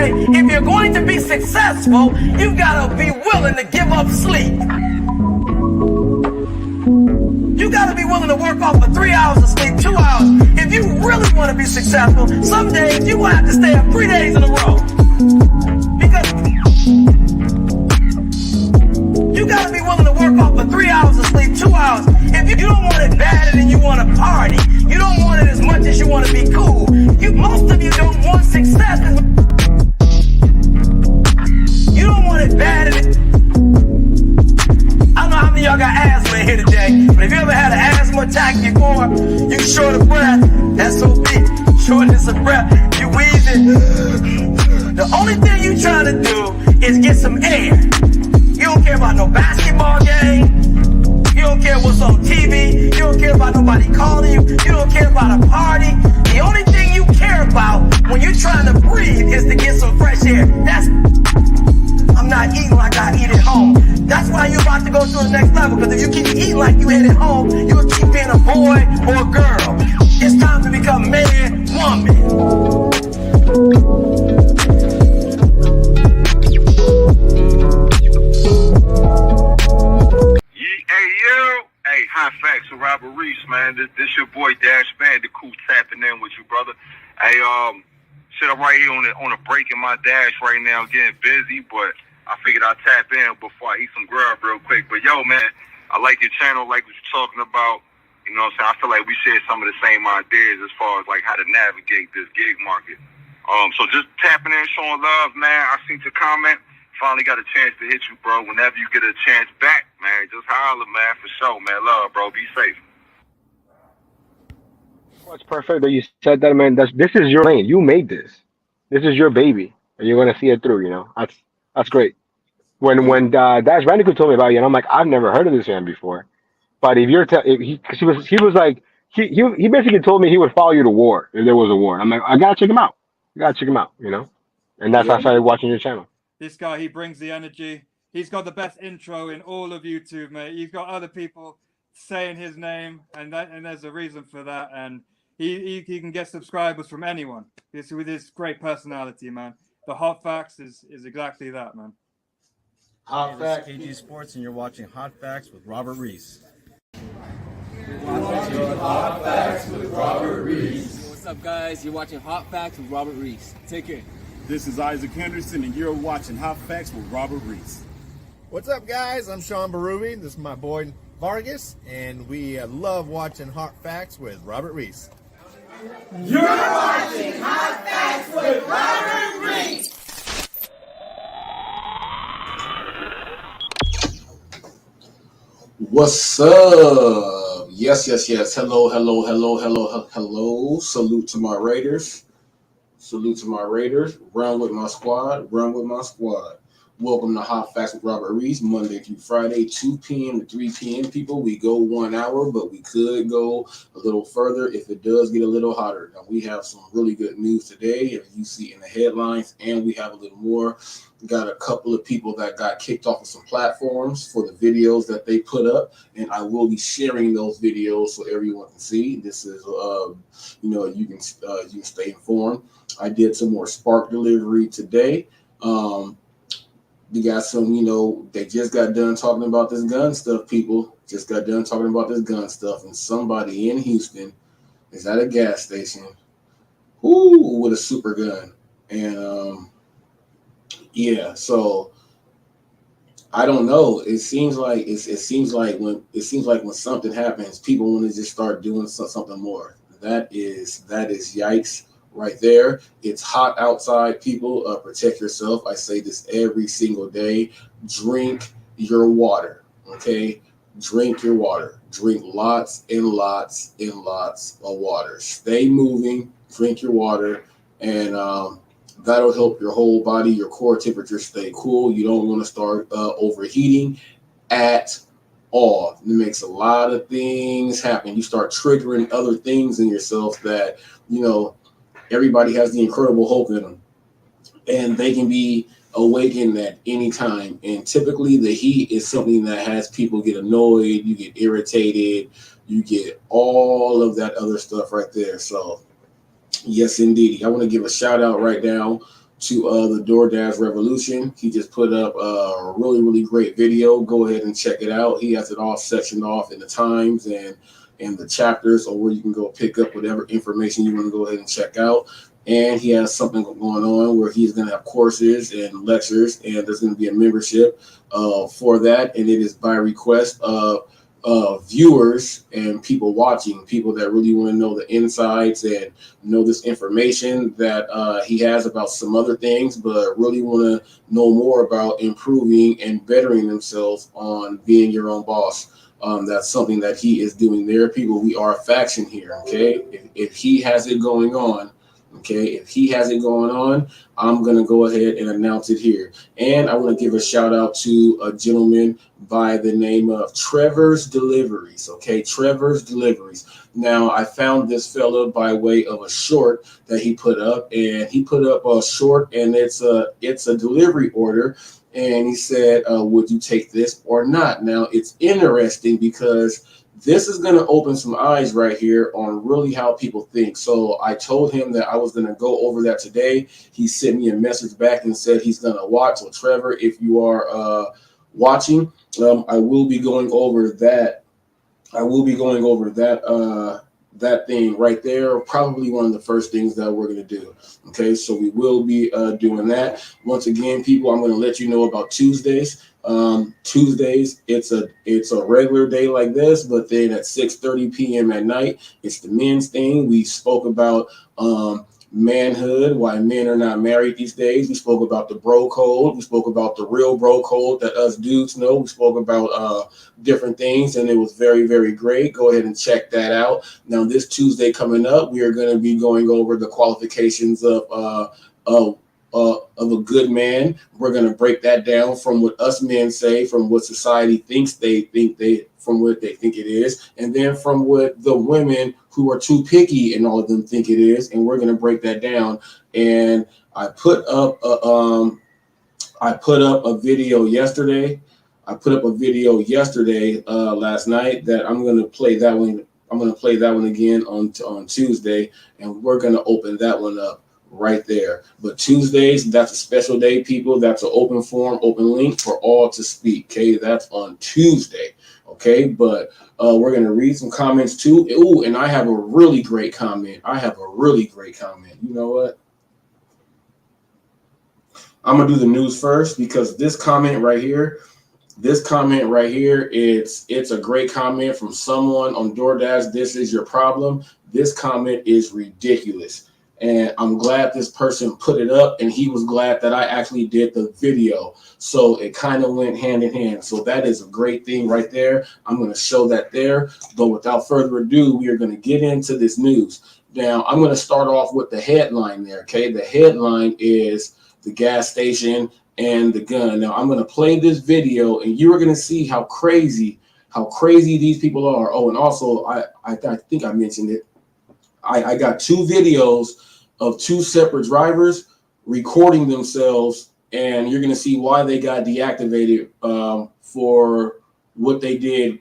say, if you're going to be successful, you've got to be willing to give up sleep. You got to be willing to work off for 3 hours of sleep, 2 hours. If you really want to be successful, some days you will have to stay up 3 days in a row. Because you got to be willing to work off for 3 hours of sleep, 2 hours. If you don't want it badder than you want to party, you don't want it as much as you want to be cool. Most of you don't want success. You don't want it badder than... I don't know how many of y'all got asthma in here today, but if you ever had an asthma attack before, you short of breath, SOB, shortness of breath, you wheezing. The only thing you trying to do is get some air. You don't care about no basketball game. You don't care what's on TV. You don't care about nobody calling you. You don't care about a party. The only thing you care about when you're trying to breathe is to get some fresh air. I'm not eating like I eat at home. That's why you're about to go to the next level, because if you keep eating like you ate at home, you'll keep being a boy or a girl. It's time to become man, woman. Hey, Hot Facts with Robert Reese, man. This your boy Dash Bandicoot tapping in with you, brother. Hey, I'm right here on a break in my dash right now, getting busy, but I figured I'd tap in before I eat some grub real quick. But yo, man, I like your channel, like what you're talking about. You know what I'm saying? I feel like we share some of the same ideas as far as like how to navigate this gig market. So just tapping in, showing love, man. I seen your comment. Finally got a chance to hit you, bro. Whenever you get a chance back, man, just holler, man, for sure, man. Love, bro. Be safe. Well, it's perfect that you said that, man. This is your lane. You made this. This is your baby, and you're gonna see it through. You know, that's great. When Dash Bandicoot told me about you, and I'm like, I've never heard of this man before. But if you're, he was like, he basically told me he would follow you to war if there was a war. I'm like, I gotta check him out. You know, and that's how I started watching your channel. This guy, he brings the energy. He's got the best intro in all of YouTube, mate. He's got other people saying his name, and there's a reason for that. And he can get subscribers from anyone. With his great personality, man. The Hot Facts is exactly that, man. Hot Facts, KG Sports, and you're watching Hot Facts with Robert Reese. You're watching Hot Facts with Robert Reese. What's up, guys? You're watching Hot Facts with Robert Reese. Take care. This is Isaac Henderson, and you're watching Hot Facts with Robert Reese. What's up, guys? I'm Sean Barubi. This is my boy Vargas, and we love watching Hot Facts with Robert Reese. You're watching Hot Facts with Robert Reese. What's up? Yes. Hello. Salute to my Raiders. Run with my squad. Welcome to Hot Facts with Robert Reese, Monday through Friday, 2 p.m. to 3 p.m. People, we go 1 hour, but we could go a little further if it does get a little hotter. Now, we have some really good news today, as you see in the headlines, and we have a little more. We got a couple of people that got kicked off of some platforms for the videos that they put up, and I will be sharing those videos so everyone can see. This is, you can stay informed. I did some more Spark delivery today. We got some, they just got done talking about this gun stuff, people. Just got done talking about this gun stuff, and somebody in Houston is at a gas station, with a super gun. And so I don't know. It seems like when something happens, people want to just start doing something more. That is yikes. Right there. It's hot outside, people. Protect yourself. I say this every single day. Drink your water, okay? Drink your water. Drink lots and lots and lots of water. Stay moving. Drink your water, and that'll help your whole body, your core temperature stay cool. You don't want to start overheating at all. It makes a lot of things happen. You start triggering other things in yourself that, everybody has the incredible Hulk in them, and they can be awakened at any time. And typically the heat is something that has people get annoyed, you get irritated, you get all of that other stuff right there. So yes, indeed. I want to give a shout out right now to the DoorDash revolution. He just put up a really, really great video. Go ahead and check it out. He has it all sectioned off in the times and the chapters, or where you can go pick up whatever information you want to go ahead and check out. And he has something going on where he's going to have courses and lectures, and there's going to be a membership for that. And it is by request of viewers and people watching, people that really want to know the insides and know this information that he has about some other things, but really want to know more about improving and bettering themselves on being your own boss. That's something that he is doing there. People, we are a faction here, okay? If he has it going on, okay, if he has it going on, I'm going to go ahead and announce it here. And I want to give a shout out to a gentleman by the name of Trevor's Deliveries, okay? Trevor's Deliveries. Now, I found this fella by way of a short that he put up, and he put up a short, and it's a delivery order. And he said, would you take this or not? Now, it's interesting because this is going to open some eyes right here on really how people think. So I told him that I was going to go over that today. He sent me a message back and said he's going to watch. So Trevor, if you are watching, I will be going over that. I will be going over that thing right there, probably one of the first things that we're going to do. Okay, so we will be doing that. Once again, people, I'm going to let you know about Tuesdays. Tuesdays, it's a regular day like this, but then at 6:30 p.m. at night, it's the men's thing. We spoke about manhood, why men are not married these days. We spoke about the bro code. We spoke about the real bro code that us dudes know. We spoke about different things, and it was very, very great. Go ahead and check that out. Now, this Tuesday coming up, we are going to be going over the qualifications of a good man. We're going to break that down from what us men say, from what society thinks from what they think it is, and then from what the women who are too picky and all of them think it is, and we're going to break that down. And I put up a video yesterday. Last night that I'm going to play that one. I'm going to play that one again on Tuesday, and we're going to open that one up right there. But Tuesdays, that's a special day, people. That's an open forum, open link for all to speak. Okay, that's on Tuesday. Okay, but we're going to read some comments too. Ooh, and I have a really great comment. You know what? I'm going to do the news first, because this comment right here, it's a great comment from someone on DoorDash. This is your problem. This comment is ridiculous. And I'm glad this person put it up, and he was glad that I actually did the video. So it kind of went hand in hand. So that is a great thing right there. I'm going to show that there. But without further ado, we are going to get into this news. Now, I'm going to start off with the headline there, okay? The headline is the gas station and the gun. Now, I'm going to play this video, and you are going to see how crazy these people are. Oh, and also, I think I mentioned it. I got two videos of two separate drivers recording themselves, and you're going to see why they got deactivated for what they did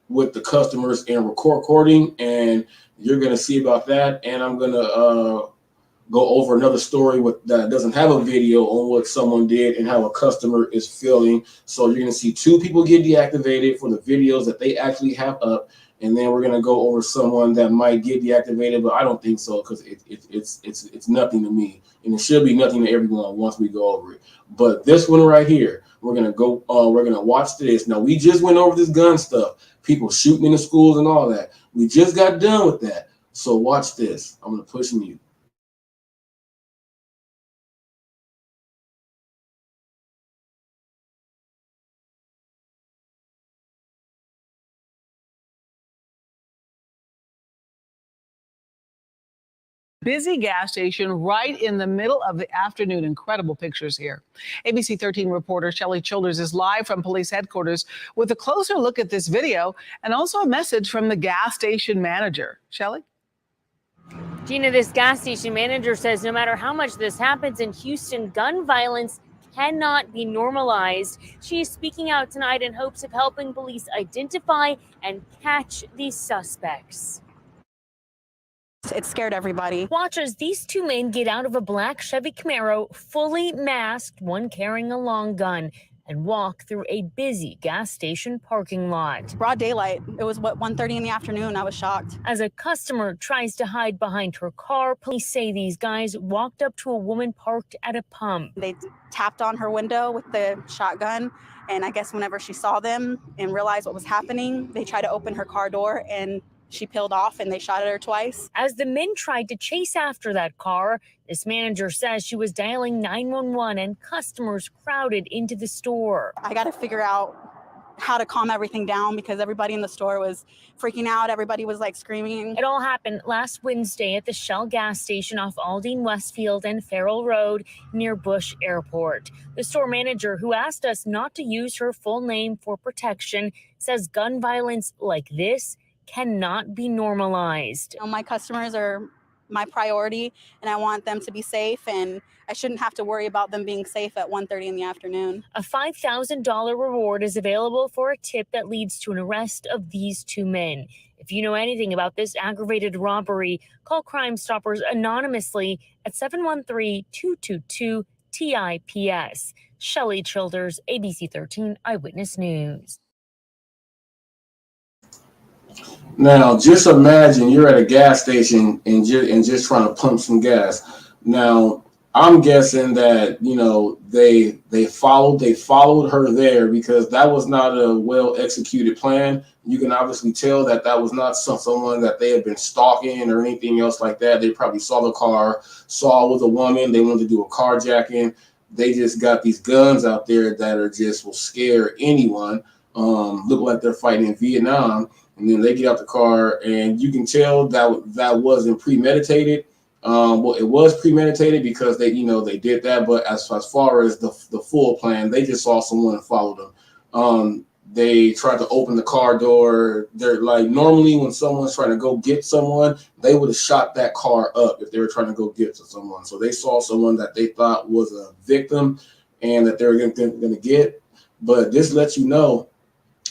with the customers and recording, and you're going to see about that. And I'm going to go over another story that doesn't have a video on what someone did and how a customer is feeling. So you're going to see two people get deactivated for the videos that they actually have up. And then we're going to go over someone that might get deactivated, but I don't think so, because it's nothing to me. And it should be nothing to everyone once we go over it. But this one right here, we're going to watch this. Now, we just went over this gun stuff, people shooting in the schools and all that. We just got done with that. So watch this. I'm going to push mute. Busy gas station right in the middle of the afternoon. Incredible pictures here. ABC 13 reporter Shelley Childers is live from police headquarters with a closer look at this video and also a message from the gas station manager. Shelley? Gina, this gas station manager says no matter how much this happens in Houston, gun violence cannot be normalized. She is speaking out tonight in hopes of helping police identify and catch these suspects. It scared everybody. Watch as these two men get out of a black Chevy Camaro, fully masked, one carrying a long gun, and walk through a busy gas station parking lot. Broad daylight. It was, 1:30 in the afternoon. I was shocked. As a customer tries to hide behind her car, police say these guys walked up to a woman parked at a pump. They tapped on her window with the shotgun, and I guess whenever she saw them and realized what was happening, they tried to open her car door, and she peeled off, and they shot at her twice. As the men tried to chase after that car, this manager says she was dialing 911 and customers crowded into the store. I got to figure out how to calm everything down because everybody in the store was freaking out. Everybody was like screaming. It all happened last Wednesday at the Shell gas station off Aldine Westfield and Farrell Road near Bush Airport. The store manager, who asked us not to use her full name for protection, says gun violence like this cannot be normalized. My customers are my priority, and I want them to be safe, and I shouldn't have to worry about them being safe at 1:30 in the afternoon. A $5,000 reward is available for a tip that leads to an arrest of these two men. If you know anything about this aggravated robbery, call Crime Stoppers anonymously at 713-222-TIPS. Shelley Childers, ABC 13 Eyewitness News. Now, just imagine you're at a gas station and just trying to pump some gas. Now, I'm guessing that they followed her there because that was not a well executed plan. You can obviously tell that was not someone that they had been stalking or anything else like that. They probably saw the car, saw it was a woman. They wanted to do a carjacking. They just got these guns out there that are just will scare anyone. Look like they're fighting in Vietnam. And then they get out the car, and you can tell that wasn't premeditated. Well, it was premeditated because they did that. But as far as the full plan, they just saw someone and followed them. They tried to open the car door. They're like, normally when someone's trying to go get someone, they would have shot that car up if they were trying to go get to someone. So they saw someone that they thought was a victim and that they were going to get. But this lets you know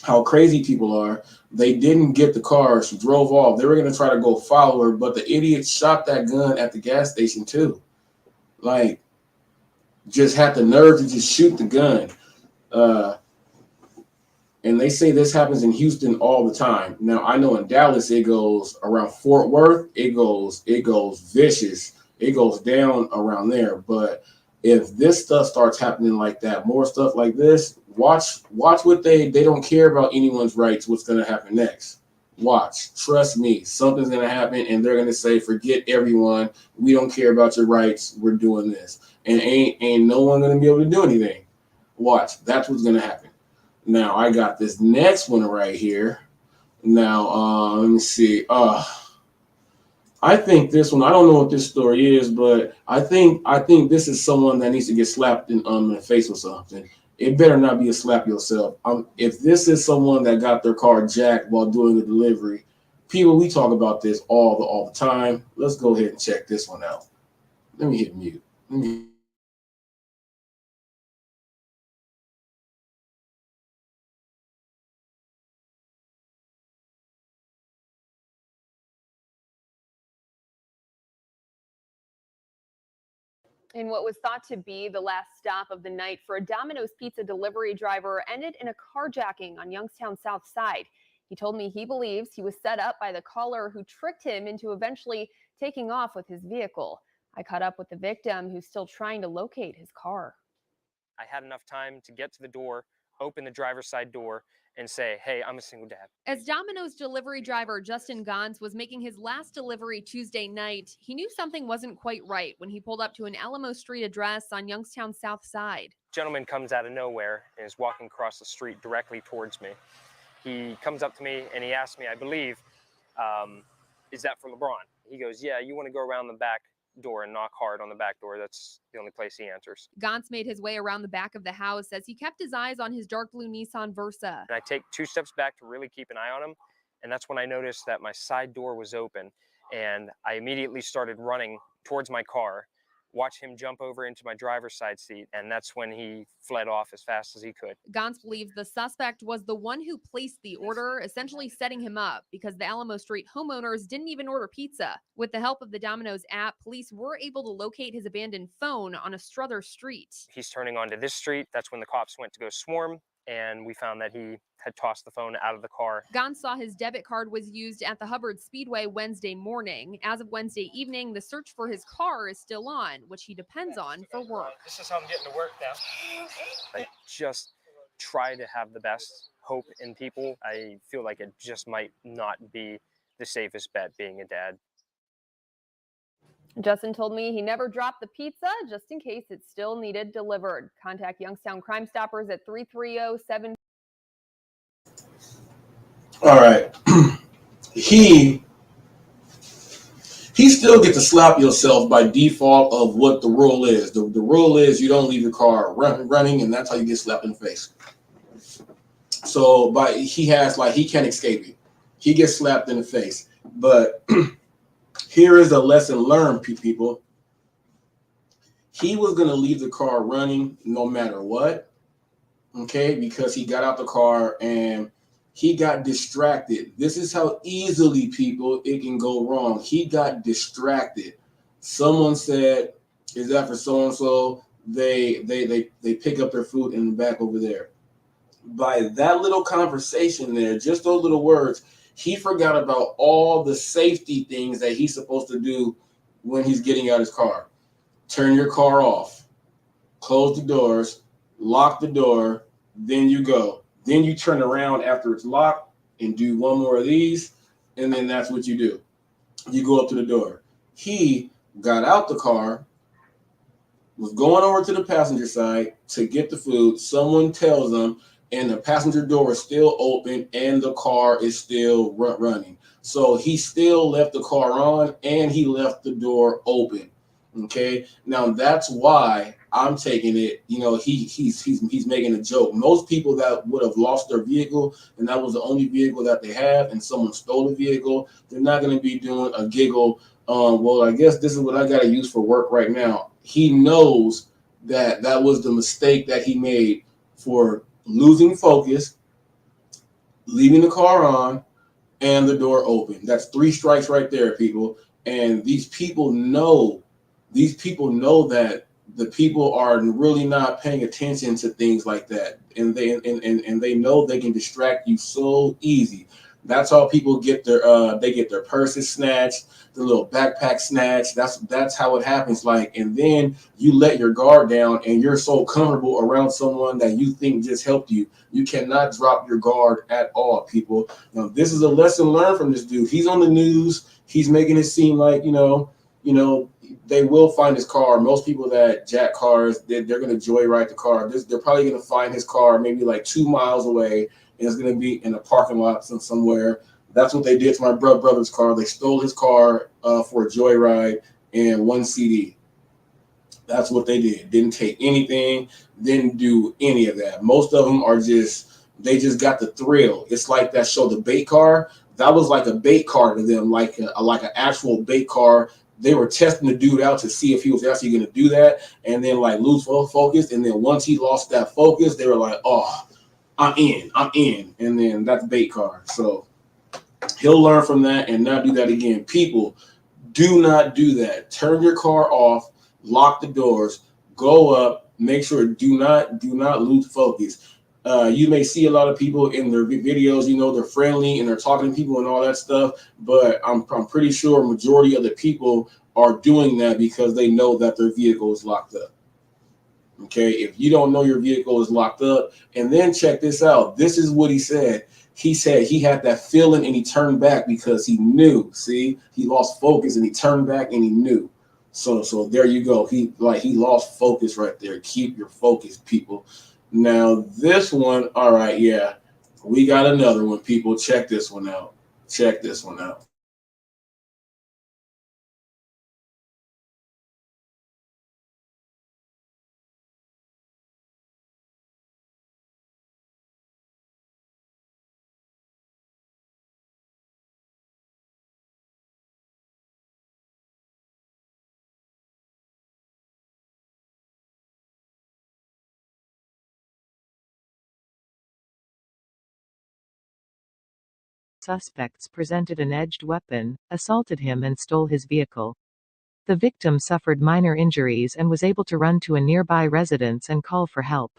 how crazy people are. They didn't get the car. She drove off. They were going to try to go follow her, but the idiot shot that gun at the gas station too. Like, just had the nerve to just shoot the gun. And they say this happens in Houston all the time. Now, I know in Dallas, it goes around Fort Worth. It goes vicious. It goes down around there. But if this stuff starts happening like that, more stuff like this, watch what they don't care about anyone's rights. What's going to happen next? Watch. Trust me, something's going to happen, and they're going to say, forget everyone. We don't care about your rights. We're doing this. And ain't no one going to be able to do anything. Watch. That's what's going to happen. Now, I got this next one right here. Now, let me see. I think this one, I don't know what this story is, but I think this is someone that needs to get slapped in the face with something. It better not be a slap yourself. If this is someone that got their car jacked while doing a delivery, people, we talk about this all the time. Let's go ahead and check this one out. Let me hit mute. In what was thought to be the last stop of the night for a Domino's pizza delivery driver ended in a carjacking on Youngstown South Side. He told me he believes he was set up by the caller who tricked him into eventually taking off with his vehicle. I caught up with the victim who's still trying to locate his car. I had enough time to get to the door, open the driver's side door, and say, hey, I'm a single dad. As Domino's delivery driver Justin Gons was making his last delivery Tuesday night, he knew something wasn't quite right when he pulled up to an Alamo Street address on Youngstown South Side. Gentleman comes out of nowhere and is walking across the street directly towards me. He comes up to me and he asks me, I believe, is that for LeBron? He goes, yeah, you want to go around the back door and knock hard on the back door. That's the only place he answers. Gons made his way around the back of the house as he kept his eyes on his dark blue Nissan Versa. And I take 2 steps back to really keep an eye on him. And that's when I noticed that my side door was open. And I immediately started running towards my car. watch him jump over into my driver's side seat, and that's when he fled off as fast as he could. Gantz believes the suspect was the one who placed the order, essentially setting him up because the Alamo Street homeowners didn't even order pizza. With the help of the Domino's app, police were able to locate his abandoned phone on a Strother Street. He's turning onto this street. That's when the cops went to go swarm, and we found that he had tossed the phone out of the car. Gantz saw his debit card was used at the Hubbard Speedway Wednesday morning. As of Wednesday evening, the search for his car is still on, which he depends on for work. This is how I'm getting to work now. I just try to have the best hope in people. I feel like it just might not be the safest bet being a dad. Justin told me he never dropped the pizza just in case it still needed delivered. Contact Youngstown Crime Stoppers at 330-7. All right. He still gets to slap yourself by default of what the rule is. The rule is you don't leave your car running, and that's how you get slapped in the face. So he can't escape it. He gets slapped in the face. But here is a lesson learned, people. He was going to leave the car running no matter what, okay, because he got out the car and he got distracted. This is how easily, people, it can go wrong. He got distracted. Someone said, is that for so-and-so? They pick up their food in the back over there. By that little conversation there, just those little words, he forgot about all the safety things that he's supposed to do when he's getting out his car. Turn your car off, close the doors, lock the door, then you go. Then you turn around after it's locked and do one more of these, and then that's what you do. You go up to the door. He got out the car, was going over to the passenger side to get the food. Someone tells him, and the passenger door is still open and the car is still running. So he still left the car on and he left the door open. Okay, now that's why I'm taking it. You know, he's making a joke. Most people that would have lost their vehicle and that was the only vehicle that they have, and someone stole the vehicle, they're not going to be doing a giggle. Well, I guess this is what I got to use for work right now. He knows that that was the mistake that he made for losing focus, leaving the car on, and the door open. That's 3 strikes right there, people. And these people know that the people are really not paying attention to things like that, and they know they can distract you so easy. That's how people get their purses snatched, the little backpack snatched. That's how it happens. And then you let your guard down, and you're so comfortable around someone that you think just helped you. You cannot drop your guard at all, people. Now, this is a lesson learned from this dude. He's on the news. He's making it seem like they will find his car. Most people that jack cars, they're going to joyride the car. They're probably going to find his car maybe 2 miles away, and it's going to be in a parking lot somewhere. That's what they did to my brother's car. They stole his car for a joyride and 1 CD. That's what they did. Didn't take anything, didn't do any of that. Most of them they just got the thrill. It's like that show, The Bait Car. That was like a bait car to them, like an actual bait car. They were testing the dude out to see if he was actually going to do that, and then lose focus. And then once he lost that focus, they were like, "Oh, I'm in," and then that's bait car. So he'll learn from that and not do that again. People, do not do that. Turn your car off, lock the doors, go up, make sure do not lose focus. You may see a lot of people in their videos, they're friendly and they're talking to people and all that stuff, but I'm pretty sure a majority of the people are doing that because they know that their vehicle is locked up. Okay, if you don't know your vehicle is locked up, and then check this out. This is what he said. He said he had that feeling and he turned back because he knew. See, he lost focus and he turned back and he knew. So there you go. He lost focus right there. Keep your focus, people. Now this one, all right, yeah, we got another one, people. Check this one out. Check this one out. Suspects presented an edged weapon, assaulted him and stole his vehicle. The victim suffered minor injuries and was able to run to a nearby residence and call for help.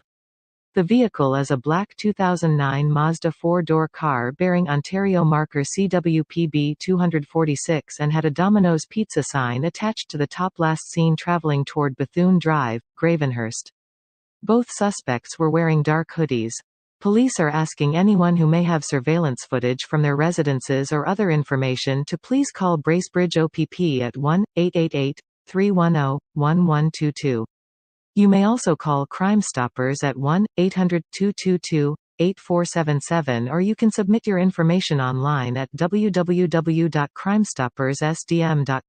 The vehicle is a black 2009 Mazda 4-door car bearing Ontario marker CWPB 246 and had a Domino's Pizza sign attached to the top. Last seen traveling toward Bethune Drive, Gravenhurst. Both suspects were wearing dark hoodies. Police are asking anyone who may have surveillance footage from their residences or other information to please call Bracebridge OPP at 1-888-310-1122. You may also call Crime Stoppers at 1-800-222-8477, or you can submit your information online at www.crimestoppersSDM.com.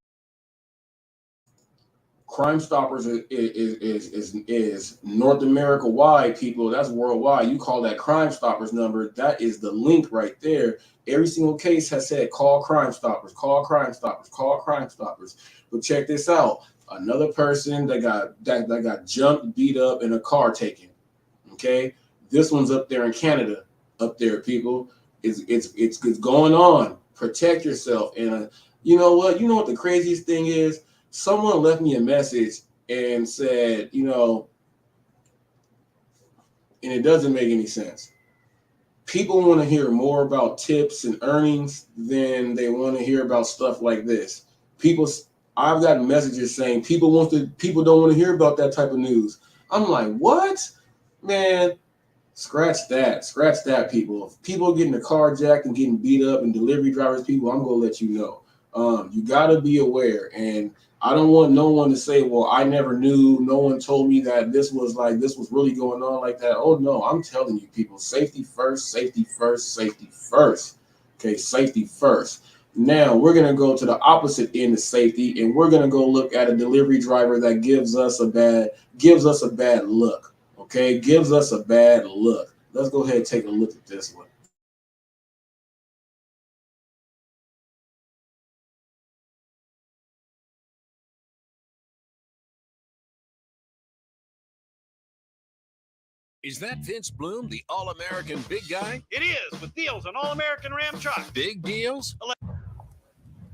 Crime Stoppers is North America wide, people. That's worldwide. You call that Crime Stoppers number. That is the link right there. Every single case has said call Crime Stoppers, call Crime Stoppers, call Crime Stoppers. But check this out. Another person that got jumped, beat up, and a car taken. Okay, this one's up there in Canada. Up there, people. It's going on. Protect yourself. And you know what? You know what the craziest thing is? Someone left me a message and said, and it doesn't make any sense. People want to hear more about tips and earnings than they want to hear about stuff like this. I've gotten messages saying people don't want to hear about that type of news. I'm like, what? Man, scratch that, people. If people getting carjacked and getting beat up and delivery drivers, people, I'm going to let you know. You got to be aware. And I don't want no one to say, well, I never knew. No one told me that this was really going on like that. Oh, no, I'm telling you, people, safety first, safety first, safety first. Okay, safety first. Now we're going to go to the opposite end of safety, and we're going to go look at a delivery driver that gives us a bad look. Okay, gives us a bad look. Let's go ahead and take a look at this one. Is that Vince Bloom, the All-American big guy? It is, with deals on All-American Ram trucks. Big deals?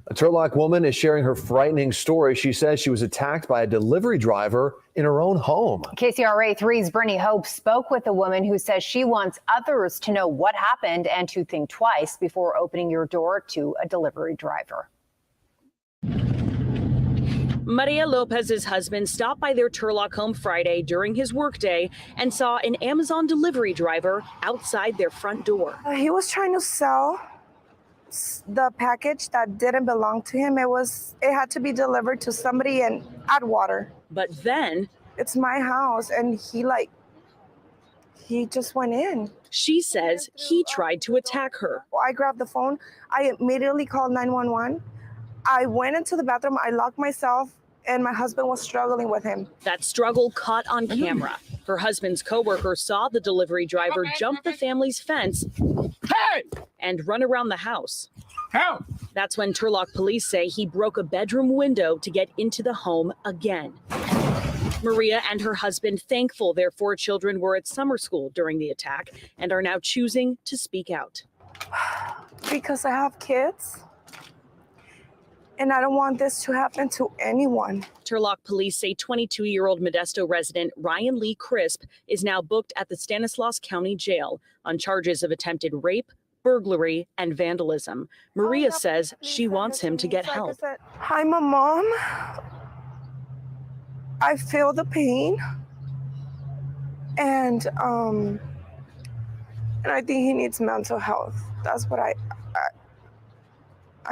A Turlock woman is sharing her frightening story. She says she was attacked by a delivery driver in her own home. KCRA 3's Brittany Hope spoke with a woman who says she wants others to know what happened and to think twice before opening your door to a delivery driver. Maria Lopez's husband stopped by their Turlock home Friday during his workday and saw an Amazon delivery driver outside their front door. He was trying to sell the package that didn't belong to him. It had to be delivered to somebody in Atwater. But then it's my house, and he just went in. She says he tried to attack her. I grabbed the phone. I immediately called 911. I went into the bathroom. I locked myself, and my husband was struggling with him. That struggle caught on camera. Her husband's coworker saw the delivery driver jump the family's fence and run around the house. Help! That's when Turlock police say he broke a bedroom window to get into the home again. Maria and her husband thankful their 4 children were at summer school during the attack and are now choosing to speak out. Because I have kids. And I don't want this to happen to anyone. Turlock police say 22-year-old Modesto resident Ryan Lee Crisp is now booked at the Stanislaus County Jail on charges of attempted rape, burglary, and vandalism. Maria says she wants him to get help. I'm a mom. I feel the pain. And I think he needs mental health. That's what I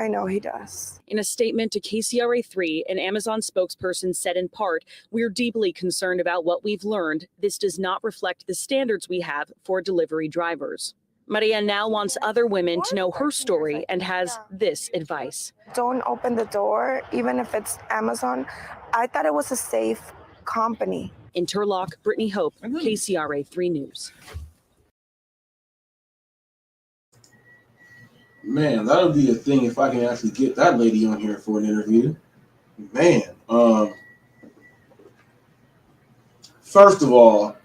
know he does. In a statement to KCRA 3, an Amazon spokesperson said in part, "We're deeply concerned about what we've learned. This does not reflect the standards we have for delivery drivers." Maria now wants other women to know her story and has this advice. Don't open the door, even if it's Amazon. I thought it was a safe company. In Turlock, Brittany Hope, KCRA 3 News. Man, that'll be a thing if I can actually get that lady on here for an interview. Man, first of all,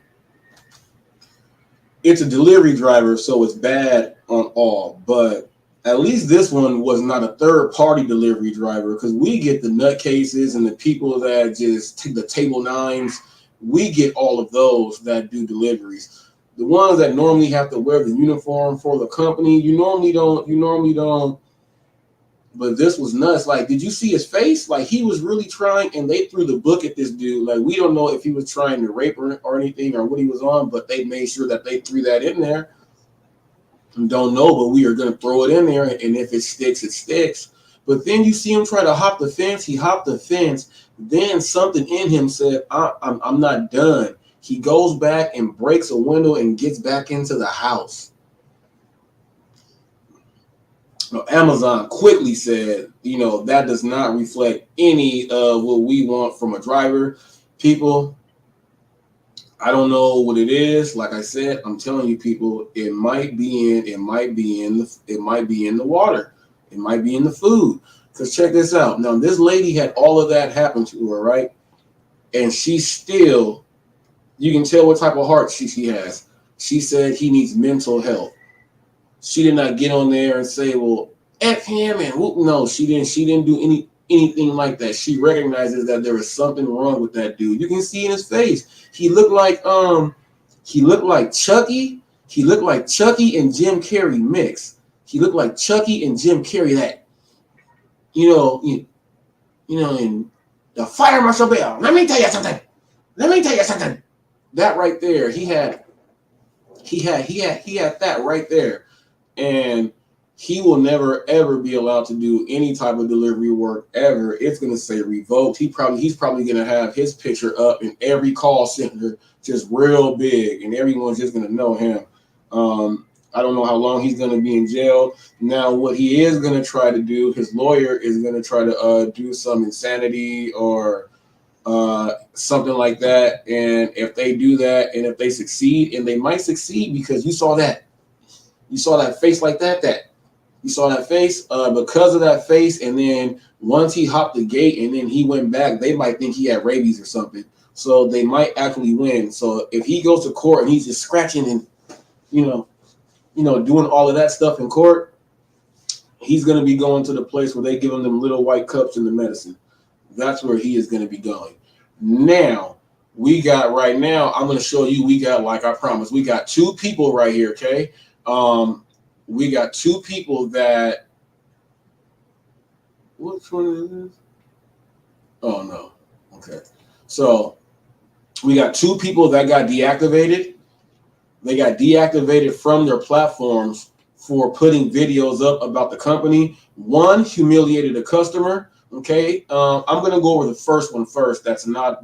it's a delivery driver, so it's bad on all. But At least this one was not a third-party delivery driver, because we get the nutcases and the people that just take the table nines. We get all of those that do deliveries. The ones that normally have to wear the uniform for the company, you normally don't. But this was nuts. Like, did you see his face? Like, he was really trying, and they threw the book at this dude. Like, we don't know if he was trying to rape her or anything or what he was on, but they made sure that they threw that in there. Don't know, but we are going to throw it in there, and if it sticks, it sticks. But then you see him try to hop the fence. He hopped the fence. Then something in him said, I'm not done. He goes back and breaks a window and gets back into the house. Now, Amazon quickly said, that does not reflect any of what we want from a driver. People, I don't know what it is. Like I said, I'm telling you, people, it might be in the water. It might be in the food. Because check this out. Now, this lady had all of that happen to her, right? And she still, you can tell what type of heart she has. She said he needs mental health. She did not get on there and say, well, F him and whoop. No, she didn't do anything like that. She recognizes that there is something wrong with that dude. You can see in his face. He looked like Chucky. He looked like Chucky and Jim Carrey mix. He looked like Chucky and Jim Carrey. That in the Fire Marshal Bell. Let me tell you something. That right there. He had that right there, and he will never ever be allowed to do any type of delivery work ever. It's going to say revoked. He's probably going to have his picture up in every call center, just real big, and everyone's just going to know him. I don't know how long he's going to be in jail. Now, what he is going to try to do, his lawyer is going to try to do some insanity or something like that. And if they do that, and if they succeed, and they might succeed, because you saw that face like that. You saw that face because of that face, and then once he hopped the gate and then he went back, they might think he had rabies or something. So they might actually win. So if he goes to court and he's just scratching and doing all of that stuff in court, he's going to be going to the place where they give him them little white cups and the medicine. That's where he is going to be going. Now, I'm going to show you, like I promised, we got two people right here, okay? We got two people that, which one is this? Oh, no. Okay. So we got two people that got deactivated. They got deactivated from their platforms for putting videos up about the company. One humiliated a customer. Okay. I'm going to go over the first one first. That's not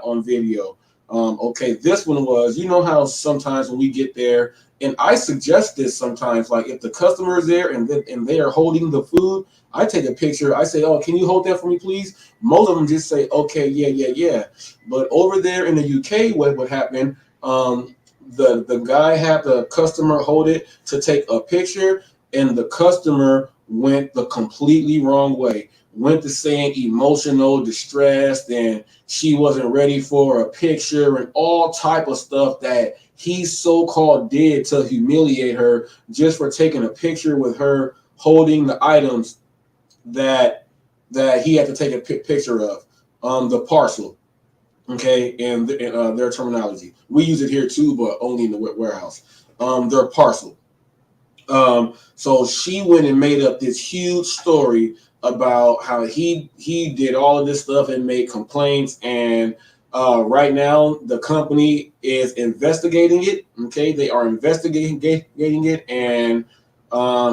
on video. Okay. This one was, how sometimes when we get there, and I suggest this sometimes, like if the customer is there and they are holding the food, I take a picture. I say, oh, can you hold that for me, please? Most of them just say, okay, yeah. But over there in the UK, what would happen, the guy had the customer hold it to take a picture, and the customer went the completely wrong way. Went to saying emotional distress, and she wasn't ready for a picture and all type of stuff that he so-called did to humiliate her just for taking a picture with her holding the items that he had to take a picture of, the parcel. Okay, and their terminology. We use it here too, but only in the warehouse. Their parcel. So she went and made up this huge story about how he did all of this stuff and made complaints, and right now the company is investigating it. Okay, they are investigating it, and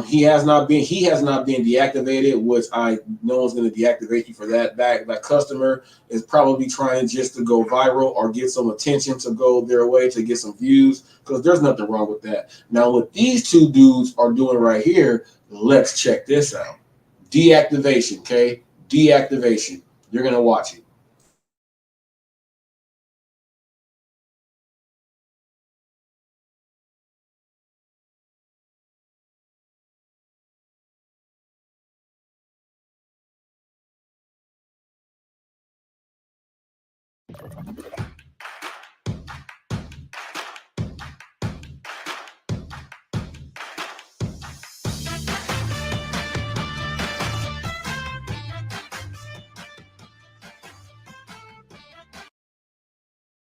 he has not been deactivated, which no one's going to deactivate you for that. That customer is probably trying just to go viral or get some attention to go their way to get some views, because there's nothing wrong with that. Now, what these two dudes are doing right here, let's check this out. Deactivation, okay? Deactivation. You're going to watch it.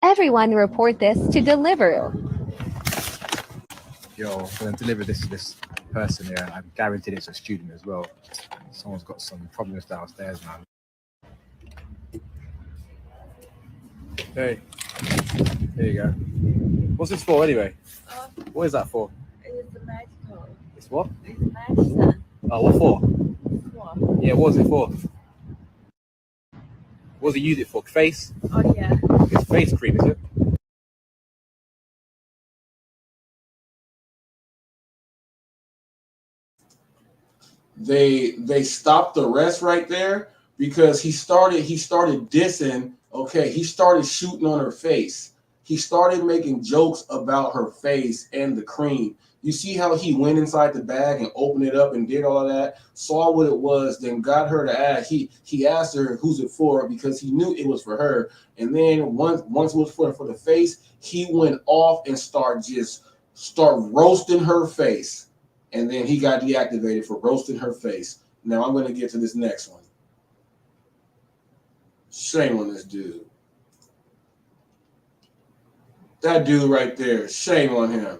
Everyone report this to Deliveroo. Yo, I'm going to deliver this to this person here. I'm guaranteed it's a student as well. Someone's got some problems downstairs, man. Hey, here you go. What's this for anyway? What is that for? It's magical. It's what? It's medicine. Oh, what for? What? Yeah, what is it for? What does he use it for? Face? Oh, yeah. It's face cream, is it? They stopped the arrest right there because he started dissing. Okay, he started shooting on her face. He started making jokes about her face and the cream. You see how he went inside the bag and opened it up and did all of that, saw what it was, then got her to ask. He asked her who's it for because he knew it was for her. And then once it was for the face, he went off and start roasting her face. And then he got deactivated for roasting her face. Now I'm going to get to this next one. Shame on this dude. That dude right there, shame on him.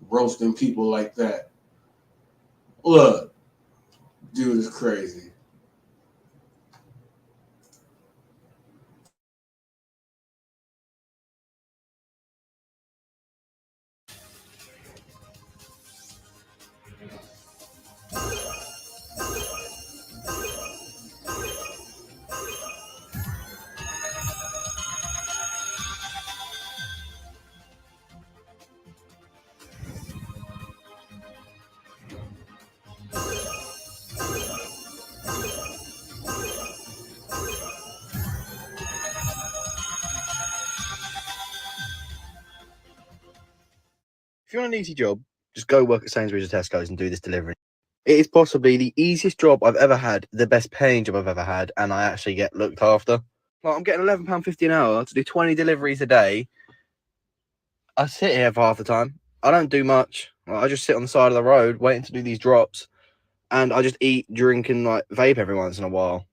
Roasting people like that. Look, dude is crazy. If you want an easy job, just go work at Sainsbury's or Tesco's and do this delivery. It is possibly the easiest job I've ever had, the best paying job I've ever had, and I actually get looked after. Like, I'm getting £11.50 an hour to do 20 deliveries a day. I sit here for half the time. I don't do much. Like, I just sit on the side of the road waiting to do these drops, and I just eat, drink, and like vape every once in a while.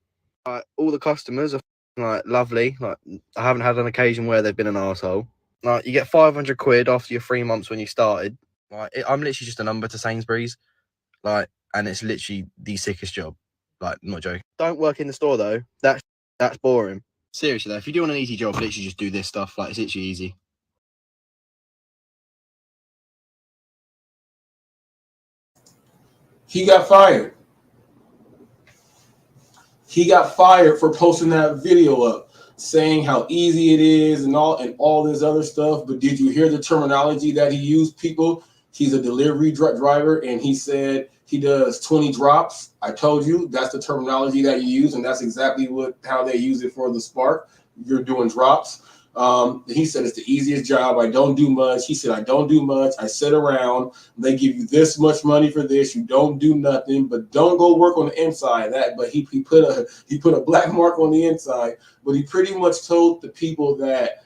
Like, all the customers are like lovely. Like, I haven't had an occasion where they've been an arsehole. Like, you get 500 quid after your 3 months when you started. Like, I'm literally just a number to Sainsbury's. Like, and it's literally the sickest job. Like, not joking. Don't work in the store though. That's boring. Seriously though, if you do want an easy job, literally just do this stuff. Like, it's literally easy. He got fired. He got fired for posting that video up, saying how easy it is and all this other stuff. But did you hear the terminology that he used, people? He's a delivery driver, and he said he does 20 drops. I told you that's the terminology that you use, and that's exactly how they use it for the Spark. You're doing drops. He said it's the easiest job. I don't do much. He said I don't do much. I sit around. They give you this much money for this. You don't do nothing, but don't go work on the inside. But he put a black mark on the inside. But he pretty much told the people that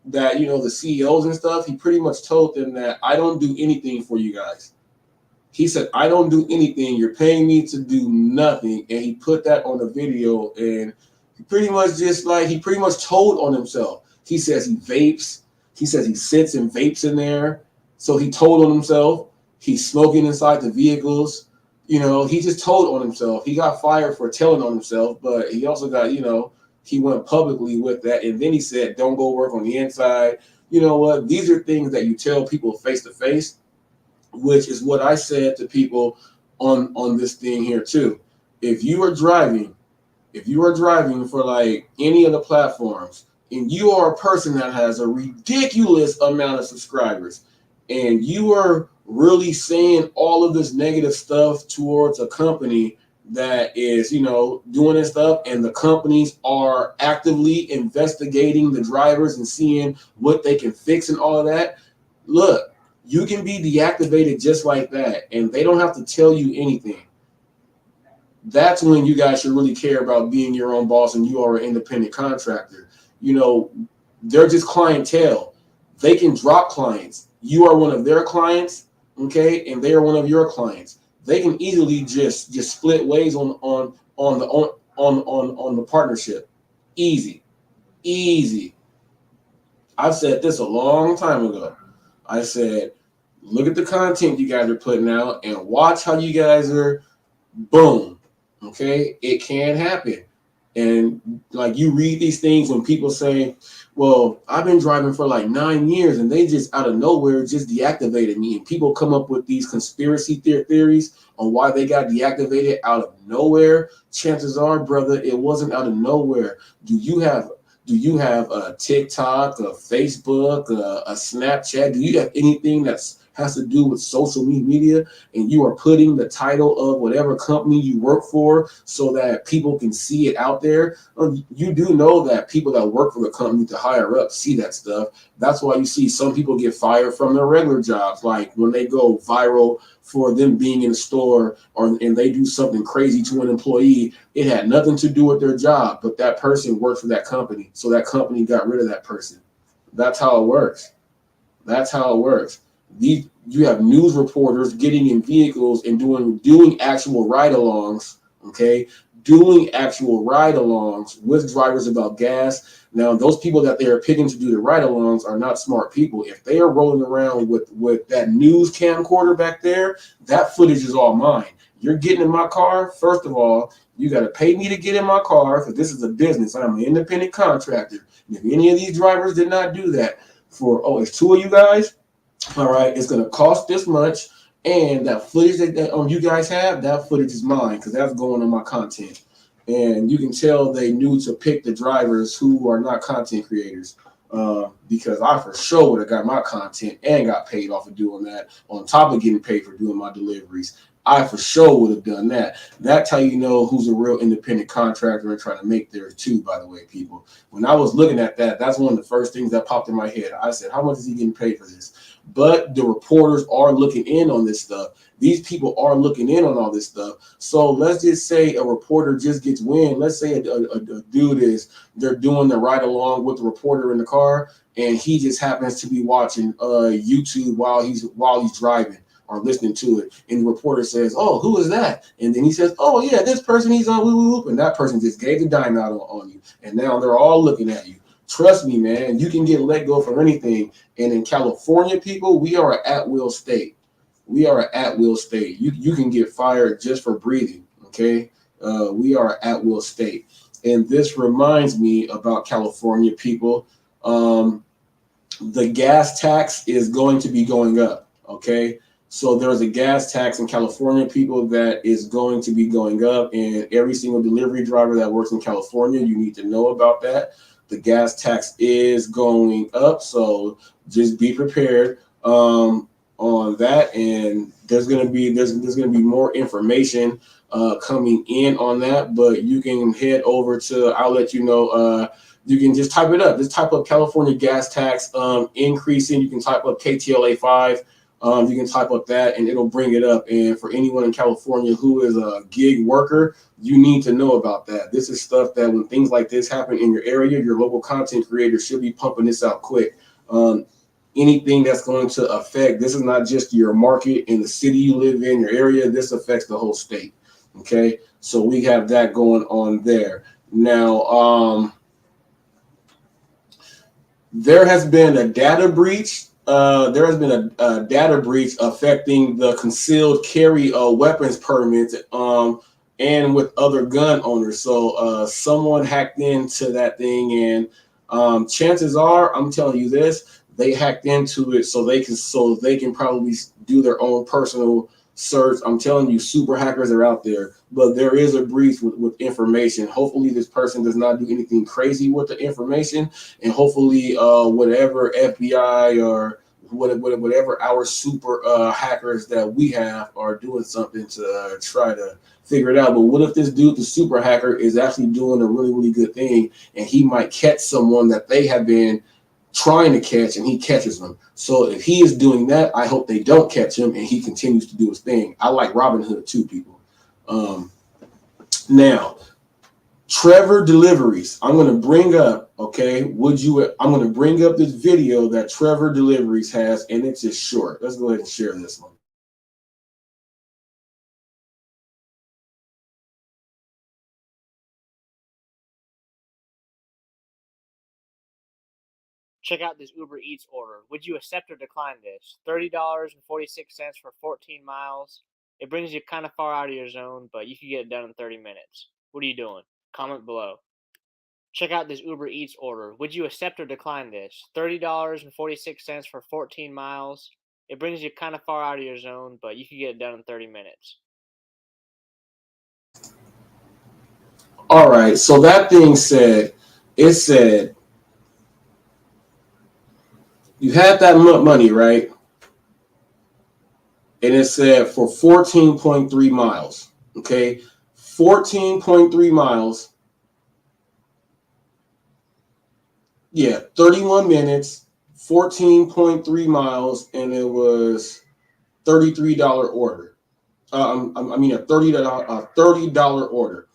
the CEOs and stuff. He pretty much told them that I don't do anything for you guys. He said I don't do anything. You're paying me to do nothing, and he put that on the video. And he pretty much told on himself. He says he vapes. He says he sits and vapes in there. So he told on himself. He's smoking inside the vehicles. He just told on himself. He got fired for telling on himself, but he also got, he went publicly with that. And then he said, don't go work on the inside. You know what? These are things that you tell people face to face, which is what I said to people on this thing here too. If you are driving for like any of the platforms, and you are a person that has a ridiculous amount of subscribers, and you are really saying all of this negative stuff towards a company that is, doing this stuff, and the companies are actively investigating the drivers and seeing what they can fix and all of that, look, you can be deactivated just like that, and they don't have to tell you anything. That's when you guys should really care about being your own boss and you are an independent contractor. They're just clientele. They can drop clients. You are one of their clients, okay, and they are one of your clients. They can easily just split ways on the partnership. Easy. I've said this a long time ago. I said, look at the content you guys are putting out and watch how you guys are, boom. Okay, it can happen. And like you read these things when people say, well, I've been driving for like 9 years and they just out of nowhere just deactivated me. And people come up with these conspiracy theories on why they got deactivated out of nowhere. Chances are, brother, it wasn't out of nowhere. Do you have a TikTok, a Facebook, a Snapchat? Do you have anything that's has to do with social media, and you are putting the title of whatever company you work for so that people can see it out there? You do know that people that work for the company to higher up see that stuff. That's why you see some people get fired from their regular jobs, like when they go viral for them being in a store and they do something crazy to an employee. It had nothing to do with their job, but that person worked for that company, so that company got rid of that person. That's how it works. That's how it works. You have news reporters getting in vehicles and doing actual ride-alongs, okay? Doing actual ride-alongs with drivers about gas. Now, those people that they are picking to do the ride-alongs are not smart people. If they are rolling around with that news camcorder back there, that footage is all mine. You're getting in my car, first of all, you got to pay me to get in my car because this is a business. I'm an independent contractor. And if any of these drivers did not do that, it's two of you guys, all right, it's going to cost this much, and that footage that you guys have, that footage is mine because that's going on my content. And you can tell they knew to pick the drivers who are not content creators, because I for sure would have got my content and got paid off of doing that on top of getting paid for doing my deliveries. I for sure would have done that. That's how you know who's a real independent contractor and trying to make theirs too, by the way, people. When I was looking at that, that's one of the first things that popped in my head. I said, how much is he getting paid for this? But the reporters are looking in on this stuff. These people are looking in on all this stuff. So let's just say a reporter just gets wind. Let's say a dude they're doing the ride along with the reporter in the car, and he just happens to be watching YouTube while he's driving or listening to it. And the reporter says, oh, who is that? And then he says, oh, yeah, this person, he's on whoop, whoop, and that person just gave the dime out on you. And now they're all looking at you. Trust me, man, you can get let go for anything. And in California, people, we are an at-will state. We are an at-will state. You can get fired just for breathing, okay? We are an at-will state. And this reminds me about California, people. The gas tax is going to be going up, okay? So there's a gas tax in California, people, that is going to be going up. And every single delivery driver that works in California, you need to know about that. The gas tax is going up, so just be prepared on that. And there's gonna be more information coming in on that. But you can head over to, I'll let you know. You can just type it up. Just type up California gas tax increasing. You can type up KTLA 5. You can type up that and it'll bring it up. And for anyone in California who is a gig worker, you need to know about that. This is stuff that when things like this happen in your area, your local content creator should be pumping this out quick. Anything that's going to affect, this is not just your market in the city you live in, your area, this affects the whole state. Okay, so we have that going on there. Now, there has been a data breach. There has been a data breach affecting the concealed carry weapons permits and with other gun owners. So someone hacked into that thing, and chances are, I'm telling you this, they hacked into it so they can probably do their own personal search. I'm telling you, super hackers are out there, but there is a breach with information. Hopefully this person does not do anything crazy with the information, and hopefully whatever FBI or whatever our super hackers that we have are doing something to try to figure it out. But what if this dude, the super hacker, is actually doing a really, really good thing, and he might catch someone that they have been trying to catch, and he catches them. So if he is doing that, I hope they don't catch him and he continues to do his thing. I like Robin Hood too, people. Now, Trevor Deliveries, I'm going to bring up, okay, I'm going to bring up this video that Trevor Deliveries has, and it's just short. Let's go ahead and share this one. Check out this Uber Eats order. Would you accept or decline this? $30.46 for 14 miles. It brings you kind of far out of your zone, but you can get it done in 30 minutes. What are you doing? Comment below. Check out this Uber Eats order. Would you accept or decline this? $30.46 for 14 miles. It brings you kind of far out of your zone, but you can get it done in 30 minutes. All right. So that thing said, it said you had that money, right? And it said for 14.3 miles. Okay. 14.3 miles. Yeah, 31 minutes, 14.3 miles, and it was $33 order. I mean a $30 order.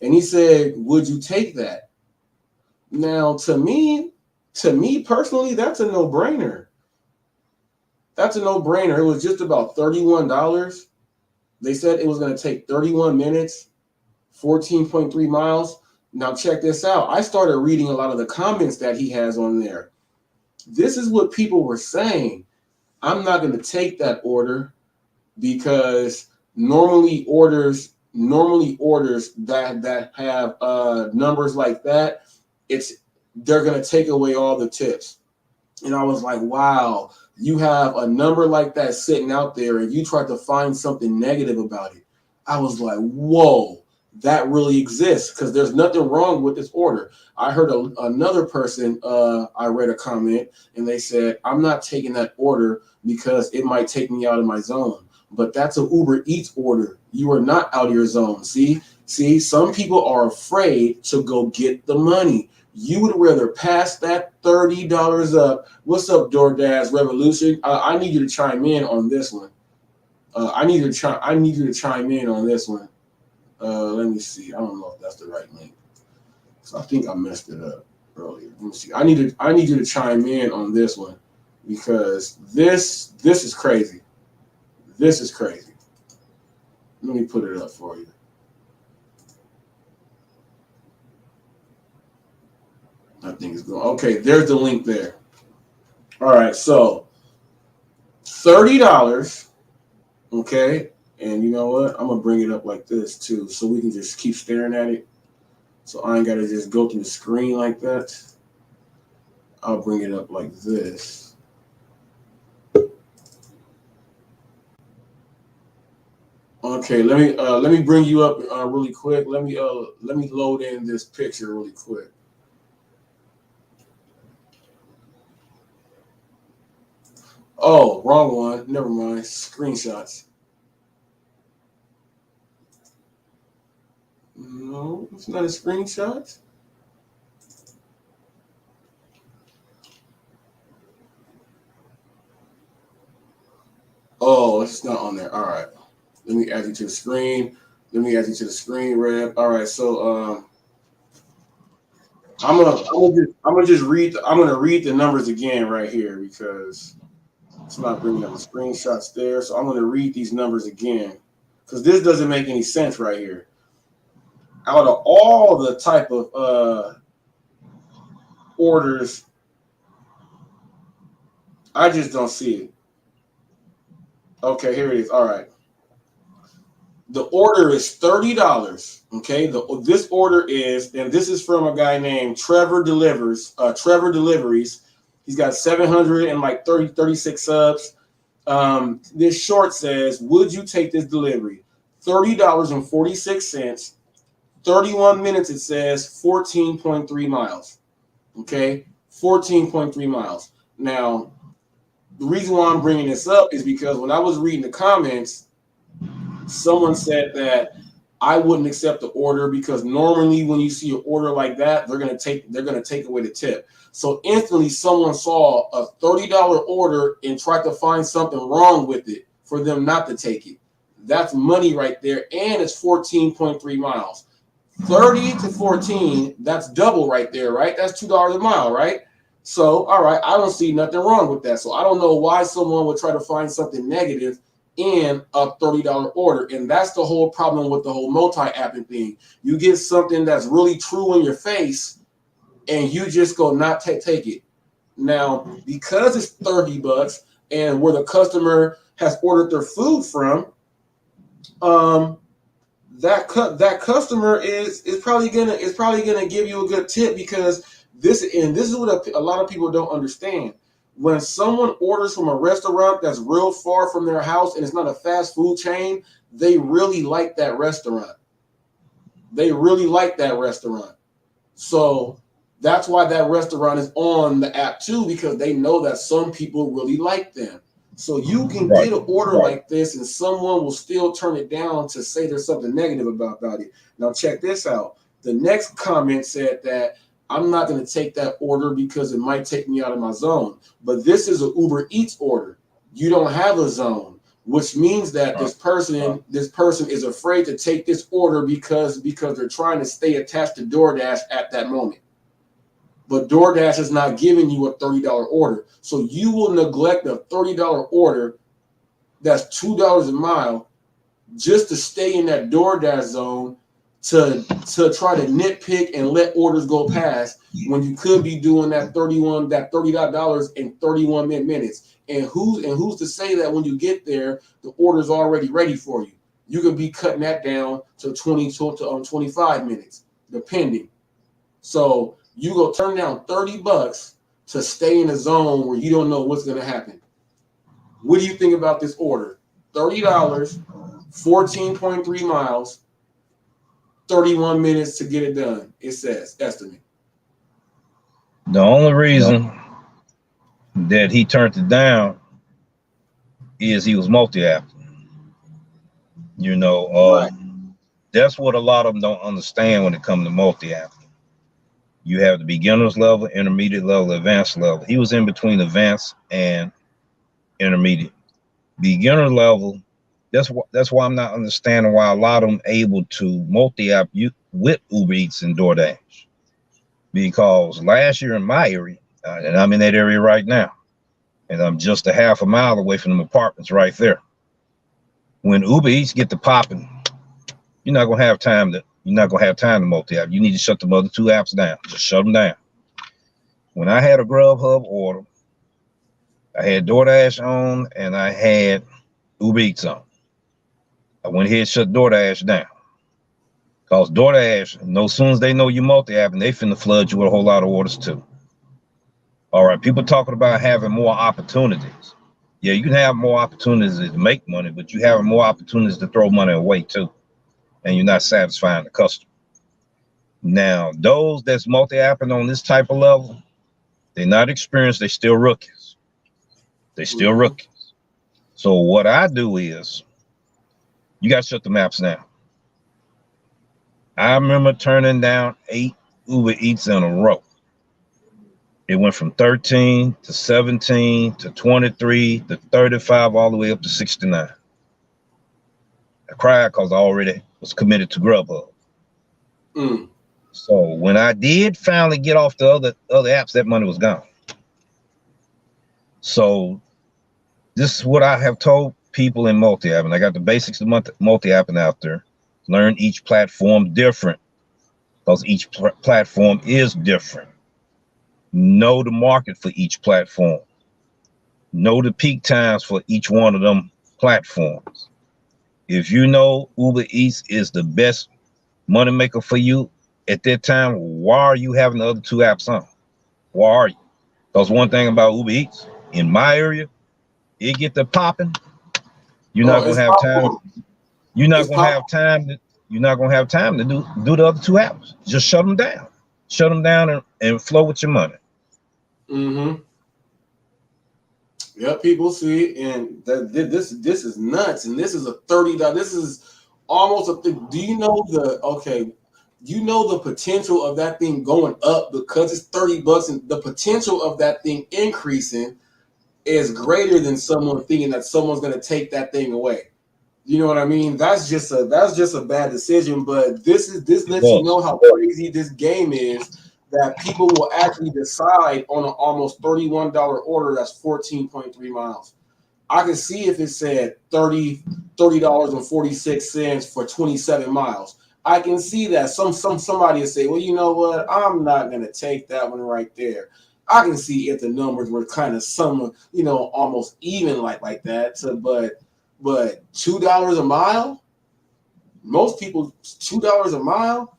And he said, "Would you take that?" Now, to me personally, that's a no-brainer. That's a no-brainer. It was just about $31. They said it was going to take 31 minutes, 14.3 miles. Now, check this out. I started reading a lot of the comments that he has on there. This is what people were saying. I'm not going to take that order because normally orders that have numbers like that, they're going to take away all the tips. And I was like, wow, you have a number like that sitting out there and you try to find something negative about it. I was like, whoa. That really exists because there's nothing wrong with this order. I heard another person, I read a comment and they said, I'm not taking that order because it might take me out of my zone. But that's an Uber Eats order. You are not out of your zone. See, some people are afraid to go get the money. You would rather pass that $30 up. What's up, DoorDash Revolution? I need you to chime in on this one. I need you to chime in on this one. Let me see. I don't know if that's the right link. So I think I messed it up earlier. Let me see. I need you to chime in on this one because this is crazy. This is crazy. Let me put it up for you. I think it's going. Okay, there's the link there. All right, so $30. Okay. And you know what? I'm going to bring it up like this too, so we can just keep staring at it. So I ain't got to just go through the screen like that. I'll bring it up like this. Okay, let me bring you up really quick. Let me load in this picture really quick. Oh, wrong one. Never mind. Screenshots. No, it's not a screenshot. Oh, it's not on there. All right. Let me add you to the screen. Reb. All right. So I'm gonna read the numbers again right here because it's not bringing up the screenshots there. So I'm gonna read these numbers again because this doesn't make any sense right here. Out of all the type of orders, I just don't see it. Okay, here it is. All right. The order is $30. Okay. This order is, and this is from a guy named Trevor Deliveries. He's got 736 subs. This short says, would you take this delivery? $30.46. 31 minutes, it says 14.3 miles. Okay. 14.3 miles. Now, the reason why I'm bringing this up is because when I was reading the comments, someone said that I wouldn't accept the order because normally when you see an order like that, they're gonna take away the tip. So instantly someone saw a $30 order and tried to find something wrong with it for them not to take it. That's money right there, and it's 14.3 miles. 30 to 14, that's double right there, right? That's $2 a mile, right? So, all right, I don't see nothing wrong with that. So I don't know why someone would try to find something negative in a $30 order. And that's the whole problem with the whole multi-apping thing. You get something that's really true in your face and you just go not take it. Now, because it's $30 and where the customer has ordered their food from, that customer is probably gonna give you a good tip, because this is what a lot of people don't understand. When someone orders from a restaurant that's real far from their house and it's not a fast food chain, they really like that restaurant. So that's why that restaurant is on the app too, because they know that some people really like them. So you can get an order like this and someone will still turn it down to say there's something negative about it. Now check this out. The next comment said that I'm not going to take that order because it might take me out of my zone. But this is an Uber Eats order. You don't have a zone, which means that this person is afraid to take this order because they're trying to stay attached to DoorDash at that moment. But DoorDash is not giving you a $30 order. So you will neglect a $30 order that's $2 a mile just to stay in that DoorDash zone to try to nitpick and let orders go past when you could be doing that $30 in 31 minutes. And who's to say that when you get there, the order's already ready for you? You could be cutting that down to 25 minutes, depending. So you go turn down $30 to stay in a zone where you don't know what's going to happen. What do you think about this order? $30, 14.3 miles, 31 minutes to get it done, it says, estimate. The only reason that he turned it down is he was multi-app. That's what a lot of them don't understand when it comes to multi-app. You have the beginner's level, intermediate level, advanced level. He was in between advanced and intermediate. Beginner level, that's why I'm not understanding why a lot of them able to multi-app you with Uber Eats and DoorDash. Because last year in my area, and I'm in that area right now, and I'm just a half a mile away from them apartments right there. When Uber Eats get to popping, you're not gonna have time to multi-app. You need to shut the other two apps down. Just shut them down. When I had a Grubhub order, I had DoorDash on and I had Uber Eats on. I went ahead and shut DoorDash down. Because DoorDash, as soon as they know you multi-app, and they finna flood you with a whole lot of orders too. All right, people talking about having more opportunities. Yeah, you can have more opportunities to make money, but you have more opportunities to throw money away too. And you're not satisfying the customer. Now, those that's multi-apping on this type of level, they're not experienced, they're still rookies. So what I do is, you got to shut the maps down. I remember turning down 8 Uber Eats in a row. It went from 13 to 17 to 23 to 35 all the way up to 69. I cried because I already was committed to Grubhub. So when I did finally get off the other apps, that money was gone. So this is what I have told people in multi-app, and I got the basics of multi-apping out there. Learn each platform different, because each platform is different. Know the market for each platform. Know the peak times for each one of them platforms. If you know Uber Eats is the best money maker for you at that time, why are you having the other two apps on? Why are you? Because one thing about Uber Eats, in my area, it get the popping. You're not gonna have time. You're not gonna have time to do the other two apps. Just shut them down. Shut them down and flow with your money. Yeah, people see, and this is nuts, and this is a $30. This is almost a thing. Do you know the potential of that thing going up because it's $30, and the potential of that thing increasing is greater than someone thinking that someone's going to take that thing away. You know what I mean? That's just a bad decision. But this lets you know how crazy this game is, that people will actually decide on an almost $31 order that's 14.3 miles. I can see if it said $30.46 for 27 miles. I can see that somebody will say, well, you know what? I'm not gonna take that one right there. I can see if the numbers were kind of some, almost even like that. So, but $2 a mile, most people $2 a mile.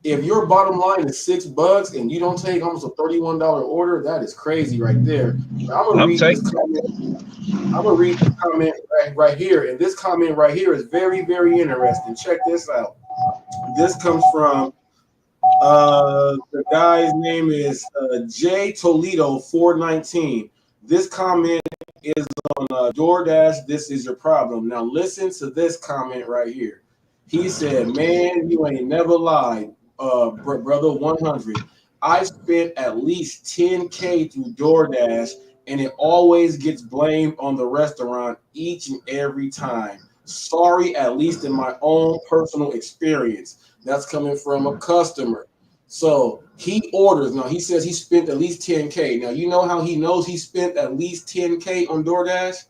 If your bottom line is $6 and you don't take almost a $31 order, that is crazy right there. I'm gonna read this comment right here, and this comment right here is very, very interesting. Check this out. This comes from the guy's name is J Toledo 419. This comment is on DoorDash. This is your problem. Now listen to this comment right here. He said, "Man, you ain't never lied, brother 100. I spent at least 10K through DoorDash, and it always gets blamed on the restaurant each and every time. Sorry, at least in my own personal experience." That's coming from a customer. So he orders. Now he says he spent at least 10K. Now you know how he knows he spent at least 10K on DoorDash?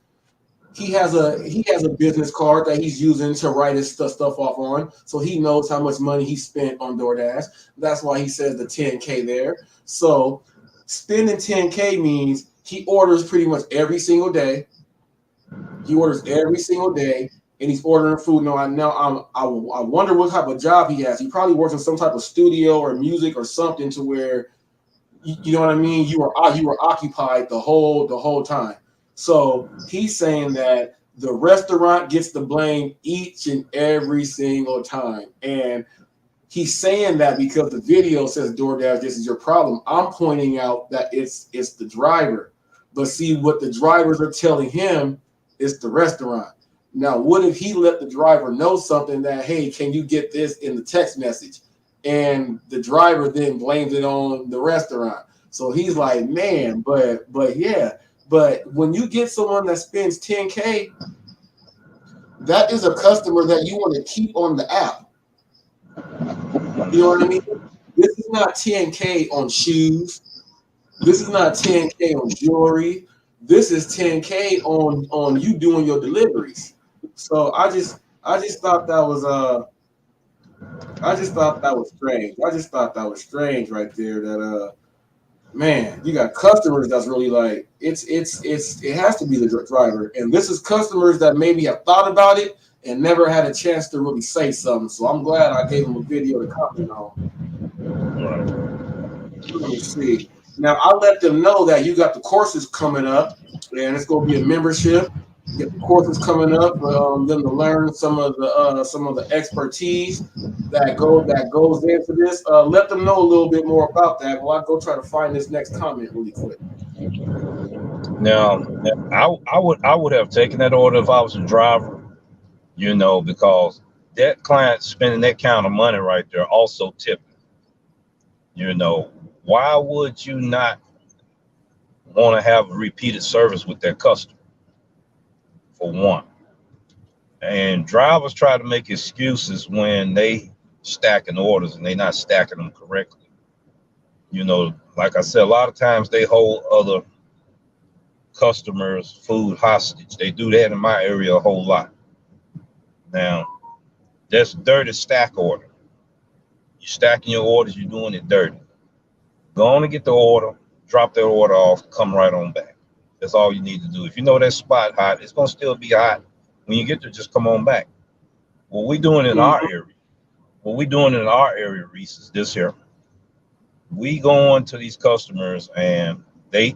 He has a business card that he's using to write his stuff off on. So he knows how much money he spent on DoorDash. That's why he says the 10K there. So spending 10K means he orders pretty much every single day. He orders every single day. And he's ordering food. I wonder what type of job he has. He probably works in some type of studio or music or something to where, you know what I mean. You were occupied the whole time. So he's saying that the restaurant gets the blame each and every single time, and he's saying that because the video says DoorDash, this is your problem. I'm pointing out that it's the driver, but see what the drivers are telling him is the restaurant. Now, what if he let the driver know something that, hey, can you get this in the text message? And the driver then blames it on the restaurant. So he's like, man, but yeah. But when you get someone that spends 10K, that is a customer that you want to keep on the app. You know what I mean? This is not 10K on shoes. This is not 10K on jewelry. This is 10K on you doing your deliveries. So I just thought that was strange. I just thought that was strange right there. That man, you got customers that's really like it has to be the driver, and this is customers that maybe have thought about it and never had a chance to really say something. So I'm glad I gave them a video to comment on. Let me see. Now I let them know that you got the courses coming up, and it's going to be a membership. You get the courses coming up for them to learn some of the expertise that goes into this. Let them know a little bit more about that. Well, I'll go try to find this next comment really quick. Now, I would have taken that order if I was a driver, because that client spending that kind of money right there also tipping. Why would you not want to have a repeated service with that customer? For one. And drivers try to make excuses when they stacking orders and they not stacking them correctly. Like I said, a lot of times they hold other customers' food hostage. They do that in my area a whole lot. Now, that's dirty stack order. You're stacking your orders, you're doing it dirty. Go on and get the order, drop that order off, come right on back. That's all you need to do. If you know that spot hot, it's gonna still be hot. When you get there, just come on back. What we doing in our area, Reese, is this here. We go on to these customers and they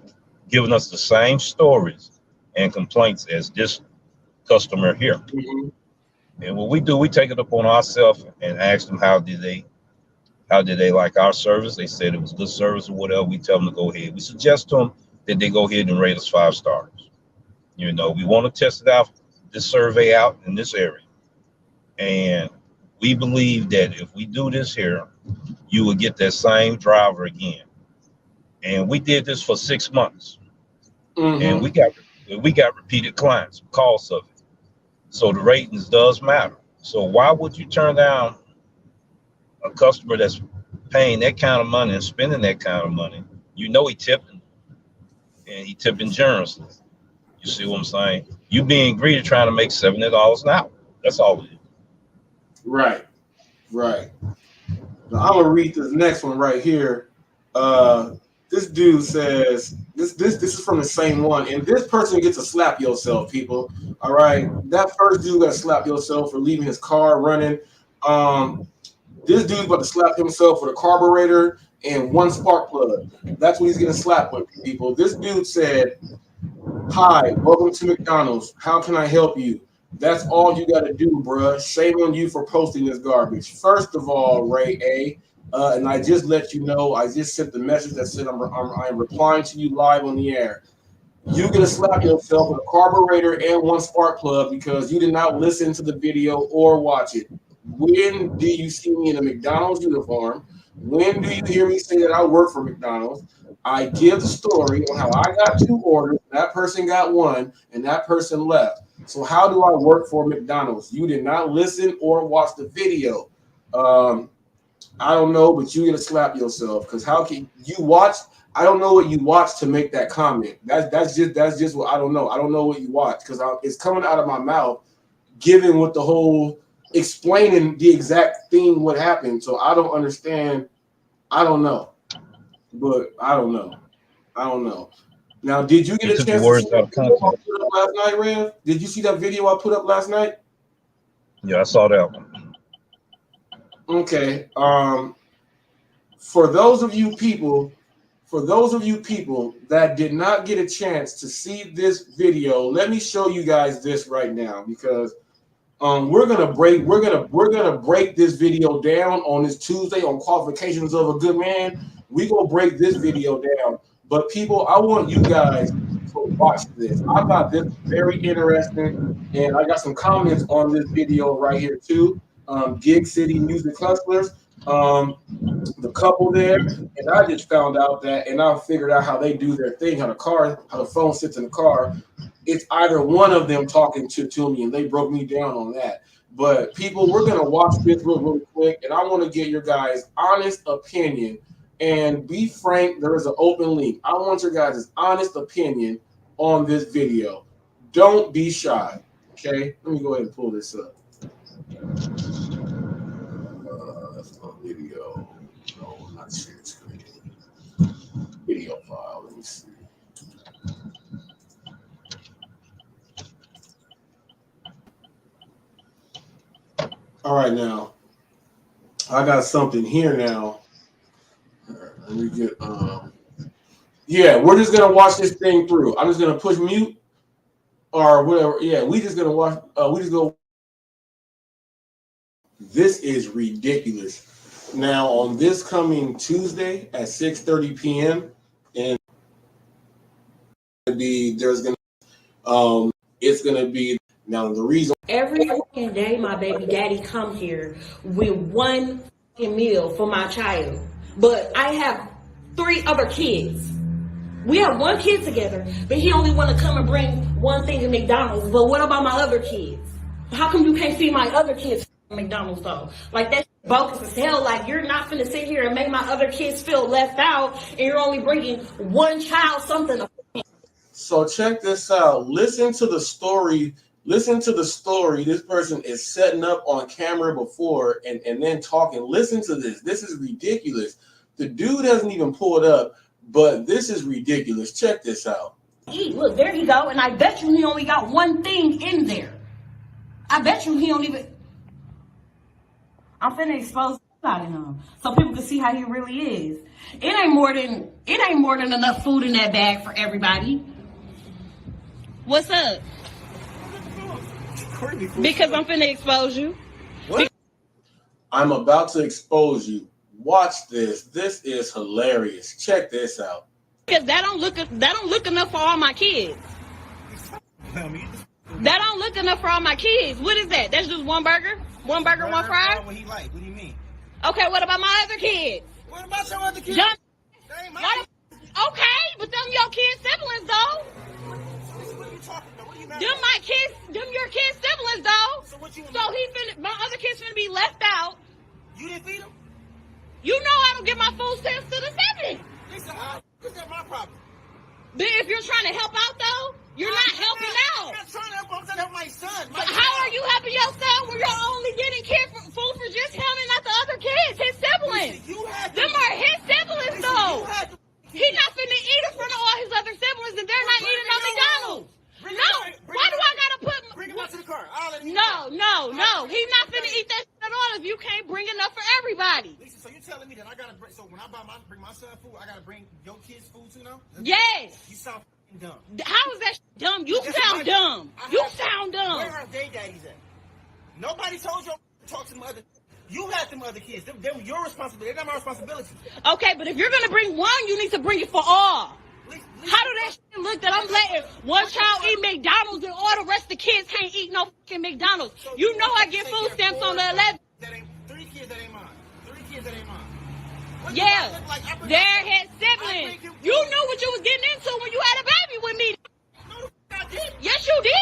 giving us the same stories and complaints as this customer here. And what we do, we take it upon ourselves and ask them how did they like our service. They said it was good service or whatever. We tell them to go ahead. We suggest to them that they go ahead and rate us 5 stars. We want to test it out, this survey out in this area. And we believe that if we do this here, you will get that same driver again. And we did this for 6 months. And we got repeated clients because of it. So the ratings does matter. So why would you turn down a customer that's paying that kind of money and spending that kind of money? He tipping, and he tipping generously. You see what I'm saying? You being greedy, trying to make $70 an hour. That's all it is. Right. Now I'm gonna read this next one right here. This This dude says this is from the same one, and this person gets to slap yourself, people. All right, that first dude got to slap yourself for leaving his car running. This dude's about to slap himself with a carburetor and one spark plug. That's what he's getting slapped with, people. This dude said, "Hi, welcome to McDonald's. How can I help you?" That's all you got to do, bruh. Shame on you for posting this garbage. First of all, Ray A. And I just let you know, I just sent the message that said I'm replying to you live on the air. You're going to slap yourself with a carburetor and one spark plug because you did not listen to the video or watch it. When do you see me in a McDonald's uniform? When do you hear me say that I work for McDonald's? I give the story on how I got 2 orders, that person got 1, and that person left. So how do I work for McDonald's? You did not listen or watch the video. I don't know, but you're gonna slap yourself because how can you watch? I don't know what you watched to make that comment. That's just what I don't know. I don't know what you watched because it's coming out of my mouth, given with the whole explaining the exact thing what happened. So I don't understand. I don't know, but I don't know. Now, did you get a chance to see that video I put up last night, Rev? Did you see that video I put up last night? Yeah, I saw that one. Okay. For those of you people that did not get a chance to see this video, let me show you guys this right now because we're gonna break this video down on this Tuesday on qualifications of a good man. We gonna break this video down. But people, I want you guys to watch this. I thought this was very interesting, and I got some comments on this video right here too. Gig City Music Hustlers, the couple there, and I just found out that, and I figured out how they do their thing, how the phone sits in the car. It's either one of them talking to me, and they broke me down on that. But people, we're gonna watch this real quick, and I want to get your guys' honest opinion. And be frank, there is an open link. I want your guys' honest opinion on this video. Don't be shy. Okay, let me go ahead and pull this up. That's not video. No, not share screen. Video file. Let me see. All right, now I got something here now. Let me get yeah, we're just gonna watch this thing through. I'm just gonna push mute or whatever. Yeah, we just gonna watch we just go. This is ridiculous. Now on this coming Tuesday at 6:30 p.m. and there's gonna it's gonna be now the reason every fucking day my baby daddy come here with one meal for my child. But I have 3 other kids. We have 1 kid together, but he only want to come and bring one thing to McDonald's. But what about my other kids? How come you can't feed my other kids at McDonald's though? Like that's bogus as hell. Like you're not finna sit here and make my other kids feel left out, and you're only bringing one child something. So check this out. Listen to the story. This person is setting up on camera before and then talking. Listen to this. This is ridiculous. The dude hasn't even pulled up, but this is ridiculous. Check this out. Look, there you go. And I bet you he only got one thing in there. I bet you he don't even. I'm finna expose out of him so people can see how he really is. It ain't more than enough food in that bag for everybody. What's up? Because I'm finna expose you. What? I'm about to expose you. Watch this. This is hilarious. Check this out. Because that don't look enough for all my kids. That don't look enough for all my kids. What is that? That's just one burger? One burger, one fry? What he like? What do you mean? Okay, what about my other kids? What about your other kids? Okay, but them your kids' siblings though. What are you talking about? What are you mad Them my kids, them your kids' siblings though. So what you? So my other kids finna be left out. You didn't feed them? You know I don't give my food stamps to the siblings. Listen, is that my problem? But if you're trying to help out though, you're not helping out. I'm not trying to help. I'm trying to help my son. How are you helping your son when you're only getting food for just him and not the other kids, his siblings? Them are his siblings though. He's not No. He's not finna eat that shit at all if you can't bring enough for everybody. Lisa, so you telling me that I gotta bring? So when I bring my son food, I gotta bring your kids food too now? Yes. You sound dumb. How is that dumb? You sound dumb. You sound dumb. Where are they daddies at? Nobody told you to talk to them other. You had them other kids. They're your responsibility. They're not my responsibility. Okay, but if you're gonna bring one, you need to bring it for all. How do that shit look that I'm letting one child eat McDonald's and all the rest of the kids can't eat no fucking McDonald's? You know I get food stamps on the 11th. Three kids that ain't mine. Yeah, they're his siblings. You knew what you was getting into when you had a baby with me. No, I did. Yes, you did.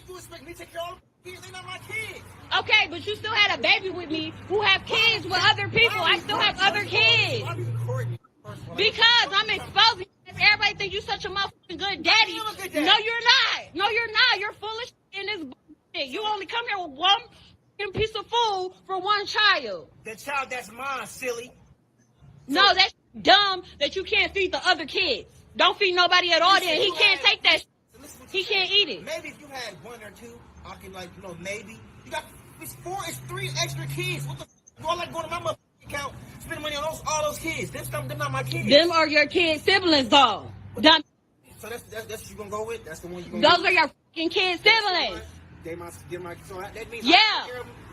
You expect me to take care of all the kids? They're not my kids. Okay, but you still had a baby with me who have kids with other people. I still have other kids. Because I'm exposing. Everybody think you such a motherfucking good daddy. No, you're not. No, you're not. You're full of shit in this bullshit. You only come here with one piece of food for one child. The child that's mine, silly. No, that's dumb that you can't feed the other kids. Don't feed nobody at all then. He can't take that. He can't eat it. Maybe if you had one or two, I can maybe. You got it's 3 extra kids. What the do I like going to my motherfucking account, spending money on all those kids? Them not my kids. Them are your kids' siblings though. Dumb. So that's what you gonna go with? That's the one you gonna Those are your fucking kids' siblings. So that means yeah.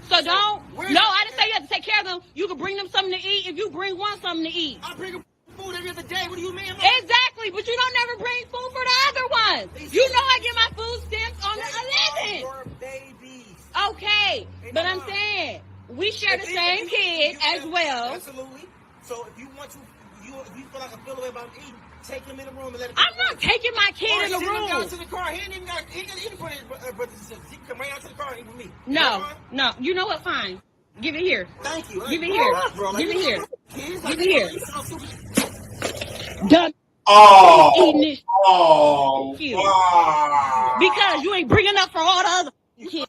So don't. No, I didn't say you have to take care of them. You can bring them something to eat if you bring one something to eat. I bring them food every other day. What do you mean? Exactly, but you don't never bring food for the other ones. You know I get my food stamps on the 11th. Your babies. Okay, but I'm saying we share the same kid as well. Absolutely. So if you want to, if you feel like I feel the way about eating, take him in the room and let him. I'm not taking my kid in the room. Down to the car. He ain't even got eating for his brothers and sisters. He can come right out to the car and eat with me. No. You know what? Fine. Give it here. Thank you. Give it here. Give it here. Give it here. Done. Eating this. Oh. Wow. Because you ain't bringing up for all the other kids.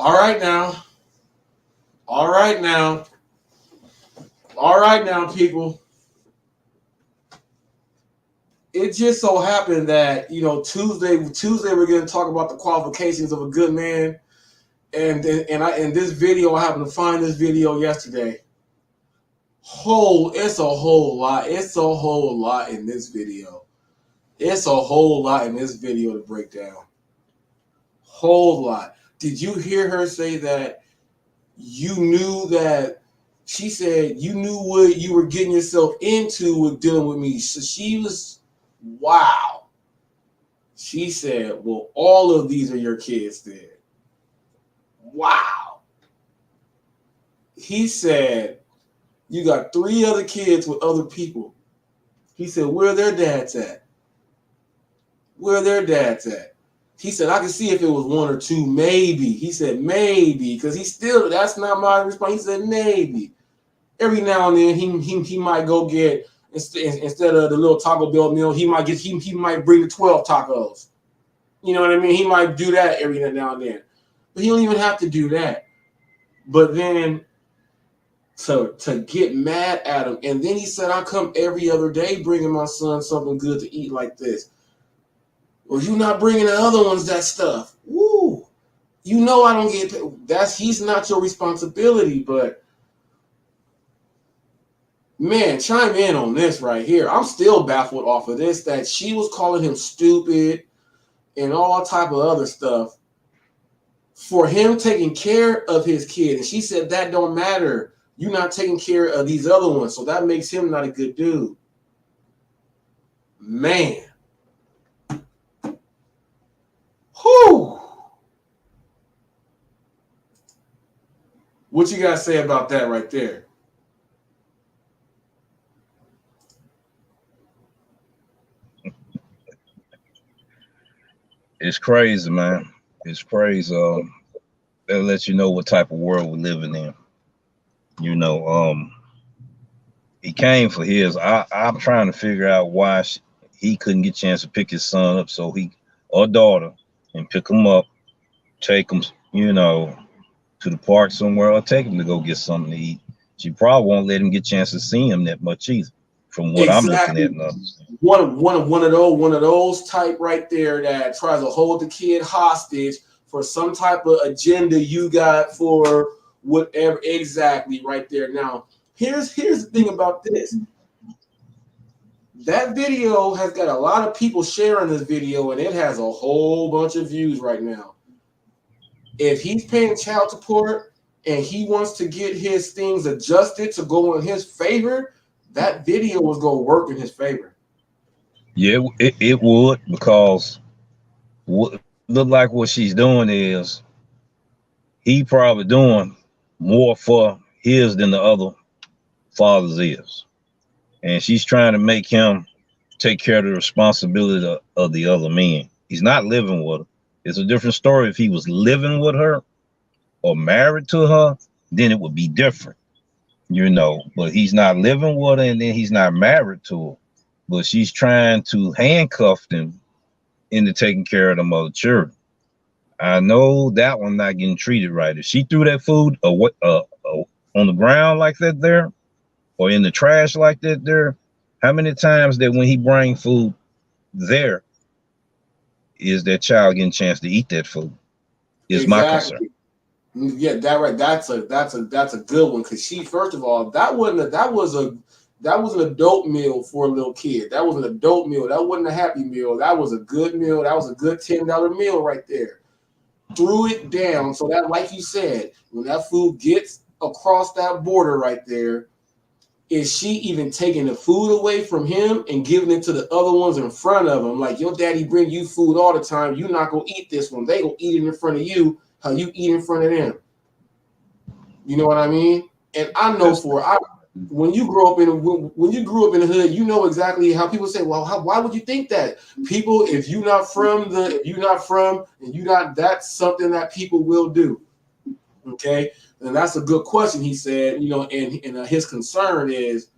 All right now, people. It just so happened that Tuesday we're going to talk about the qualifications of a good man, and this video, I happened to find this video yesterday. It's a whole lot. It's a whole lot in this video. It's a whole lot in this video to break down. Whole lot. Did you hear her say that you knew that? She said you knew what you were getting yourself into with dealing with me. So she was, wow. She said, well, all of these are your kids then. Wow. He said, you got 3 other kids with other people. He said, where their dads at? Where their dads at? He said, I can see if it was 1 or 2, maybe. He said, maybe, because that's not my response. He said, maybe. Every now and then, he might go get, instead of the little Taco Bell meal, he might bring the 12 tacos. You know what I mean? He might do that every now and then. But he don't even have to do that. But then to get mad at him, and then he said, I come every other day bringing my son something good to eat like this. Well, you not bringing the other ones that stuff. Woo. You know I don't get paid. He's not your responsibility, but man, chime in on this right here. I'm still baffled off of this, that she was calling him stupid and all type of other stuff for him taking care of his kid. And she said that don't matter. You're not taking care of these other ones, so that makes him not a good dude. Man. Whew. What you guys say about that right there? It's crazy, man. It's crazy. That lets you know what type of world we're living in. He came for his. I'm trying to figure out why he couldn't get a chance to pick his son up, or daughter, and pick him up, take him, to the park somewhere, or take him to go get something to eat. She probably won't let him get a chance to see him that much either. from what I'm looking at and understanding. One of those type right there that tries to hold the kid hostage for some type of agenda you got for whatever. Exactly right there. Now, here's the thing about this. That video has got a lot of people sharing this video, and it has a whole bunch of views right now. If he's paying child support and he wants to get his things adjusted to go in his favor, that video was going to work in his favor. Yeah, it would, because what look like what she's doing is he probably doing more for his than the other fathers is. And she's trying to make him take care of the responsibility of the other men. He's not living with her. It's a different story if he was living with her or married to her, then it would be different, you know. But he's not living with her, and then he's not married to her. But she's trying to handcuff him into taking care of the mother children. I know that one not getting treated right. If she threw that food away, on the ground like that there, or in the trash like that there, how many times that when he bring food there is that child getting a chance to eat that food? Is my concern. Yeah, that right. That's a good one, because she, first of all, that was an adult meal for a little kid. That was an adult meal. That wasn't a happy meal. That was a good meal. That was a good $10 meal right there. Threw it down so that, like you said, when that food gets across that border right there, is she even taking the food away from him and giving it to the other ones in front of him? Like, your daddy bring you food all the time. You're not going to eat this one. They going to eat it in front of you how you eat in front of them. You know what I mean? And I know when you grew up in the hood, you know exactly how people say, well, why would you think that? People, if you're not from, that's something that people will do. Okay? And that's a good question, he said, you know, and his concern is,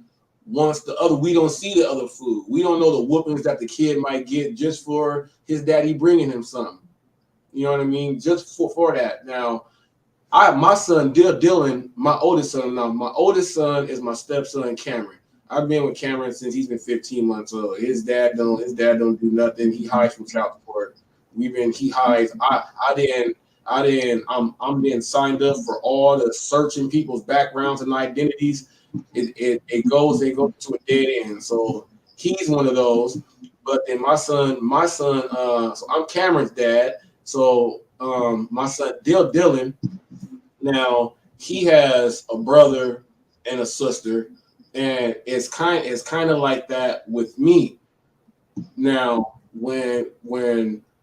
once we don't see the other food. We don't know the whoopings that the kid might get just for his daddy bringing him something. You know what I mean? Just for that. Now, my son, Dylan, my oldest son is my stepson, Cameron. I've been with Cameron since he's been 15 months old. His dad don't do nothing. He hides from child support. He hides. I'm being signed up for all the searching people's backgrounds and identities. It goes to a dead end. So he's one of those. But then my son, so I'm Cameron's dad. So my son Dylan, now he has a brother and a sister, and it's kind of like that with me. Now when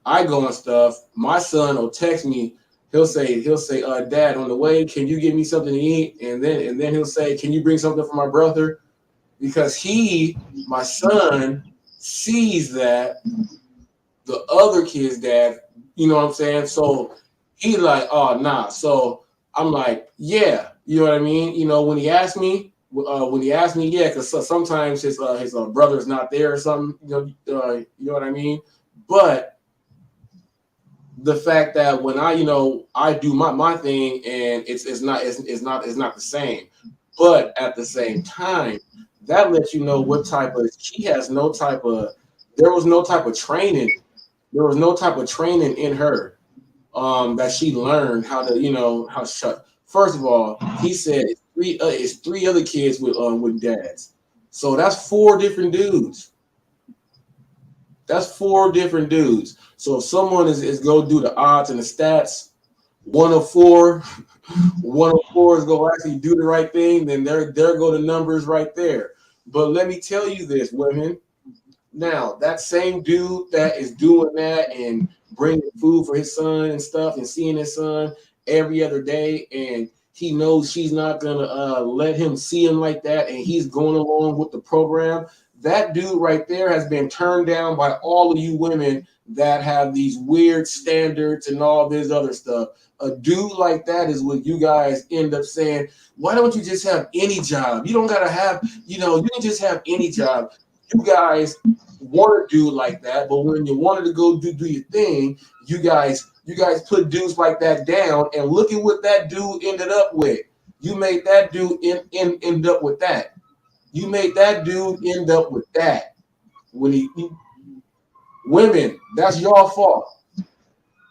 I go and stuff, my son will text me. He'll say, Dad, on the way, can you give me something to eat? And then he'll say, can you bring something for my brother? Because my son, sees that the other kid's dad, you know what I'm saying? So he's like, oh, nah. So I'm like, yeah, you know what I mean? You know, when he asked me, yeah, because sometimes his brother is not there or something, you know what I mean? But the fact that when I do my thing, and it's not the same, but at the same time, that lets you know what type of there was no type of training in her that she learned how to shut. First of all, he said it's three other kids with dads, so that's four different dudes. So if someone is go do the odds and the stats, 104 is going to actually do the right thing, then there go the numbers right there. But let me tell you this, women. Now, that same dude that is doing that and bringing food for his son and stuff and seeing his son every other day, and he knows she's not going to let him see him like that, and he's going along with the program, that dude right there has been turned down by all of you women that have these weird standards and all this other stuff. A dude like that is what you guys end up saying, why don't you just have any job? You don't got to have, you can just have any job. You guys want a dude like that, but when you wanted to go do your thing, you guys put dudes like that down, and look at what that dude ended up with. You made that dude end up with that. You made that dude end up with that. When women, that's your fault.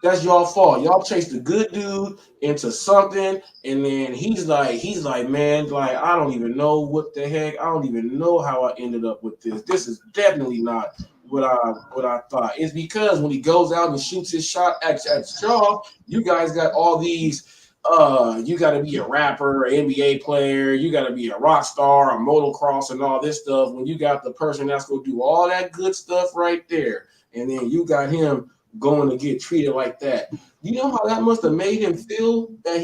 That's your fault. Y'all chased a good dude into something, and then he's like, man, like I don't even know what the heck. I don't even know how I ended up with this. This is definitely not what I thought. It's because when he goes out and shoots his shot at Shaw, you guys got all these. You got to be a rapper, an NBA player. You got to be a rock star, a motocross, and all this stuff. When you got the person that's gonna do all that good stuff right there, and then you got him going to get treated like that. You know how that must have made him feel that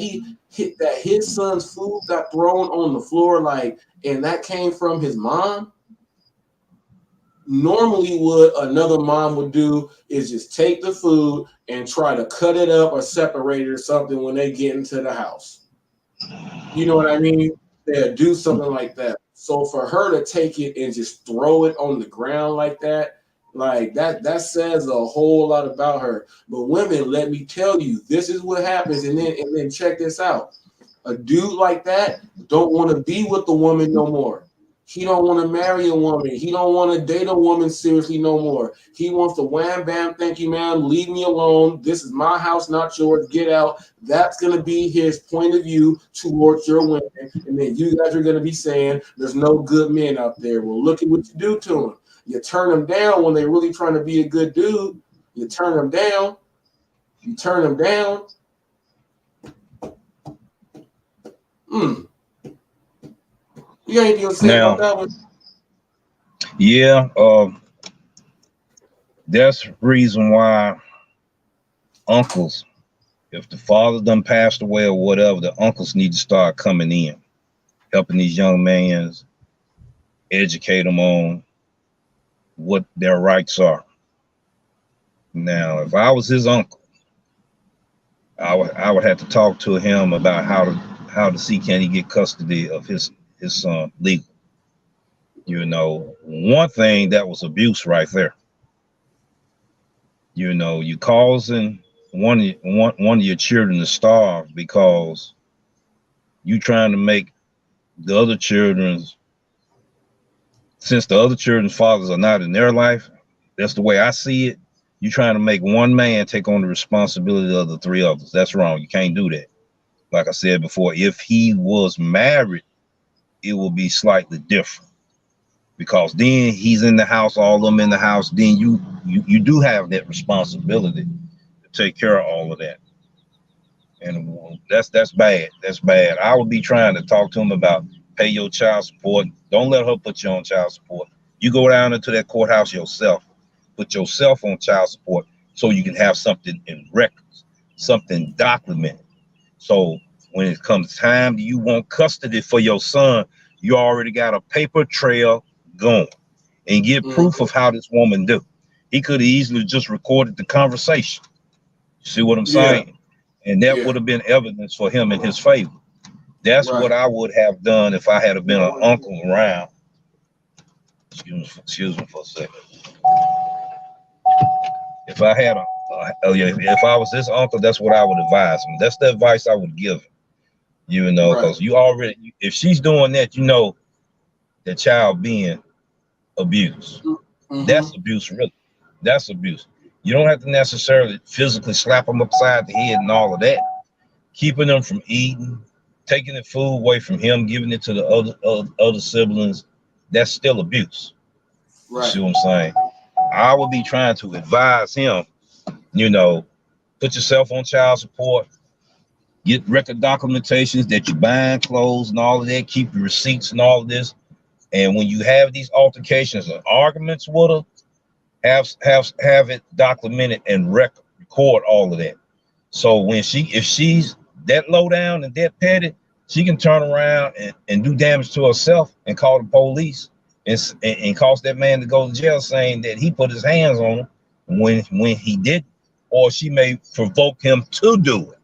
his son's food got thrown on the floor, like, and that came from his mom. Normally, what another mom would do is just take the food and try to cut it up or separate it or something when they get into the house. You know what I mean? They'll do something like that. So for her to take it and just throw it on the ground like that, that says a whole lot about her. But women, let me tell you, this is what happens. And then check this out. A dude like that don't want to be with the woman no more. He don't want to marry a woman. He don't want to date a woman seriously no more. He wants to wham bam, thank you, ma'am, leave me alone. This is my house, not yours. Get out. That's going to be his point of view towards your women. And then you guys are going to be saying there's no good men out there. Well, look at what you do to them. You turn them down when they're really trying to be a good dude. You turn them down. You turn them down. You got anything to say about that one? Yeah, that's the reason why uncles, if the father done passed away or whatever, the uncles need to start coming in, helping these young men, educate them on what their rights are. Now, if I was his uncle, I would have to talk to him about how to see can he get custody of his son legal. You know, one thing that was abuse right there. You know, you causing one of your children to starve because you trying to make the other children's, since the other children's fathers are not in their life, that's the way I see it. You trying to make one man take on the responsibility of the three others. That's wrong. You can't do that. Like I said before, if he was married, it will be slightly different. Because then he's in the house, all of them in the house, then you do have that responsibility to take care of all of that. And that's bad. That's bad. I would be trying to talk to him about pay your child support. Don't let her put you on child support. You go down into that courthouse yourself, put yourself on child support so you can have something in records, something documented. So when it comes time you want custody for your son, you already got a paper trail going and get proof of how this woman do. He could have easily just recorded the conversation. You see what I'm saying? And that would have been evidence for him in his favor. That's what I would have done if I had been an uncle around. Excuse me for a second. If I had if I was this uncle, that's what I would advise him. That's the advice I would give him. You know, because you already, if she's doing that, you know, the child being abused. That's abuse, really. That's abuse. You don't have to necessarily physically slap them upside the head and all of that. Keeping them from eating, taking the food away from him, giving it to the other siblings, that's still abuse. You see what I'm saying? I would be trying to advise him, you know, put yourself on child support, get record documentations that you're buying clothes and all of that, keep your receipts and all of this. And when you have these altercations and arguments with her, have it documented and record all of that. So when if she's that low down and that petty, she can turn around and do damage to herself and call the police and cause that man to go to jail, saying that he put his hands on her when he didn't, or she may provoke him to do it.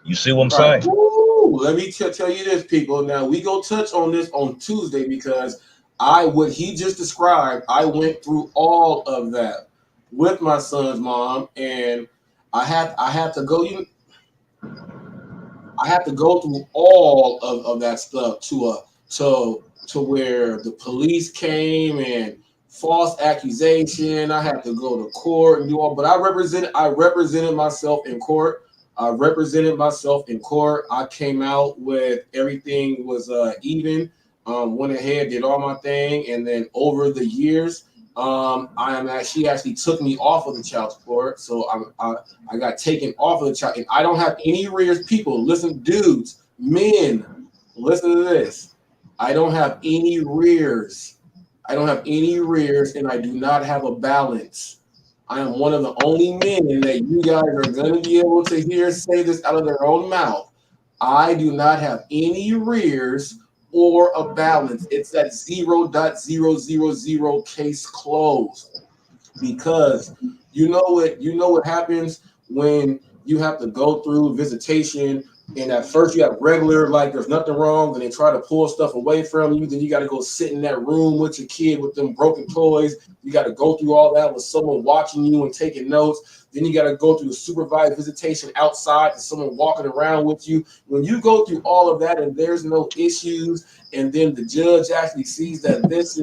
You see what I'm saying? Ooh, let me tell you this, people. Now we go touch on this on Tuesday because what he just described, I went through all of that with my son's mom, and I had to go through all of that stuff to to where the police came and false accusation. I had to go to court and do all, but I represented myself in court. I came out with everything was even. Went ahead, did all my thing, and then over the years, she actually took me off of the child support. So I got taken off of the child, and I don't have any arrears. People, listen, dudes, men, listen to this. I don't have any arrears. And I do not have a balance. I am one of the only men that you guys are going to be able to hear say this out of their own mouth. I do not have any arrears or a balance. It's that 0.000 case closed. Because you know what happens when you have to go through visitation, and at first you have regular, like there's nothing wrong, then they try to pull stuff away from you, then you got to go sit in that room with your kid with them broken toys. You got to go through all that with someone watching you and taking notes. Then you got to go through the supervised visitation outside with someone walking around with you. When you go through all of that and there's no issues, and then the judge actually sees that this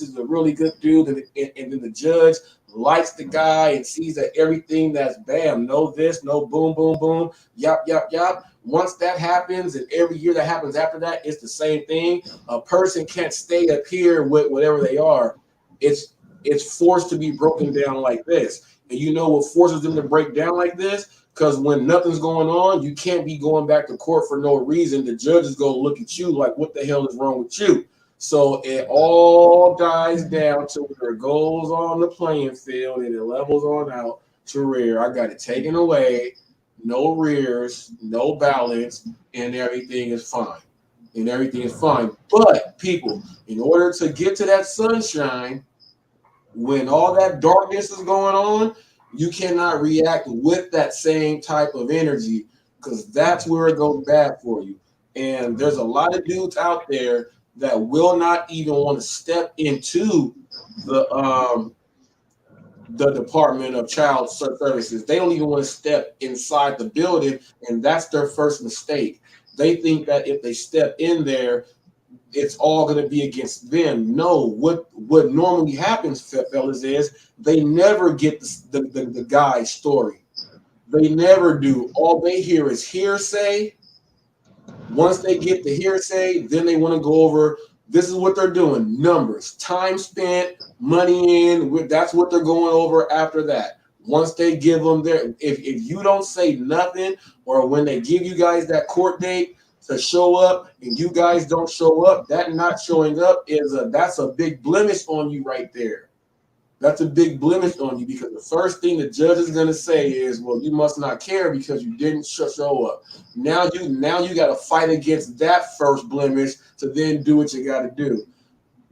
is a really good dude, and then the judge likes the guy and sees that everything that's bam, no this, no boom, boom, boom, yap, yap, yap. Once that happens, and every year that happens after that, it's the same thing. A person can't stay up here with whatever they are. It's forced to be broken down like this. And you know what forces them to break down like this? Because when nothing's going on, you can't be going back to court for no reason. The judge is going to look at you like, what the hell is wrong with you? So it all dies down to where it goes on the playing field and it levels on out to rear. I got it taken away, no rears, no balance, and everything is fine. But people, in order to get to that sunshine, when all that darkness is going on, you cannot react with that same type of energy, because that's where it goes bad for you. And there's a lot of dudes out there that will not even want to step into the Department of Child Services. They don't even want to step inside the building, and that's their first mistake. They think that if they step in there, it's all going to be against them. No, what normally happens, fellas, is they never get the guy's story. They never do. All they hear is hearsay. Once they get the hearsay, then they want to go over, this is what they're doing, numbers, time spent, money in, that's what they're going over after that. Once they give them their, if you don't say nothing, or when they give you guys that court date to show up and you guys don't show up, that not showing up that's a big blemish on you right there. That's a big blemish on you, because the first thing the judge is going to say is, well, you must not care because you didn't show up. Now you got to fight against that first blemish to then do what you got to do.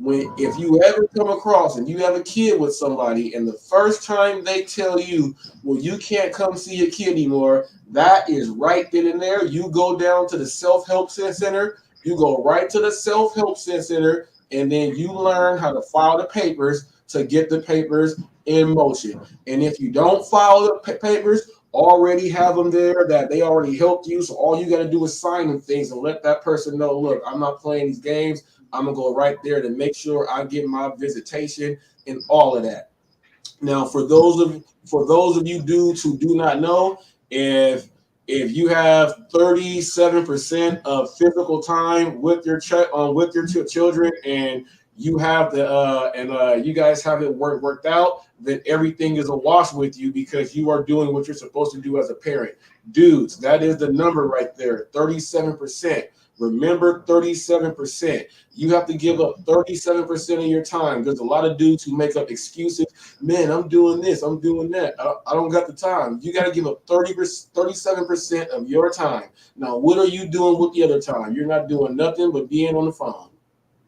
If you ever come across and you have a kid with somebody, and the first time they tell you, well, you can't come see your kid anymore, that is right then and there. You go down to the self-help center. You go right to the self-help center, and then you learn how to file the papers to get the papers in motion. And if you don't file the papers, already have them there that they already helped you. So all you got to do is sign them things and let that person know, look, I'm not playing these games. I'm going to go right there to make sure I get my visitation and all of that. Now, for those of you dudes who do not know, if you have 37% of physical time with your children, and you have you guys have it worked out, then everything is a wash with you, because you are doing what you're supposed to do as a parent. Dudes, that is the number right there, 37%. Remember, 37%. You have to give up 37% of your time. There's a lot of dudes who make up excuses. Man, I'm doing this, I'm doing that. I don't got the time. You got to give up 37% of your time. Now, what are you doing with the other time? You're not doing nothing but being on the phone.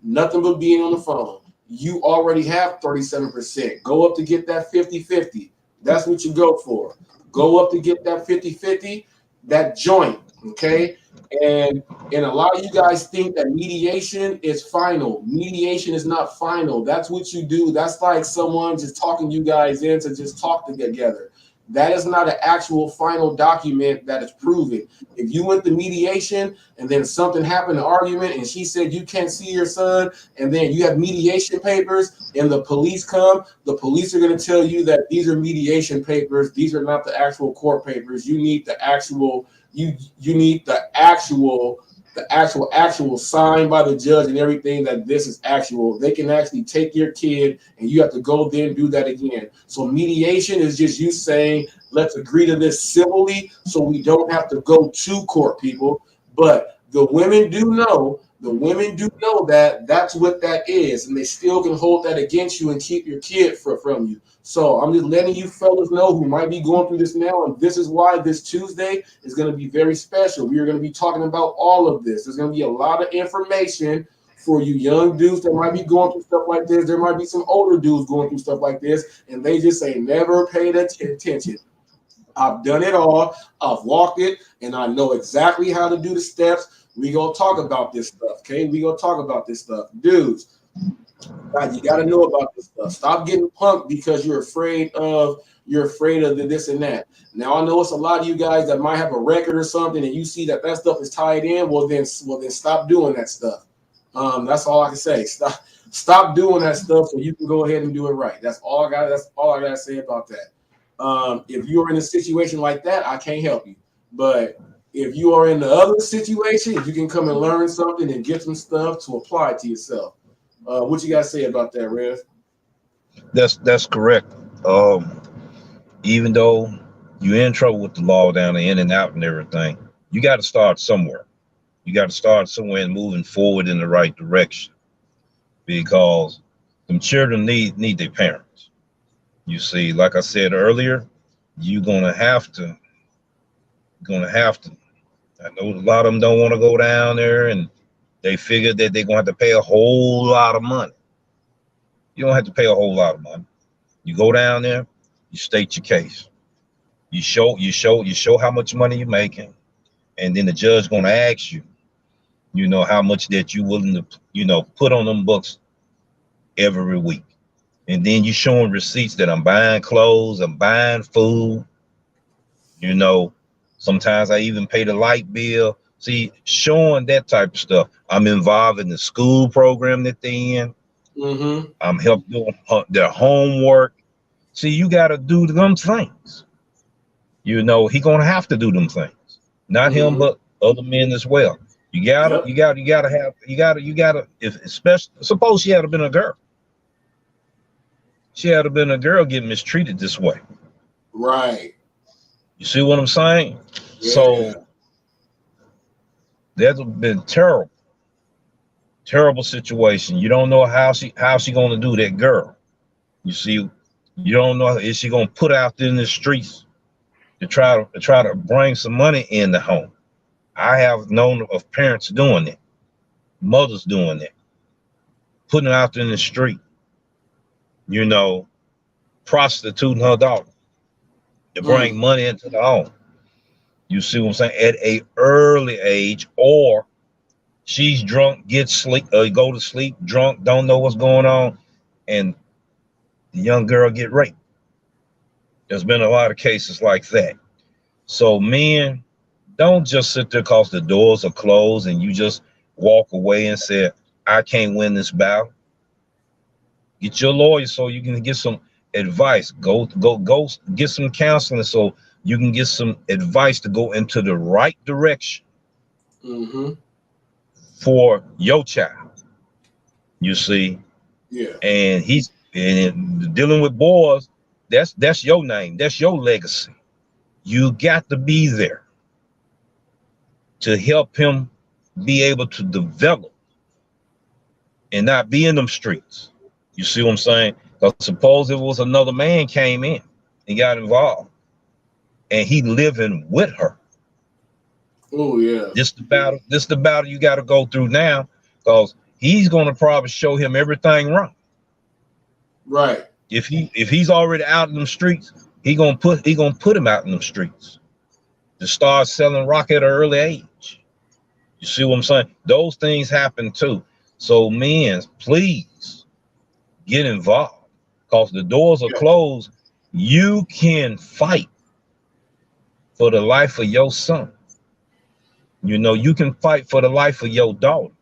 Nothing but being on the phone. You already have 37%. Go up to get that 50-50. That's what you go for. Go up to get that 50-50, that joint, okay? And a lot of you guys think that mediation is final. Mediation is not final. That's what you do. That's like someone just talking you guys in to just talk together. That is not an actual final document that is proven. If you went to mediation and then something happened, an argument, and she said you can't see your son, and then you have mediation papers and the police come, the police are going to tell you that these are mediation papers. These are not the actual court papers. You need the actual, you need the actual signed by the judge and everything that this is actual. They can actually take your kid and you have to go then do that again. So mediation is just you saying, let's agree to this civilly so we don't have to go to court, people. But the women do know that that's what that is, and they still can hold that against you and keep your kid from you. So I'm just letting you fellas know who might be going through this now, and this is why this Tuesday is going to be very special. We are going to be talking about all of this. There's going to be a lot of information for you young dudes that might be going through stuff like this. There might be some older dudes going through stuff like this, and they just ain't never paid attention. I've done it all. I've walked it, and I know exactly how to do the steps. We gonna talk about this stuff, okay? We gonna talk about this stuff, dudes. God, you gotta know about this stuff. Stop getting punked because you're afraid of the this and that. Now I know it's a lot of you guys that might have a record or something, and you see that stuff is tied in. Well then stop doing that stuff. That's all I can say. Stop doing that stuff so you can go ahead and do it right. That's all I gotta say about that. If you're in a situation like that, I can't help you, but if you are in the other situation, you can come and learn something and get some stuff to apply to yourself. What you got to say about that, Rev? That's correct. Even though you're in trouble with the law down there, in and out and everything, you got to start somewhere. You got to start somewhere and moving forward in the right direction, because them children need their parents. You see, like I said earlier, you're gonna have to. I know a lot of them don't want to go down there, and they figure that they're gonna have to pay a whole lot of money. You don't have to pay a whole lot of money. You go down there, you state your case, you show how much money you're making, and then the judge gonna ask you, how much that you willing to, put on them books every week, and then you showing receipts that I'm buying clothes, I'm buying food, Sometimes I even pay the light bill. See, showing that type of stuff. I'm involved in the school program that they're in. Mm-hmm. I'm helping doing their homework. See, you got to do them things. He gonna have to do them things. Not him, but other men as well. You gotta have. If especially suppose she had been a girl. She had been a girl getting mistreated this way. Right. You see what I'm saying? Yeah. So that's been terrible situation. You don't know how she gonna do that, girl. You see, you don't know, is she gonna put out there in the streets to try to bring some money in the home. I have known of parents doing it, mothers doing it, putting it out there in the street, prostituting her daughter to bring money into the home. You see what I'm saying? At a early age, or she's drunk, go to sleep, drunk, don't know what's going on, and the young girl get raped. There's been a lot of cases like that. So men, don't just sit there because the doors are closed and you just walk away and say, I can't win this battle. Get your lawyer so you can get some advice. Go get some counseling so you can get some advice to go into the right direction for your child. You see? Yeah. And he's dealing with boys, that's your name, that's your legacy. You got to be there to help him be able to develop and not be in them streets. You see what I'm saying? Because suppose it was another man came in and got involved and he living with her. Oh yeah. This the battle you got to go through now, because he's going to probably show him everything wrong. Right. If he's already out in them streets, he gonna put him out in them streets to start selling rock at an early age. You see what I'm saying? Those things happen too. So men, please get involved, because the doors are closed You can fight for the life of your son. You know, you can fight for the life of your daughter,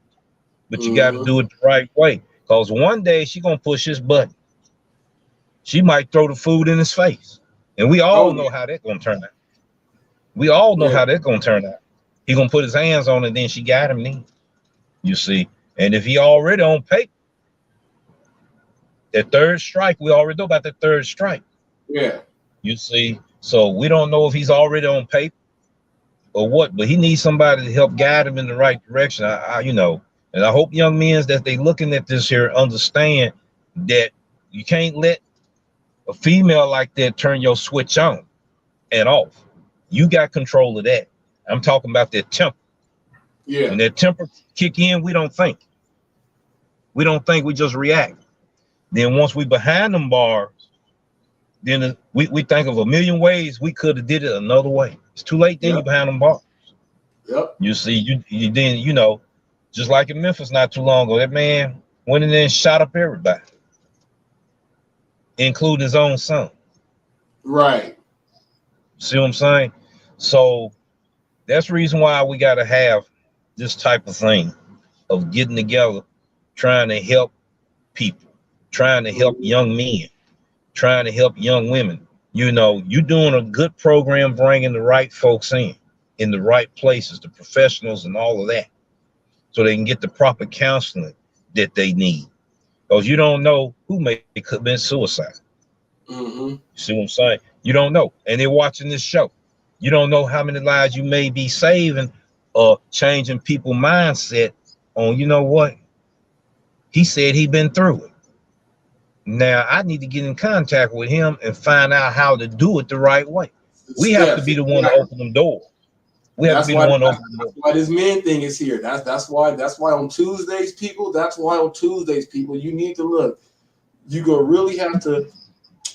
but you got to do it the right way. Because one day she gonna push his button. She might throw the food in his face, and we all know how that's gonna turn out. We all know how that's gonna turn out. He gonna put his hands on it, then she got him then. You see, and if he already on paper, that third strike, we already know about the third strike. Yeah. You see, so we don't know if he's already on paper or what, but he needs somebody to help guide him in the right direction. You know, and I hope young men that they looking at this here understand that you can't let a female like that turn your switch on and off. You got control of that. I'm talking about that temper. Yeah. When that temper kick in, we don't think. We don't think, we just react. Then once we behind them bars, then we think of a million ways we could have did it another way. It's too late then. You behind them bars. Yep. You see, you then, you know, just like in Memphis not too long ago, that man went in there and shot up everybody, including his own son. Right. See what I'm saying? So that's the reason why we got to have this type of thing of getting together, trying to help people, trying to help young men, trying to help young women. You know, you're doing a good program, bringing the right folks in the right places, the professionals and all of that, so they can get the proper counseling that they need. Because you don't know who may commit suicide. You see what I'm saying? You don't know. And they're watching this show. You don't know how many lives you may be saving or changing people's mindset on, you know what? He said he been through it. Now I need to get in contact with him and find out how to do it the right way. We have to be the one to open them doors. We have to be the one to open them doors. That's why this men thing is here. That's why on Tuesdays, people, you need to look. You gonna really have to.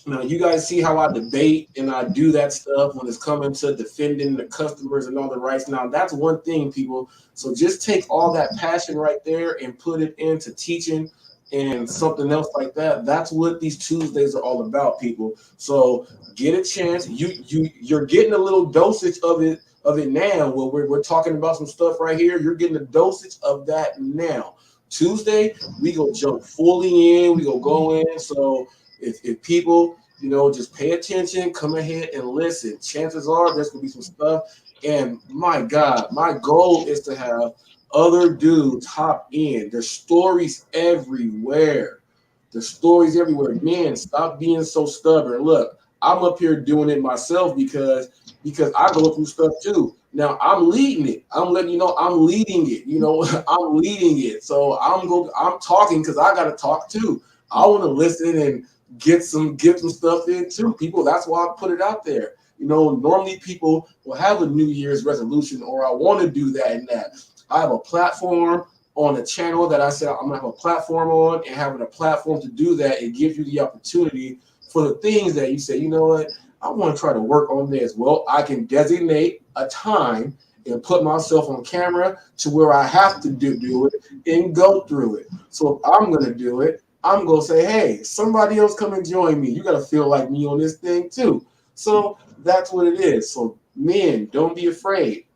Now, you guys see how I debate and I do that stuff when it's coming to defending the customers and all the rights. Now, that's one thing, people. So just take all that passion right there and put it into teaching and something else like that. That's what these Tuesdays are all about, people. So get a chance. You're getting a little dosage of it now. Well, we're talking about some stuff right here. You're getting a dosage of that now. Tuesday, we go jump fully in. We go in. So if people, you know, just pay attention, come ahead and listen. Chances are there's gonna be some stuff. And my God, my goal is to have other dudes hop in. There's stories everywhere. There's stories everywhere. Men, stop being so stubborn. Look, I'm up here doing it myself because I go through stuff too. Now I'm leading it. I'm letting you know I'm leading it. You know, I'm leading it. So I'm talking because I gotta talk too. I want to listen and get some stuff in too, people. That's why I put it out there. You know, normally people will have a New Year's resolution, or I want to do that and that. I have a platform on a channel that I said I'm gonna have a platform on, and having a platform to do that, it gives you the opportunity for the things that you say, you know what, I want to try to work on this. Well, I can designate a time and put myself on camera to where I have to do it and go through it. So if I'm gonna do it, I'm going to say, hey, somebody else come and join me. You got to feel like me on this thing too. So that's what it is. So men, don't be afraid.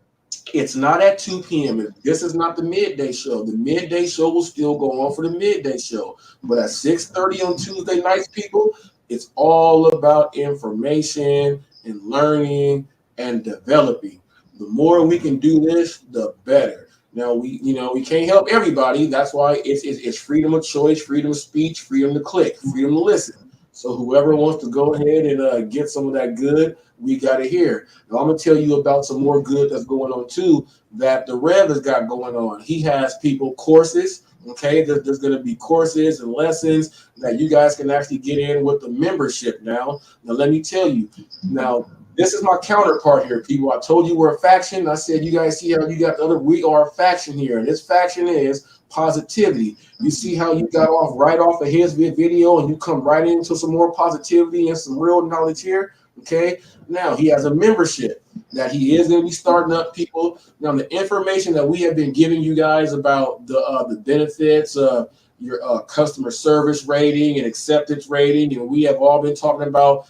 It's not at 2 p.m. This is not the midday show. The midday show will still go on for the midday show. But at 6:30 on Tuesday nights, people, it's all about information and learning and developing. The more we can do this, the better. Now we can't help everybody. That's why it's freedom of choice, freedom of speech, freedom to click, freedom to listen. So whoever wants to go ahead and get some of that good, we got it here. Now I'm gonna tell you about some more good that's going on too, that the Rev has got going on. He has people courses. Okay, there's going to be courses and lessons that you guys can actually get in with the membership now. Now let me tell you. Now this is my counterpart here, people. I told you we're a faction. I said you guys see how you got the other. We are a faction here, and this faction is positivity. You see how you got right off of his video, and you come right into some more positivity and some real knowledge here. Okay, now he has a membership that he is going to be starting up, people. Now the information that we have been giving you guys about the benefits of your customer service rating and acceptance rating, and we have all been talking about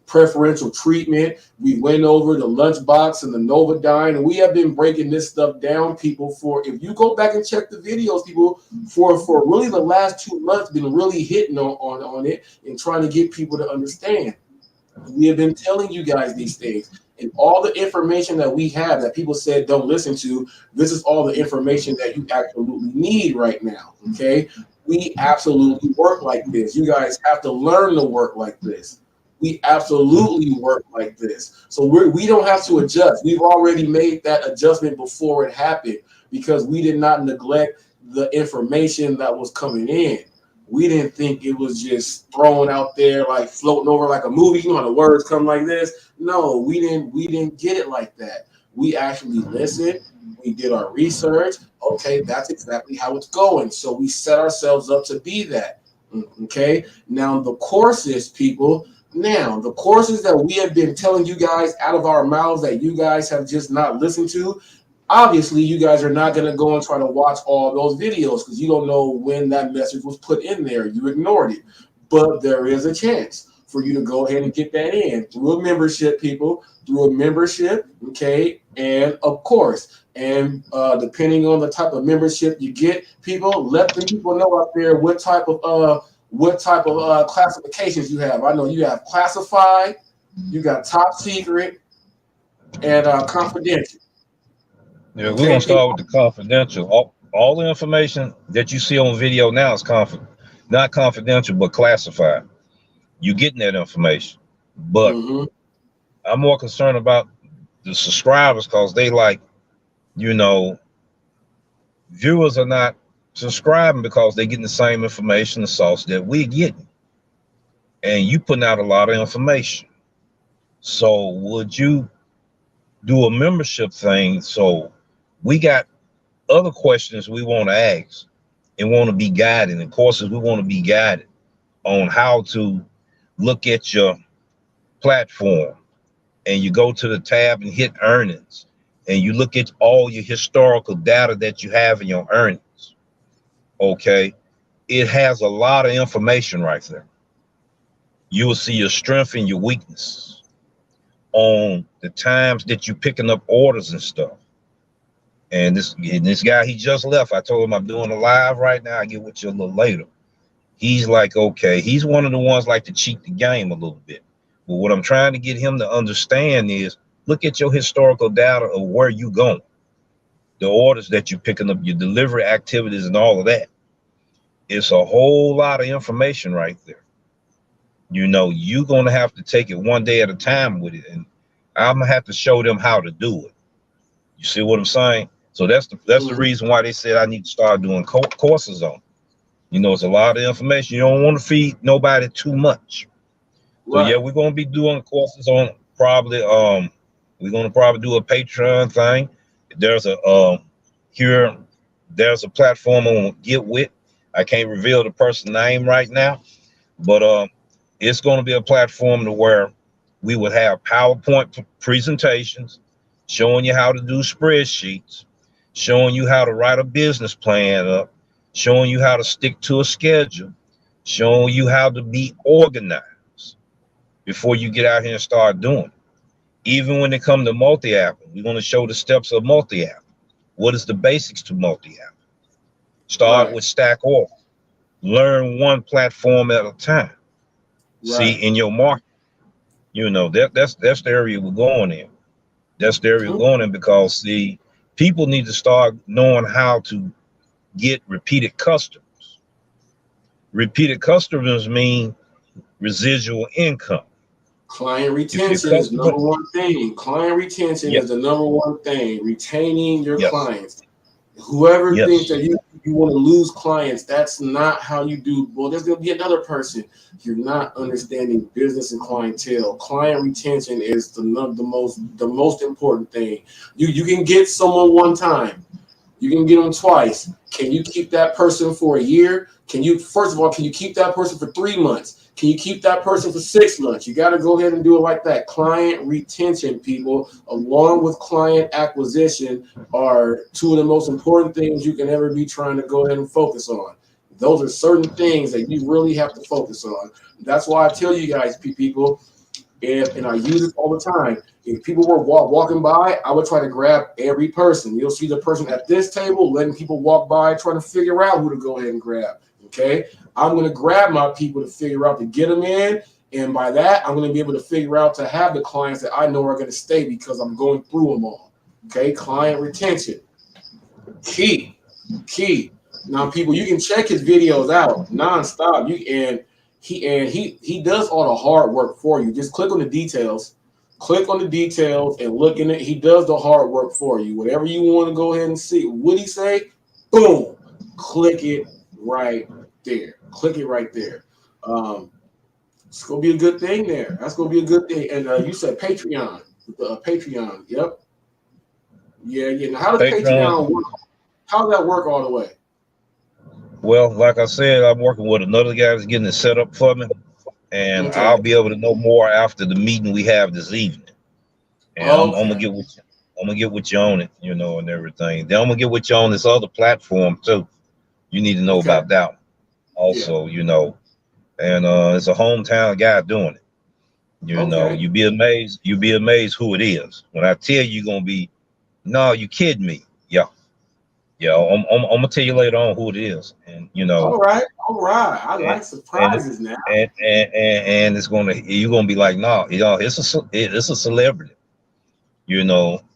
preferential treatment. We went over the lunchbox and the Novodyne, and we have been breaking this stuff down, people. For if you go back and check the videos, people, for really the last 2 months, been really hitting on it and trying to get people to understand. We have been telling you guys these things, and all the information that we have that people said don't listen to. This is all the information that you absolutely need right now. Okay, we absolutely work like this. You guys have to learn to work like this. We absolutely work like this. So we don't have to adjust. We've already made that adjustment before it happened because we did not neglect the information that was coming in. We didn't think it was just thrown out there like floating over like a movie. You know how the words come like this? No, we didn't get it like that. We actually listened. We did our research. Okay, that's exactly how it's going. So we set ourselves up to be that. Okay. Now the courses, people. Now, the courses that we have been telling you guys out of our mouths that you guys have just not listened to, obviously you guys are not going to go and try to watch all those videos because you don't know when that message was put in there. You ignored it. But there is a chance for you to go ahead and get that in through a membership, people, through a membership, okay? And of course, and depending on the type of membership you get, people, let the people know out there what type of classifications you have. I know you have classified, you got top secret, and confidential. Yeah, we're gonna start with the confidential. All the information that you see on video now is not confidential, but classified. You're getting that information. But I'm more concerned about the subscribers because they viewers are not subscribing because they're getting the same information, the sauce that we're getting. And you putting out a lot of information. So would you do a membership thing? So we got other questions we want to ask and want to be guided. And courses we want to be guided on how to look at your platform. And you go to the tab and hit earnings. And you look at all your historical data that you have in your earnings. Okay. It has a lot of information right there. You will see your strength and your weakness on the times that you're picking up orders and stuff. And this guy, he just left. I told him I'm doing a live right now. I get with you a little later. He's like, okay, he's one of the ones like to cheat the game a little bit. But what I'm trying to get him to understand is look at your historical data of where you going, the orders that you're picking up, your delivery activities and all of that. It's a whole lot of information right there. You're going to have to take it one day at a time with it. And I'm going to have to show them how to do it. You see what I'm saying? So that's the reason why they said I need to start doing courses on. It's a lot of information. You don't want to feed nobody too much. So yeah, we're going to be doing courses on probably, we're going to probably do a Patreon thing. There's a platform on GetWit. I can't reveal the person's name right now, but it's going to be a platform to where we would have PowerPoint presentations showing you how to do spreadsheets, showing you how to write a business plan up, showing you how to stick to a schedule, showing you how to be organized before you get out here and start doing it. Even when it comes to multi-app, we're going to show the steps of multi-app. What is the basics to multi-app? Start with stack order. Learn one platform at a time. See, in your market, that's the area we're going in. That's the area we're going in because the people need to start knowing how to get repeated customers. Repeated customers mean residual income. Client retention is number one thing. Client retention is the number one thing. Retaining your clients. Whoever thinks that you want to lose clients, that's not how you do. Well, there's going to be another person. You're not understanding business and clientele. Client retention is the most important thing. You can get someone one time. You can get them twice. Can you keep that person for a year? First of all, can you keep that person for 3 months? Can you keep that person for 6 months? You got to go ahead and do it like that. Client retention, people, along with client acquisition, are two of the most important things you can ever be trying to go ahead and focus on. Those are certain things that you really have to focus on. That's why I tell you guys, people, and I use it all the time. If people were walking by, I would try to grab every person. You'll see the person at this table letting people walk by, trying to figure out who to go ahead and grab. Okay, I'm going to grab my people to figure out to get them in, and by that, I'm going to be able to figure out to have the clients that I know are going to stay because I'm going through them all. Okay, client retention, key. Now, people, you can check his videos out nonstop. He does all the hard work for you. Just click on the details. Click on the details and look in it. He does the hard work for you. Whatever you want to go ahead and see. What he say? Boom. Click it right there. Click it right there. It's gonna be a good thing there. That's gonna be a good thing. And you said Patreon. Patreon. Yep. Yeah. Now, how does Patreon work? How does that work all the way? Well, like I said, I'm working with another guy that's getting it set up for me, and Okay. I'll be able to know more after the meeting we have this evening. And I'm gonna get with you. I'm gonna get with you on it, and everything. Then I'm gonna get with you on this other platform too. You need to know about that one also, And it's a hometown guy doing it. You'd be amazed. You'd be amazed who it is. When I tell you, you're gonna be, no, you kidding me? Yeah, I'm gonna tell you later on who it is, and All right. I like surprises now. And you're gonna be like, no, it's a celebrity.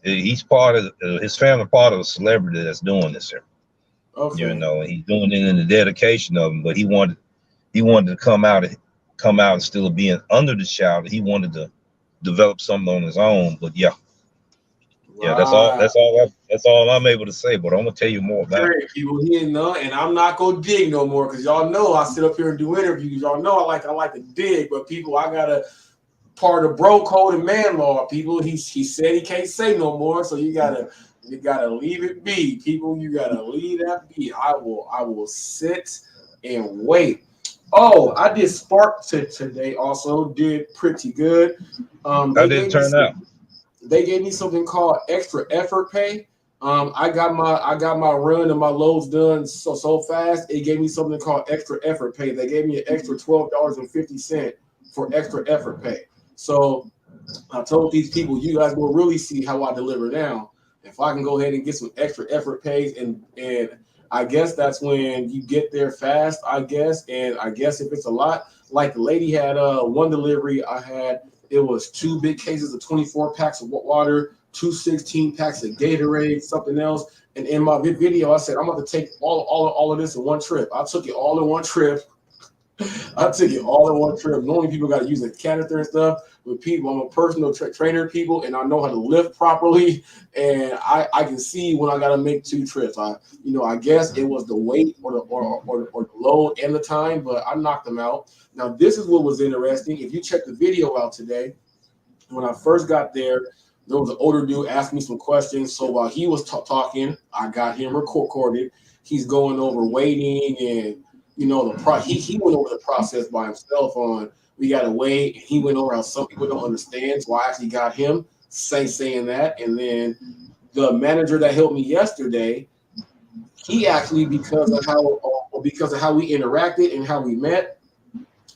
He's part of his family, part of a celebrity that's doing this here. Okay. And he's doing it in the dedication of him, but he wanted to come out instead of being under the shower. He wanted to develop something on his own. But yeah, that's all I'm able to say. But I'm gonna tell you more about it. People here know, and I'm not gonna dig no more because y'all know I sit up here and do interviews. Y'all know I like to dig, but people, I gotta part of bro code and man law. People, he said he can't say no more, so you gotta leave it be. People, you gotta leave that be. I will sit and wait. Oh, I did Spark today. Also did pretty good. How did it turn out? They gave me something called extra effort pay. I got my run and my loads done so fast. It gave me something called extra effort pay. They gave me an extra $12.50 for extra effort pay. So I told these people, you guys will really see how I deliver now. If I can go ahead and get some extra effort pays, and I guess that's when you get there fast, I guess. And I guess if it's a lot, like the lady had one delivery I had, it was 2 big cases of 24 packs of water, 2 16 packs of Gatorade, something else. And in my video, I said, I'm going to take all of this in one trip. I took it all in one trip. Normally people got to use a catheter and stuff. With people, I'm a personal trainer, people, and I know how to lift properly. And I can see when I got to make 2 trips. I guess it was the weight or the load and the time, but I knocked them out. Now, this is what was interesting. If you check the video out today, when I first got there was an older dude asking me some questions. So while he was talking, I got him recorded. He's going over waiting and he went over the process by himself on we gotta wait. He went over how some people don't understand. So I actually got him saying that. And then the manager that helped me yesterday, he actually because of how we interacted and how we met,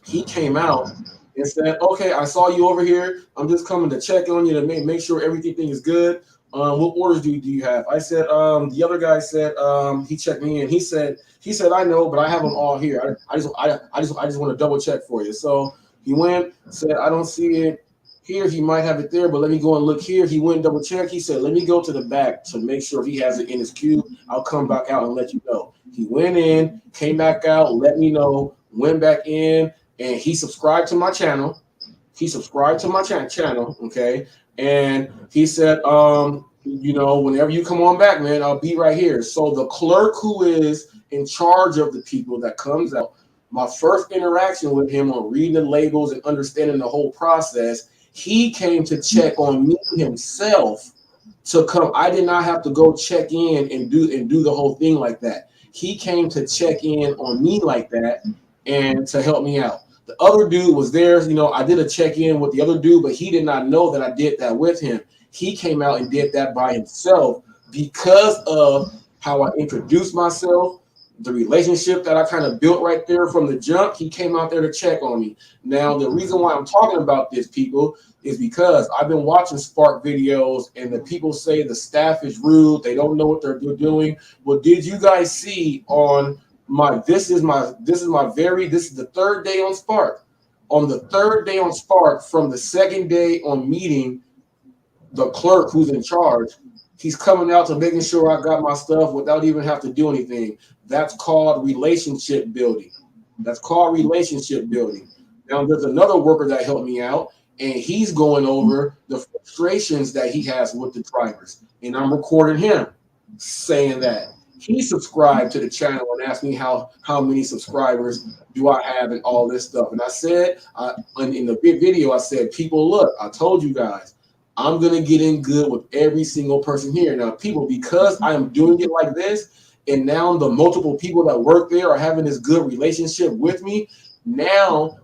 he came out and said, okay, I saw you over here. I'm just coming to check on you to make sure everything is good. What orders do you have? I said, the other guy said, he checked me in. He said, I know, but I have them all here. I just want to double check for you. So he went, said, I don't see it here. He might have it there, but let me go and look here. He went and double check. He said, let me go to the back to make sure he has it in his queue. I'll come back out and let you know. He went in, came back out, let me know, went back in, and he subscribed to my channel. Okay. And he said, whenever you come on back, man, I'll be right here. So the clerk who is in charge of the people that comes out, my first interaction with him on reading the labels and understanding the whole process, he came to check on me himself to come. I did not have to go check in and do the whole thing like that. He came to check in on me like that and to help me out. The other dude was there. I did a check-in with the other dude, but he did not know that I did that with him. He came out and did that by himself because of how I introduced myself, the relationship that I kind of built right there from the jump, he came out there to check on me. Now, the reason why I'm talking about this, people, is because I've been watching Spark videos and the people say the staff is rude. They don't know what they're doing. Well, did you guys see on this is the third day on Spark. On the third day on Spark, from the second day on meeting the clerk who's in charge, he's coming out to making sure I got my stuff without even have to do anything. That's called relationship building. That's called relationship building. Now, there's another worker that helped me out, and he's going over the frustrations that he has with the drivers. And I'm recording him saying that. He subscribed to the channel and asked me how many subscribers do I have and all this stuff. And I said, in the video, I said, people, look, I told you guys, I'm going to get in good with every single person here. Now, people, because I am doing it like this, and now the multiple people that work there are having this good relationship with me, now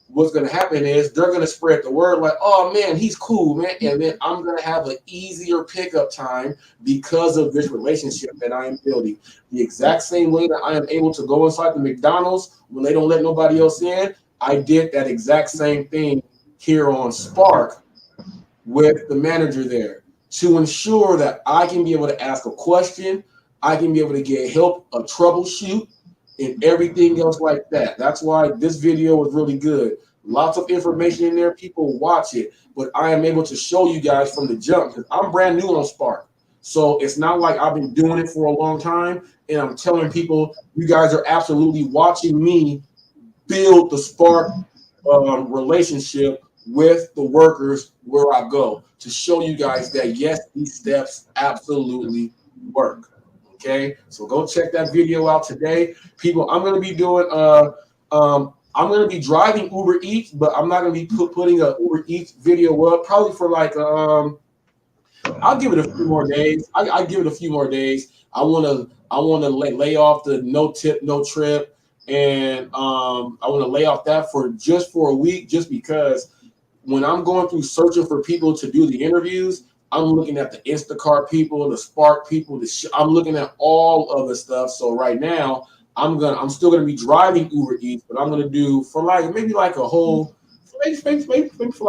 what's going to happen is they're going to spread the word like, oh, man, he's cool, man. And then I'm going to have an easier pickup time because of this relationship that I am building. The exact same way that I am able to go inside the McDonald's when they don't let nobody else in, I did that exact same thing here on Spark with the manager there to ensure that I can be able to ask a question, I can be able to get help, a troubleshoot, and everything else like that. That's why this video was really good. Lots of information in there. People watch it, but I am able to show you guys from the jump because I'm brand new on Spark. So it's not like I've been doing it for a long time and I'm telling people, you guys are absolutely watching me build the Spark relationship with the workers where I go to show you guys that yes, these steps absolutely work. Okay, so go check that video out today, people. I'm gonna be doing I'm gonna be driving Uber Eats, but I'm not gonna be putting a Uber Eats video up probably for like I'll give it a few more days. I give it a few more days. I wanna lay off the no tip, no trip, and I want to lay off that for a week, just because when I'm going through searching for people to do the interviews, I'm looking at the Instacart people, the Spark people, I'm looking at all of the stuff. So right now, I'm still gonna be driving Uber Eats, but I'm gonna do for maybe for like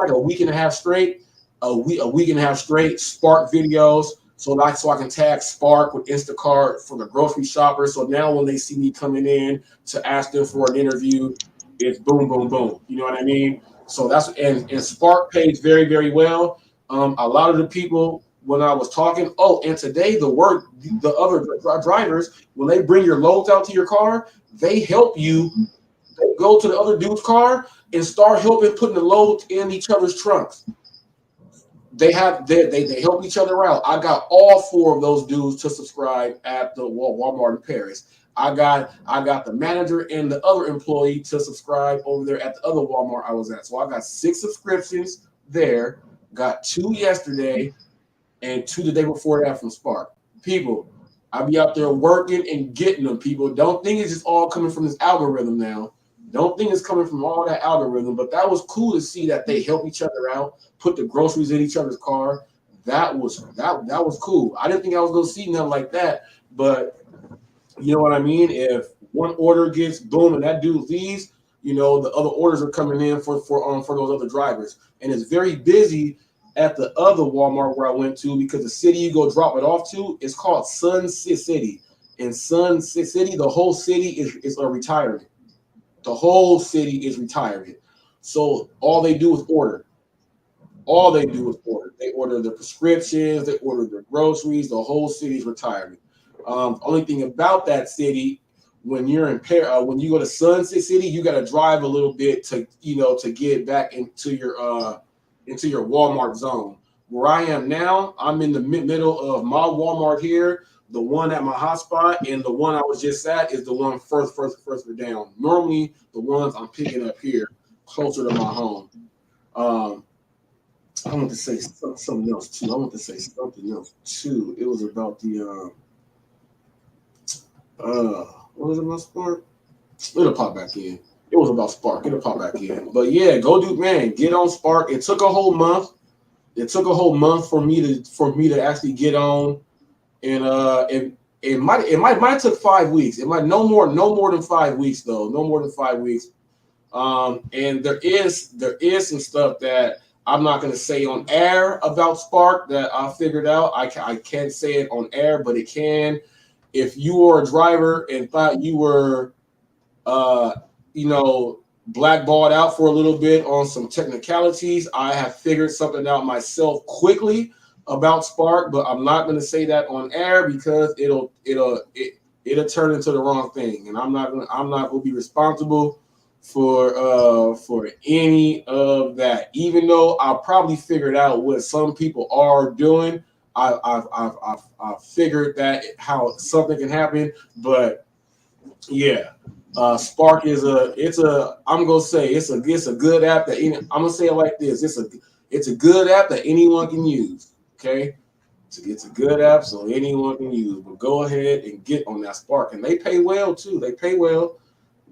a week and a half straight, a week and a half straight Spark videos. So I can tag Spark with Instacart for the grocery shoppers. So now when they see me coming in to ask them for an interview, it's boom, boom, boom. You know what I mean? So that's and Spark pays very, very well. A lot of the people when I was talking, and today the other drivers, when they bring your loads out to your car, they help you. They go to the other dude's car and start helping putting the loads in each other's trunks. They help each other out. I got all 4 of those dudes to subscribe at the Walmart in Paris. I got the manager and the other employee to subscribe over there at the other Walmart I was at. So I got 6 subscriptions there. Got 2 yesterday and 2 the day before that from Spark. People, I be out there working and getting them. People, don't think it's just all coming from this algorithm now. Don't think it's coming from all that algorithm, but that was cool to see that they help each other out, put the groceries in each other's car. That was cool. I didn't think I was gonna see nothing like that, but you know what I mean? If one order gets boom and that dude leaves, the other orders are coming in for those other drivers. And it's very busy at the other Walmart where I went to, because the city you go drop it off to is called Sun City. In Sun City, the whole city is a retirement. The whole city is retiring. So all they do is order. They order their prescriptions, they order their groceries. The whole city's retirement. Only thing about that city, when you're when you go to Sunset City, you got to drive a little bit to get back into your Walmart zone. Where I am now, I'm in the middle of my Walmart here. The one at my hotspot and the one I was just at is the one further down. Normally, the ones I'm picking up here, closer to my home. I want to say something else too. It was about the what was it about Spark? It'll pop back in. It was about Spark. It'll pop back in. But yeah, get on Spark. It took a whole month. It took a whole month for me to actually get on. And It might have took 5 weeks. It might no more than 5 weeks though. No more than 5 weeks. And there is some stuff that I'm not going to say on air about Spark that I figured out. I can't say it on air, but it can. If you were a driver and thought you were, blackballed out for a little bit on some technicalities, I have figured something out myself quickly about Spark, but I'm not going to say that on air because it'll turn into the wrong thing, and I'm not going to be responsible for any of that. Even though I probably figured out what some people are doing, I've figured that how something can happen, but yeah. Spark is I'm gonna say it's a good app that I'm gonna say it like this. It's a good app that anyone can use. Okay. It's a good app so anyone can use. But go ahead and get on that Spark. And they pay well too. They pay well.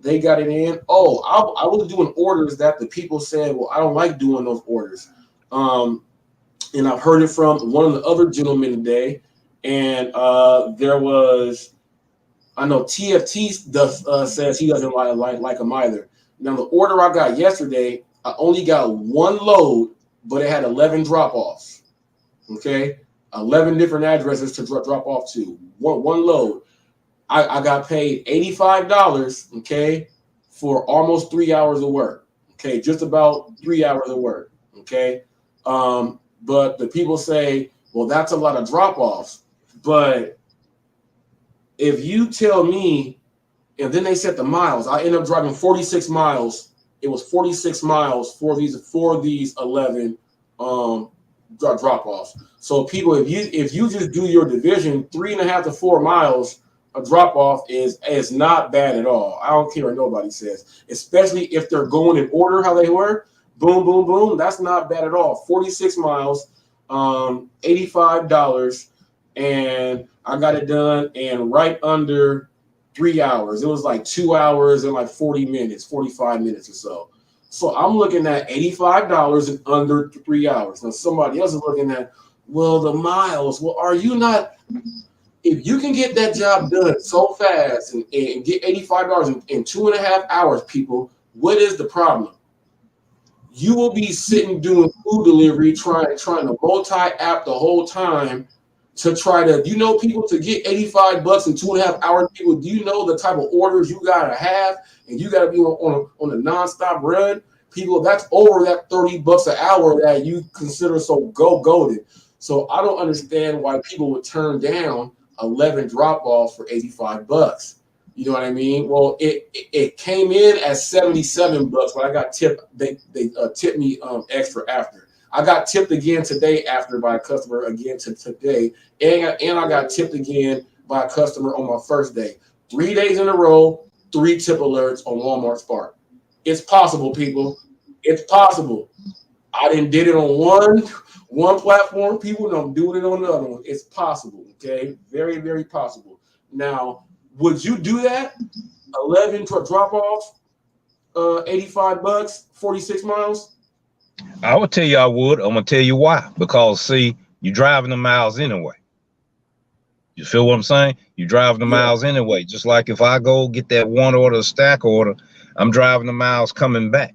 They got it in. Oh, I was doing orders that the people said, well, I don't like doing those orders. And I've heard it from one of the other gentlemen today. And there was, I know TFT says he doesn't like them either. Now, the order I got yesterday, I only got one load, but it had 11 drop-offs. Okay? 11 different addresses to drop off to. One load. I got paid $85, okay, for almost 3 hours of work. Okay, just about 3 hours of work. Okay. But the people say, well, that's a lot of drop-offs. But if you tell me, and then they set the miles, I end up driving 46 miles. It was 46 miles for these 11 drop-offs. So people, if you just do your division, 3.5 to 4 miles, a drop-off is not bad at all. I don't care what nobody says, especially if they're going in order how they were. Boom, boom, boom. That's not bad at all. 46 miles, $85, and I got it done in right under 3 hours. It was like 2 hours and like 40 minutes, 45 minutes or so. So I'm looking at $85 in under 3 hours. Now somebody else is looking at, well, the miles. Well, are you not? If you can get that job done so fast and get $85 in 2.5 hours, people, what is the problem? You will be sitting doing food delivery, trying to multi-app the whole time to try to, people to get $85 in 2.5 hours, people, do you know the type of orders you gotta have and you gotta be on a nonstop run? People, that's over that $30 an hour that you consider so golden. So I don't understand why people would turn down 11 drop-offs for $85. You know what I mean? Well, it came in at $77, but I got tipped. They tipped me extra after. I got tipped again today after by a customer again today, and I got tipped again by a customer on my first day. 3 days in a row, 3 tip alerts on Walmart Spark. It's possible, people. It's possible. I didn't did it on one platform, people, and I'm doing it on the other one. It's possible, okay? Very, very possible. Now, would you do that? 11 drop-offs, $85, 46 miles? I would tell you I would. I'm going to tell you why. Because, see, you're driving the miles anyway. You feel what I'm saying? You're driving the miles anyway. Just like if I go get that one order, stack order, I'm driving the miles coming back.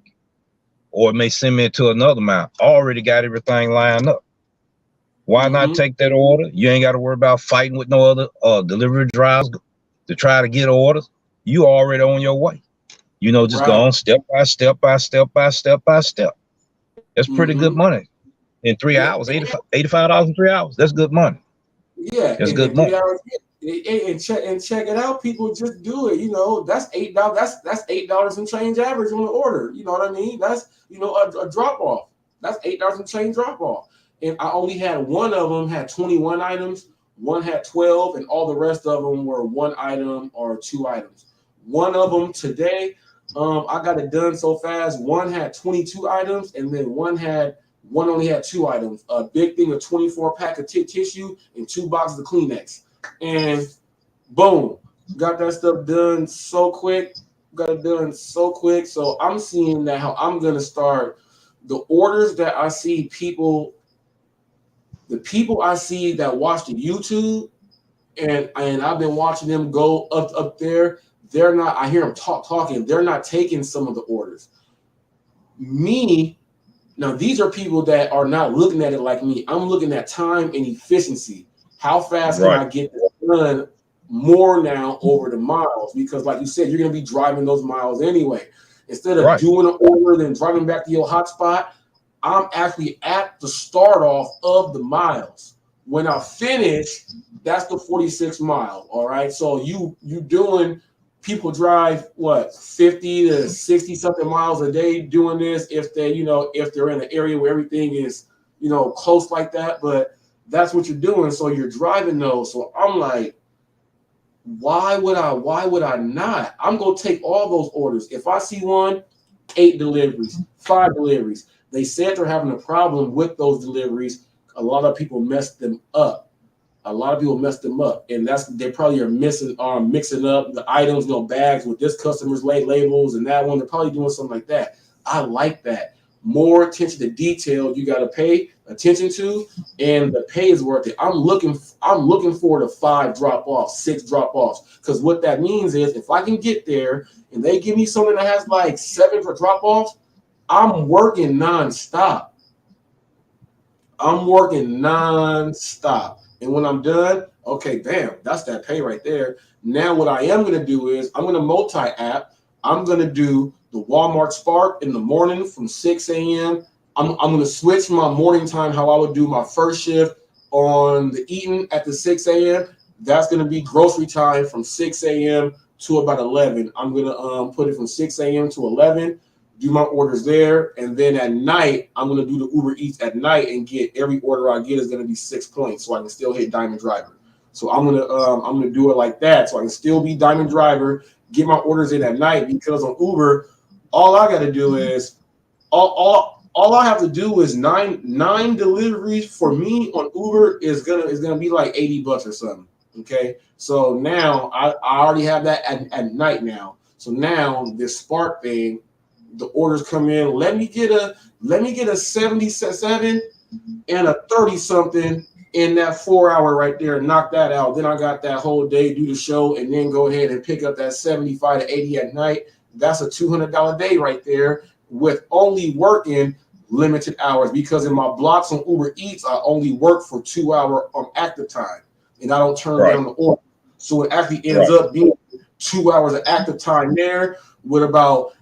Or it may send me to another mile. I already got everything lined up. Why not take that order? You ain't got to worry about fighting with no other delivery drivers to try to get orders. You already on your way. Just go on step by step by step by step by step. That's pretty good money. In 3 hours, $85 in 3 hours. That's good money. Yeah, that's good money. 3 hours. And check it out, people. Just do it. That's $8. That's $8 and change average on the order. You know what I mean? That's a drop off. That's $8 and change drop off. And I only had one of them had 21 items. One had 12, and all the rest of them were 1 item or 2 items. One of them today, I got it done so fast. One had 22 items, and then one only had 2 items. A big thing, a 24-pack of tissue, and 2 boxes of Kleenex. And boom, got that stuff done so quick. Got it done so quick. So I'm seeing that how I'm gonna start the orders that I see people. The people I see that watch the YouTube and I've been watching them go up there. They're not. I hear them talking. They're not taking some of the orders. Now these are people that are not looking at it like me. I'm looking at time and efficiency. How fast can I get this done more now over the miles? Because like you said, you're going to be driving those miles anyway. Instead of doing an order, then driving back to your hotspot, I'm actually at the start off of the miles. When I finish, that's the 46 mile. All right. So you doing, people drive what, 50 to 60 something miles a day doing this if they, if they're in an area where everything is, close like that. But that's what you're doing. So you're driving those. So I'm like, why would I not? I'm gonna take all those orders. If I see 8 deliveries, 5 deliveries. They said they're having a problem with those deliveries. A lot of people messed them up. And they probably are mixing up the items, bags with this customer's labels and that one. They're probably doing something like that. I like that. More attention to detail you got to pay attention to, and the pay is worth it. I'm looking for the 5 drop-offs, 6 drop-offs, because what that means is if I can get there and they give me something that has like 7 for drop-offs, I'm working nonstop. And when I'm done, okay, bam, that's that pay right there. Now what I am going to do is I'm going to multi-app. I'm going to do the Walmart Spark in the morning from 6 a.m. I'm going to switch my morning time, how I would do my first shift on the Eaton at the 6 a.m. That's going to be grocery time from 6 a.m. to about 11. I'm going to put it from 6 a.m. to 11, do my orders there. And then at night, I'm going to do the Uber Eats at night and get every order I get is going to be 6 points. So I can still hit Diamond Driver. So I'm going to do it like that. So I can still be Diamond Driver, get my orders in at night, because on Uber, all I got to do is all I have to do is nine deliveries for me on Uber is gonna be like $80 or something. Okay, so now I already have that at night now. So now this Spark thing, the orders come in. Let me get a 77 and a 30 something in that 4 hour right there. Knock that out. Then I got that whole day, do the show, and then go ahead and pick up that 75 to 80 at night. That's a $200 day right there, with only working limited hours, because in my blocks on Uber Eats, I only work for 2 hour on active time, and I don't turn down the order. So it actually ends up being 2 hours of active time there with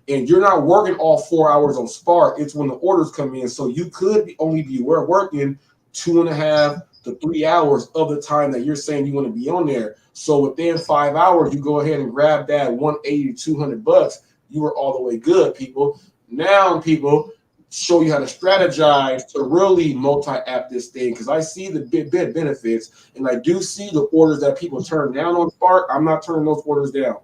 and you're not working all 4 hours on Spark. It's when the orders come in. So you could only be working 2.5 to 3 hours of the time that you're saying you want to be on there. So within 5 hours, you go ahead and grab that $180 to $200. You were all the way good, people. Now, people, show you how to strategize to really multi-app this thing, because I see the big benefits, and I do see the orders that people turn down on Spark. I'm not turning those orders down.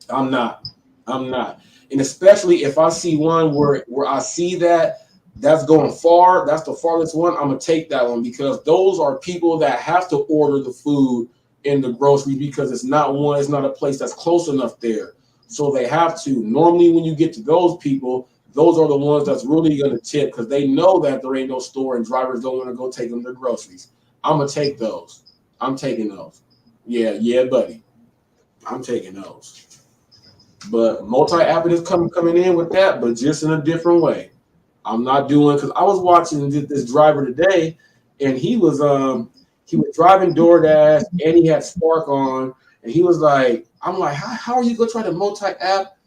I'm not. And especially if I see one where I see that's going far, that's the farthest one, I'm going to take that one, because those are people that have to order the food in the grocery, because it's not a place that's close enough there. So they have to. Normally, when you get to those people, those are the ones that's really going to tip, because they know that there ain't no store and drivers don't want to go take them their groceries. I'm going to take those. I'm taking those. Yeah, buddy. I'm taking those. But multi-apping is coming in with that, but just in a different way. I'm not doing, because I was watching this driver today, and he was driving DoorDash, and he had Spark on, and he was like, I'm like, how are you going to try to multi-app?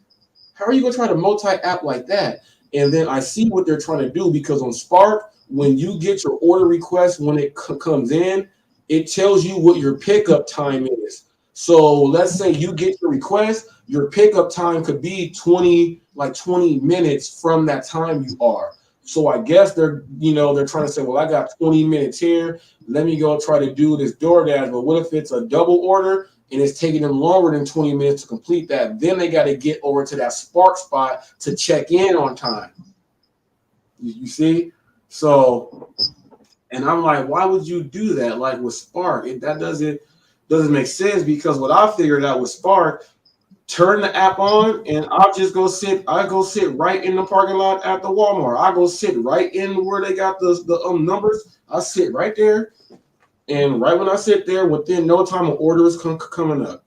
How are you going to try to multi-app like that? And then I see what they're trying to do, because on Spark, when you get your order request, when it comes in, it tells you what your pickup time is. So let's say you get your request, your pickup time could be 20 minutes from that time you are. So I guess they're trying to say, well, I got 20 minutes here. Let me go try to do this DoorDash. But what if it's a double order and it's taking them longer than 20 minutes to complete that? Then they got to get over to that Spark spot to check in on time. You see? So, and I'm like, why would you do that? Like with Spark, that doesn't make sense, because what I figured out with Spark, turn the app on and I'll just go sit. I go sit right in the parking lot at the Walmart. I go sit right in where they got the numbers. I sit right there. And right when I sit there, within no time, an order is coming up,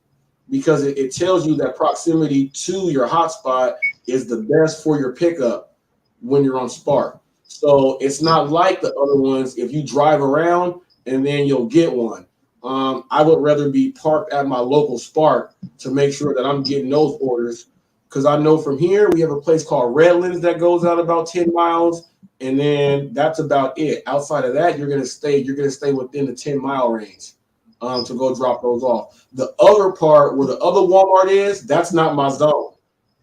because it tells you that proximity to your hotspot is the best for your pickup when you're on Spark. So it's not like the other ones. If you drive around and then you'll get one. I would rather be parked at my local Spark to make sure that I'm getting those orders, because I know from here we have a place called Redlands that goes out about 10 miles, and then that's about it. Outside of that, you're gonna stay within the 10-mile range to go drop those off. The other part where the other Walmart is, that's not my zone.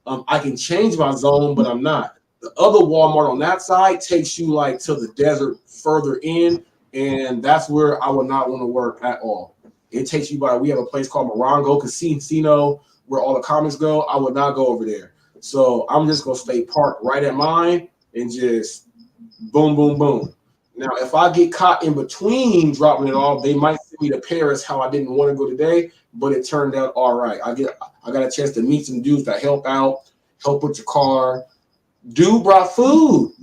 I can change my zone, but I'm not. The other Walmart on that side takes you like to the desert further in, and that's where I would not want to work at all. It takes you by, we have a place called Morongo Casino where all the comics go. I would not go over there. So I'm just going to stay parked right at mine and just boom, boom, boom. Now, if I get caught in between dropping it off, they might send me to Paris how I didn't want to go today, but it turned out all right. I got a chance to meet some dudes that help with your car. Dude brought food.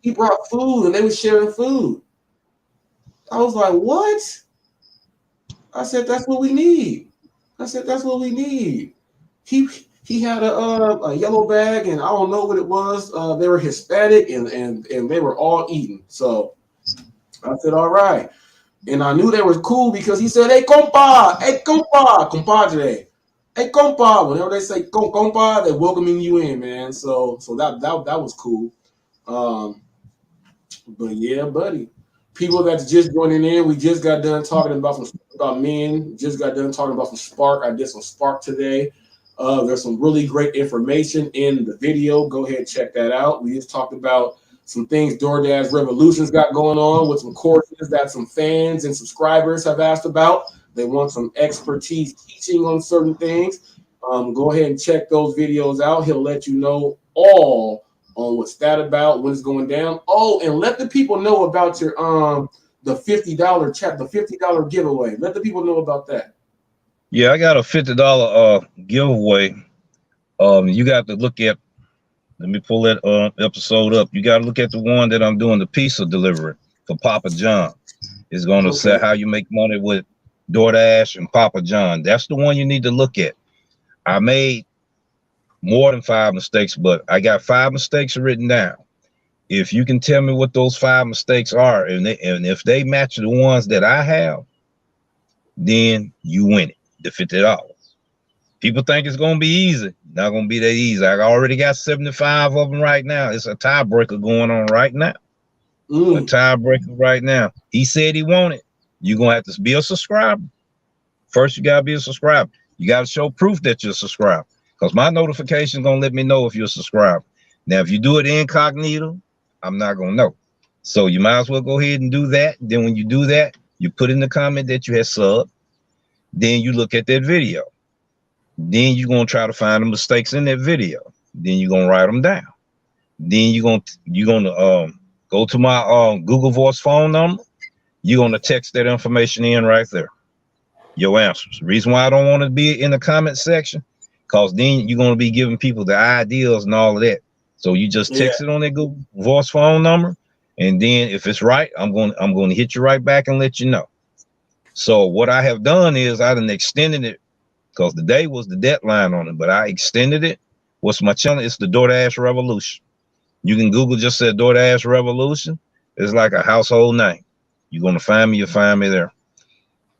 He brought food and they were sharing food. I was like, what? I said, that's what we need. He had a yellow bag, and I don't know what it was. They were Hispanic, and they were all eating. So I said, all right. And I knew they were cool because he said, hey, compa, compadre. Hey, compa. Whenever they say compa, they're welcoming you in, man. So that was cool. But yeah, buddy. People that's just joining in, we just got done talking about men. Just got done talking about some Spark. I did some Spark today. There's some really great information in the video. Go ahead and check that out. We just talked about some things DoorDash Revolution's got going on with some courses that some fans and subscribers have asked about. They want some expertise teaching on certain things. Go ahead and check those videos out. He'll let you know all on what's that about, when it's going down. Oh, and let the people know about your the $50 giveaway. Let the people know about that. Yeah, I got a $50 giveaway. You got to look at, let me pull that episode up. You got to look at the one that I'm doing the pizza delivery for Papa John. It's going to say how you make money with DoorDash and Papa John. That's the one you need to look at. I made more than 5 mistakes, but I got 5 mistakes written down. If you can tell me what those 5 mistakes are, and if they match the ones that I have, then you win it, the $50. People think it's gonna be easy. Not gonna be that easy. I already got 75 of them right now. It's a tiebreaker going on right now. A tiebreaker right now. He said he wanted. You're gonna have to be a subscriber. First, you gotta be a subscriber. You gotta show proof that you're subscribed, because my notification gonna let me know if you're subscribed. Now, if you do it incognito, I'm not gonna know. So you might as well go ahead and do that. Then when you do that, you put in the comment that you had subbed. Then you look at that video. Then you're gonna try to find the mistakes in that video. Then you're gonna write them down. Then you're gonna go to my Google Voice phone number. You're gonna text that information in right there. Your answers. The reason why I don't want to be in the comment section, because then you're gonna be giving people the ideas and all of that. So you just text it on that Google Voice phone number, and then if it's right, I'm going to hit you right back and let you know. So what I have done is I done extended it, because the day was the deadline on it, but I extended it. What's my channel? It's the DoorDash Revolution. You can Google, just say DoorDash Revolution. It's like a household name. You're gonna find me. You'll find me there.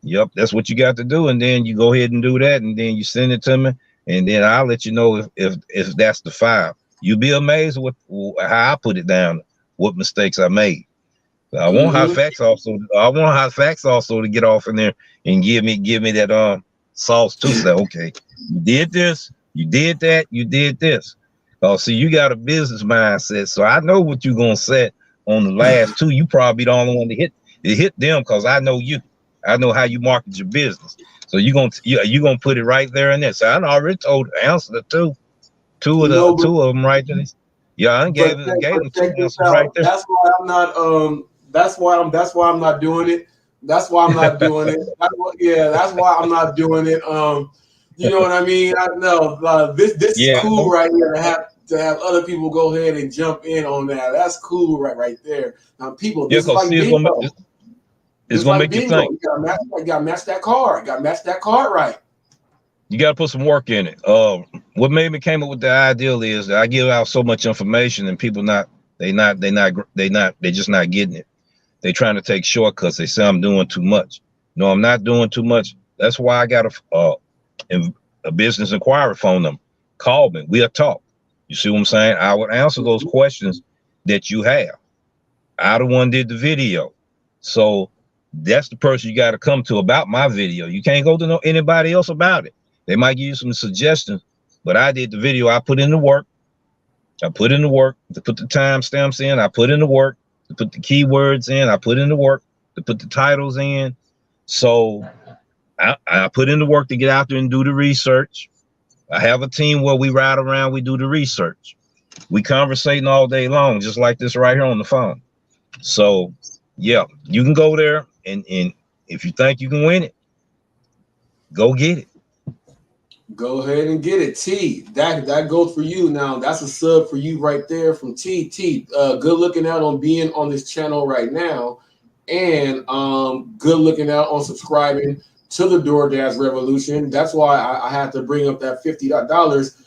Yep, that's what you got to do, and then you go ahead and do that, and then you send it to me, and then I'll let you know if that's the 5. You'll be amazed with how I put it down, what mistakes I made. I want HotFacts also. I want HotFacts also to get off in there and give me that sauce too. Say, okay, you did this, you did that, you did this. Oh, see, you got a business mindset, so I know what you're gonna set on the last 2. You probably the only one to hit them, because I know you. I know how you market your business. So you're gonna put it right there in there. So I already told answer the two of them right there. Yeah, I gave them 2 answers right there. That's why I'm not that's why I'm not doing it. That's why I'm not doing it. That's why I'm not doing it. You know what I mean? I know this is cool right here to have other people go ahead and jump in on that. That's cool right there. Now people, this is like It's Just gonna like make you bingo. think. You gotta match that card. Got to match that card right. You got to put some work in it. What made me came up with the ideal is that I give out so much information and people they just not getting it. They trying to take shortcuts. They say I'm doing too much. No, I'm not doing too much. That's why I got a business inquiry phone number. Call me. We'll talk. You see what I'm saying? I would answer those questions that you have. I the one did the video. So that's the person you got to come to about my video. You can't go to anybody else about it. They might give you some suggestions, but I did the video. I put in the work. I put in the work to put the timestamps in. I put in the work to put the keywords in. I put in the work to put the titles in. So I put in the work to get out there and do the research. I have a team where we ride around, we do the research. We conversating all day long, just like this right here on the phone. So yeah, you can go there and if you think you can win it, go get it. Go ahead and get it. T, that goes for you. Now that's a sub for you right there from T. Good looking out on being on this channel right now, and good looking out on subscribing to the DoorDash revolution. That's why I had to bring up that $50.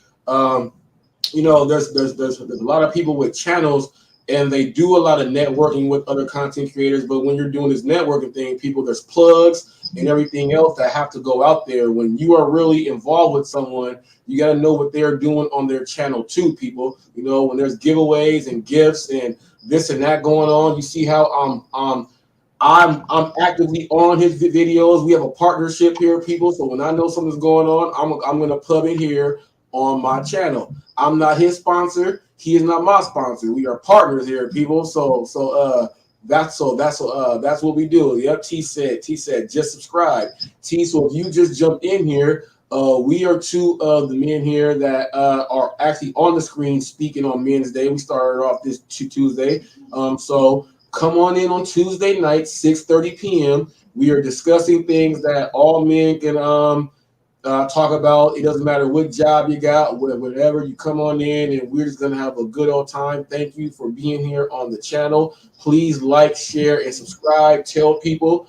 You know, there's a lot of people with channels and they do a lot of networking with other content creators, but when you're doing this networking thing, there's plugs and everything else that have to go out there. When you are really involved with someone, you got to know what they're doing on their channel too, people. You know, when there's giveaways and gifts and this and that going on, you see how I'm actively on his videos. We have a partnership here, people. So when I know something's going on, I'm gonna pub it here on my channel. I'm not his sponsor. He is not my sponsor. We are partners here, people. So that's what we do. Yep. T said just subscribe. T, so if you just jumped in here, we are two of the men here that are actually on the screen speaking on Men's Day. We started off this Tuesday. So come on in on Tuesday night, 6:30 p.m. We are discussing things that all men can talk about. It doesn't matter what job you got, whatever, you come on in and we're just gonna have a good old time. Thank you for being here on the channel. Please like, share, and subscribe. Tell people.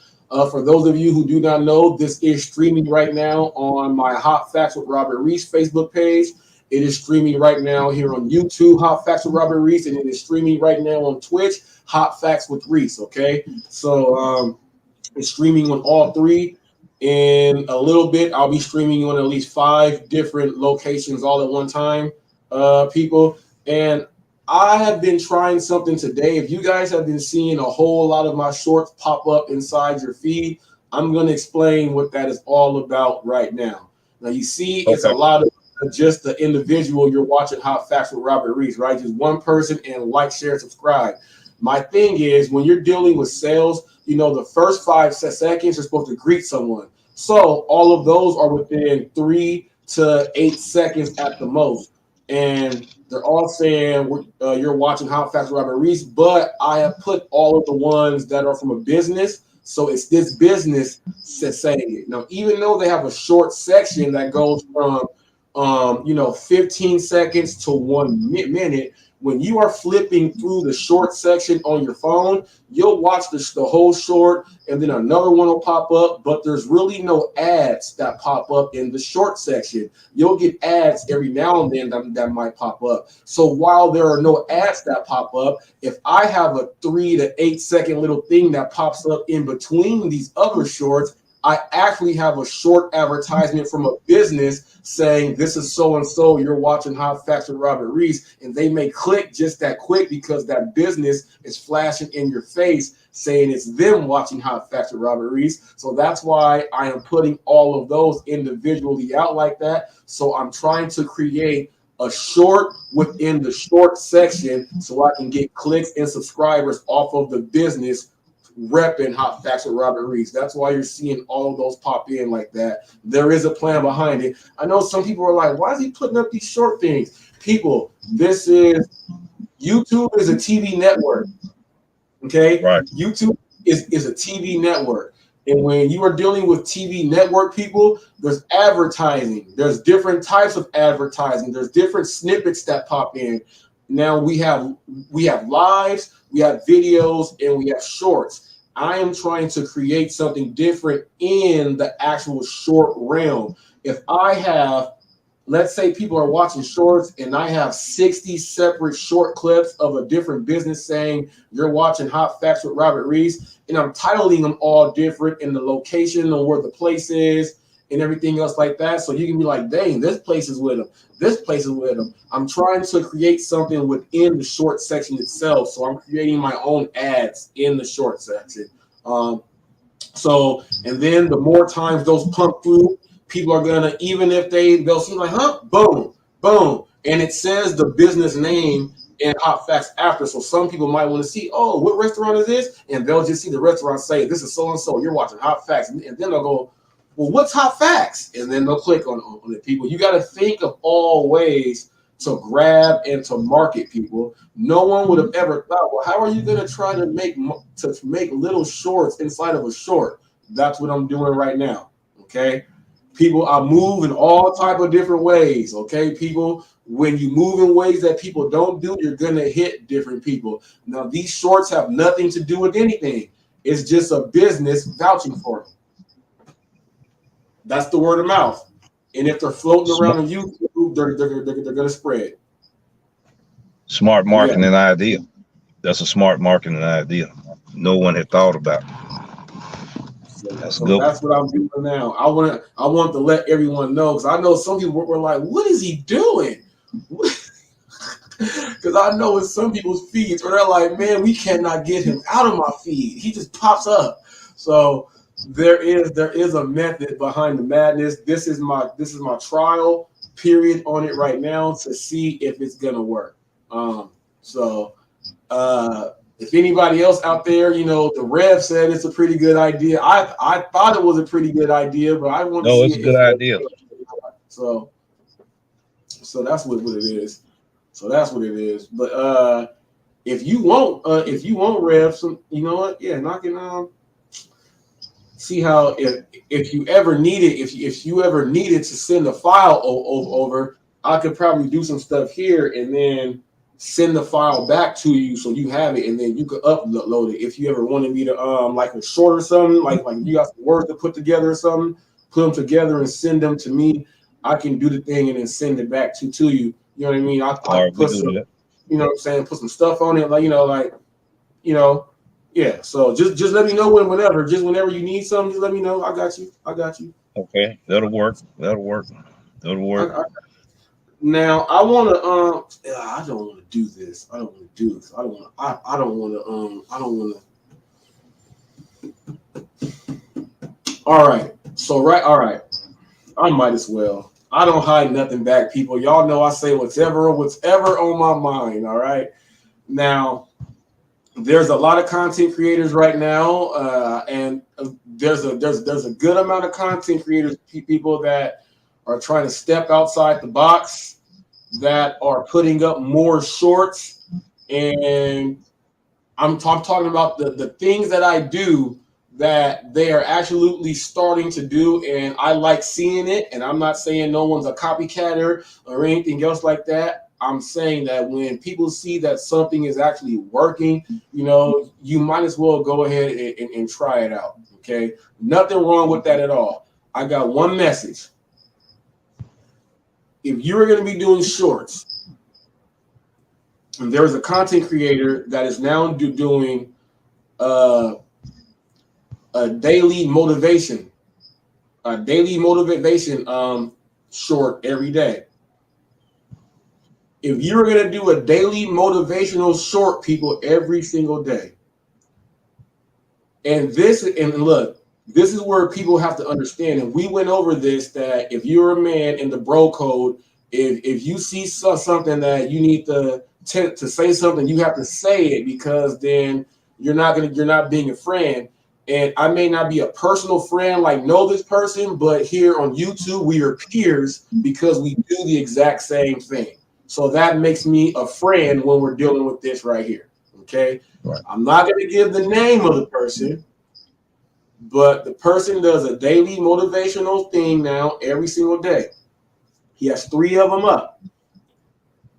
For those of you who do not know, this is streaming right now on my Hot Facts with Robert Reese Facebook page. It is streaming right now here on YouTube, Hot Facts with Robert Reese, and it is streaming right now on Twitch, Hot Facts with Reese. Okay, so it's streaming on all three. In a little bit, I'll be streaming on at least 5 different locations all at one time, people. And I have been trying something today. If you guys have been seeing a whole lot of my shorts pop up inside your feed, I'm going to explain what that is all about right now. Now, you see, it's a lot of just the individual you're watching Hot Facts with Robert Reese, right? Just one person, and like, share, subscribe. My thing is, when you're dealing with sales, you know, the first 5 seconds you're supposed to greet someone. So all of those are within 3 to 8 seconds at the most. And they're all saying you're watching Hot Facts with Robert Reese, but I have put all of the ones that are from a business. So it's this business that's saying it. Now, even though they have a short section that goes from 15 seconds to 1 minute, when you are flipping through the short section on your phone, you'll watch the whole short and then another one will pop up, but there's really no ads that pop up in the short section. You'll get ads every now and then that might pop up. So while there are no ads that pop up, if I have a 3 to 8 second little thing that pops up in between these other shorts, I actually have a short advertisement from a business saying, this is so-and-so, you're watching Hot Facts with Robert Reese, and they may click just that quick because that business is flashing in your face saying it's them watching Hot Facts with Robert Reese. So that's why I am putting all of those individually out like that. So I'm trying to create a short within the short section so I can get clicks and subscribers off of the business repping Hot Facts with Robert Reese. That's why you're seeing all of those pop in like that. There is a plan behind it. I know some people are like, why is he putting up these short things? People, YouTube is a TV network. Okay? Right. YouTube is a TV network. And when you are dealing with TV network people, there's advertising. There's different types of advertising. There's different snippets that pop in. Now we have lives, we have videos, and we have shorts. I am trying to create something different in the actual short realm. If I have, let's say people are watching shorts and I have 60 separate short clips of a different business saying you're watching Hot Facts with Robert Reese, and I'm titling them all different in the location or where the place is and everything else like that. So you can be like, dang, this place is with them. This place is with them. I'm trying to create something within the short section itself. So I'm creating my own ads in the short section. And then the more times those pump through, people are gonna, even if they'll see like, huh, boom, boom, and it says the business name and Hot Facts after. So some people might want to see, oh, what restaurant is this? And they'll just see the restaurant say, this is so and so. You're watching Hot Facts, and then they'll go, well, what's Hot Facts? And then they'll click on it. People, you got to think of all ways to grab and to market people. No one would have ever thought, well, how are you going to try to make little shorts inside of a short? That's what I'm doing right now. Okay. People, I move in all type of different ways. Okay. People, when you move in ways that people don't do, you're going to hit different people. Now, these shorts have nothing to do with anything. It's just a business vouching for me. That's the word of mouth. And if they're floating around on YouTube, they're going to spread. Smart marketing idea. That's a smart marketing idea. No one had thought about. That's good. That's what I'm doing now. I want to let everyone know, because I know some people were like, what is he doing? Because I know in some people's feeds where they're like, man, we cannot get him out of my feed. He just pops up. So there is a method behind the madness. This is my trial period on it right now to see if it's gonna work. If anybody else out there, the Rev said it's a pretty good idea. I thought it was a pretty good idea, but I want to see it's a good idea. So that's what it is. So that's what it is. But if you want Rev, you know what? Yeah, knock it on. See how if you ever needed, if you ever needed to send a file over, I could probably do some stuff here and then send the file back to you so you have it, and then you could upload it if you ever wanted me to like a short or something, like you got some words to put together or something, put them together and send them to me. I can do the thing and then send it back to you. You know what I mean? I put some, you know what I'm saying, put some stuff on it, yeah. So just let me know whenever you need something, just let me know. I got you. Okay, that'll work. Now I want to I don't want to do this. I don't want to. All right. I might as well. I don't hide nothing back, people. Y'all know I say whatever on my mind. All right. Now, there's a lot of content creators right now, and there's a good amount of content creators, people that are trying to step outside the box, that are putting up more shorts, and I'm talking about the things that I do that they are absolutely starting to do, and I like seeing it. And I'm not saying no one's a copycatter or anything else like that. I'm saying that when people see that something is actually working, you might as well go ahead and try it out. Okay, nothing wrong with that at all. I got one message. If you're going to be doing shorts, and there is a content creator that is now doing a daily motivation short every day. If you're going to do a daily motivational short, people, every single day, and look, this is where people have to understand, and we went over this, that if you're a man in the bro code, if you see something that you need to say something, you have to say it, because then you're not being a friend. And I may not be a personal friend, like know this person, but here on YouTube we are peers because we do the exact same thing. So that makes me a friend when we're dealing with this right here. Okay, right. I'm not going to give the name of the person, but the person does a daily motivational thing now every single day. He has 3 of them up.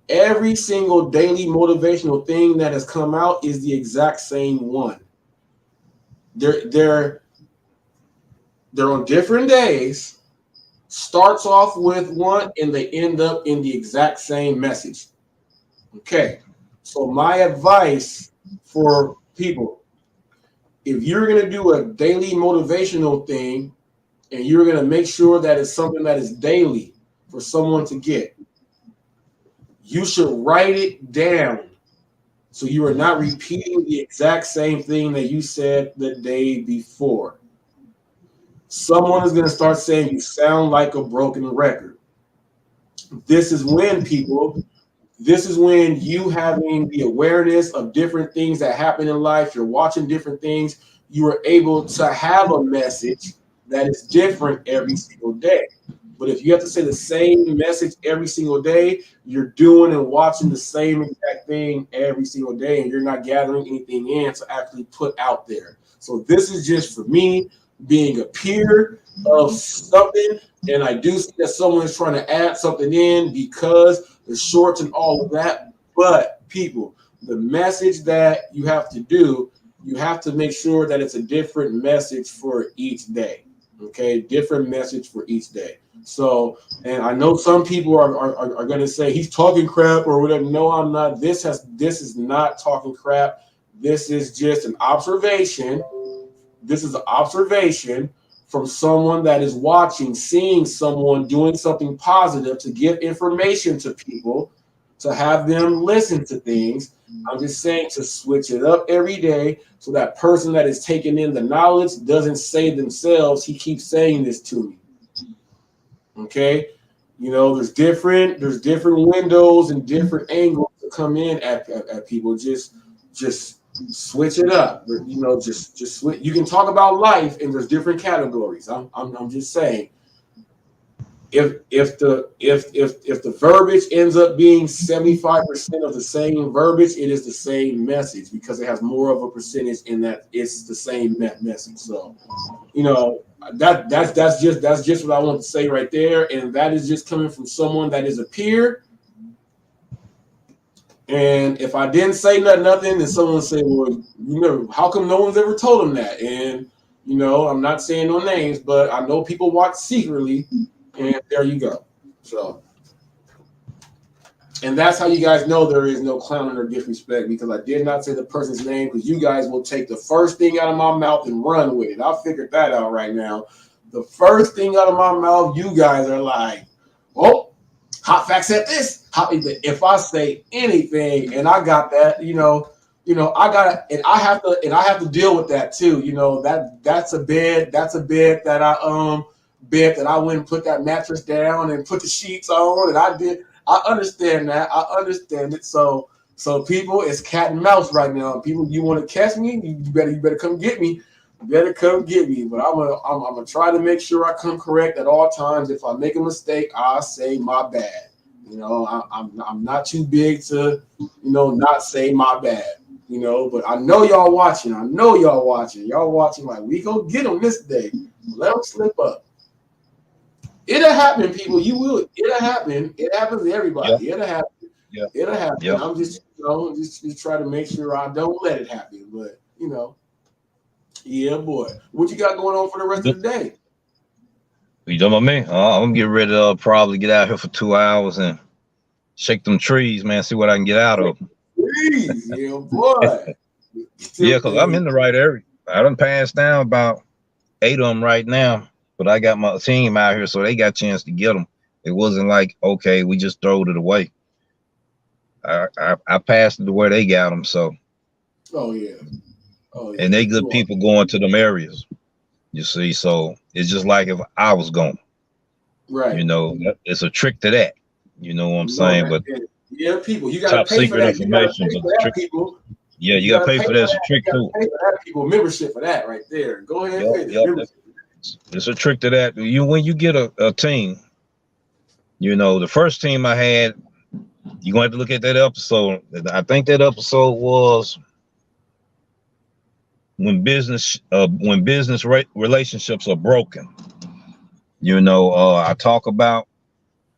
Every single daily motivational thing that has come out is the exact same one. They're on different days. Starts off with one and they end up in the exact same message. Okay. So my advice for people, if you're going to do a daily motivational thing and you're going to make sure that it's something that is daily for someone to get, you should write it down so you are not repeating the exact same thing that you said the day before. Someone is going to start saying you sound like a broken record. This is when you having the awareness of different things that happen in life, you're watching different things, you are able to have a message that is different every single day. But if you have to say the same message every single day, you're doing and watching the same exact thing every single day, and you're not gathering anything in to actually put out there. So this is just for me being a peer of something, and I do see that someone is trying to add something in because the shorts and all of that. But people, the message that you have to do, you have to make sure that it's a different message for each day. Okay, different message for each day. So, and I know some people are going to say he's talking crap or whatever. No, I'm not. This is not talking crap. This is just an observation. This is an observation from someone that is watching, seeing someone doing something positive to give information to people, to have them listen to things. I'm just saying to switch it up every day so that person that is taking in the knowledge doesn't say themselves, he keeps saying this to me. Okay? You know, there's different windows and different angles to come in at people. Just switch it up. You know, just switch. You can talk about life and there's different categories. I'm just saying. If the verbiage ends up being 75% of the same verbiage, it is the same message because it has more of a percentage in that it's the same message. So, you know, that's just what I want to say right there, and that is just coming from someone that is a peer. And if I didn't say nothing, then someone would say, well, you know, how come no one's ever told him that? And you know, I'm not saying no names, but I know people watch secretly. And there you go. So, and that's how you guys know there is no clowning or disrespect, because I did not say the person's name, because you guys will take the first thing out of my mouth and run with it. I figured that out right now. The first thing out of my mouth, you guys are like, oh, HotFacts said this. If I say anything and I got that, you know, I got it, and I have to deal with that too. You know, that's a bed that I went and put that mattress down and put the sheets on, and I understand that. I understand it. So people, it's cat and mouse right now. People, you want to catch me? You better come get me. You better come get me. But I'm gonna try to make sure I come correct at all times. If I make a mistake, I say my bad. You know, I'm not too big to, you know, not say my bad. You know, but I know y'all watching. Y'all watching like, we go get them this day. Let them slip up. It'll happen, people. You will. It'll happen. It happens to everybody. Yep. It'll happen. Yep. It'll happen. Yep. I'm just, you know, just try to make sure I don't let it happen. But, you know, yeah, boy. What you got going on for the rest of the day? You talking about me? I'm gonna get ready to probably get out here for 2 hours and shake them trees, man. See what I can get out of them. Trees, yeah, boy. Yeah, because I'm in the right area. I done passed down about 8 of them right now. But I got my team out here, so they got a chance to get them. It wasn't like, okay, we just throwed it away. I passed it to where they got them. So, oh yeah. And they good people going to them areas. You see, so it's just like if I was going. Right. You know, it's a trick to that. You know what I'm saying? But yeah, people, you gotta pay for that. You gotta pay for that, people. Yeah, you gotta pay for that. It's a trick too. Pay for that, people. Membership for that right there. Go ahead and pay the membership. It's a trick to that. When you get a team, you know, the first team I had, you're gonna have to look at that episode. I think that episode was when business relationships are broken. You know, I talk about,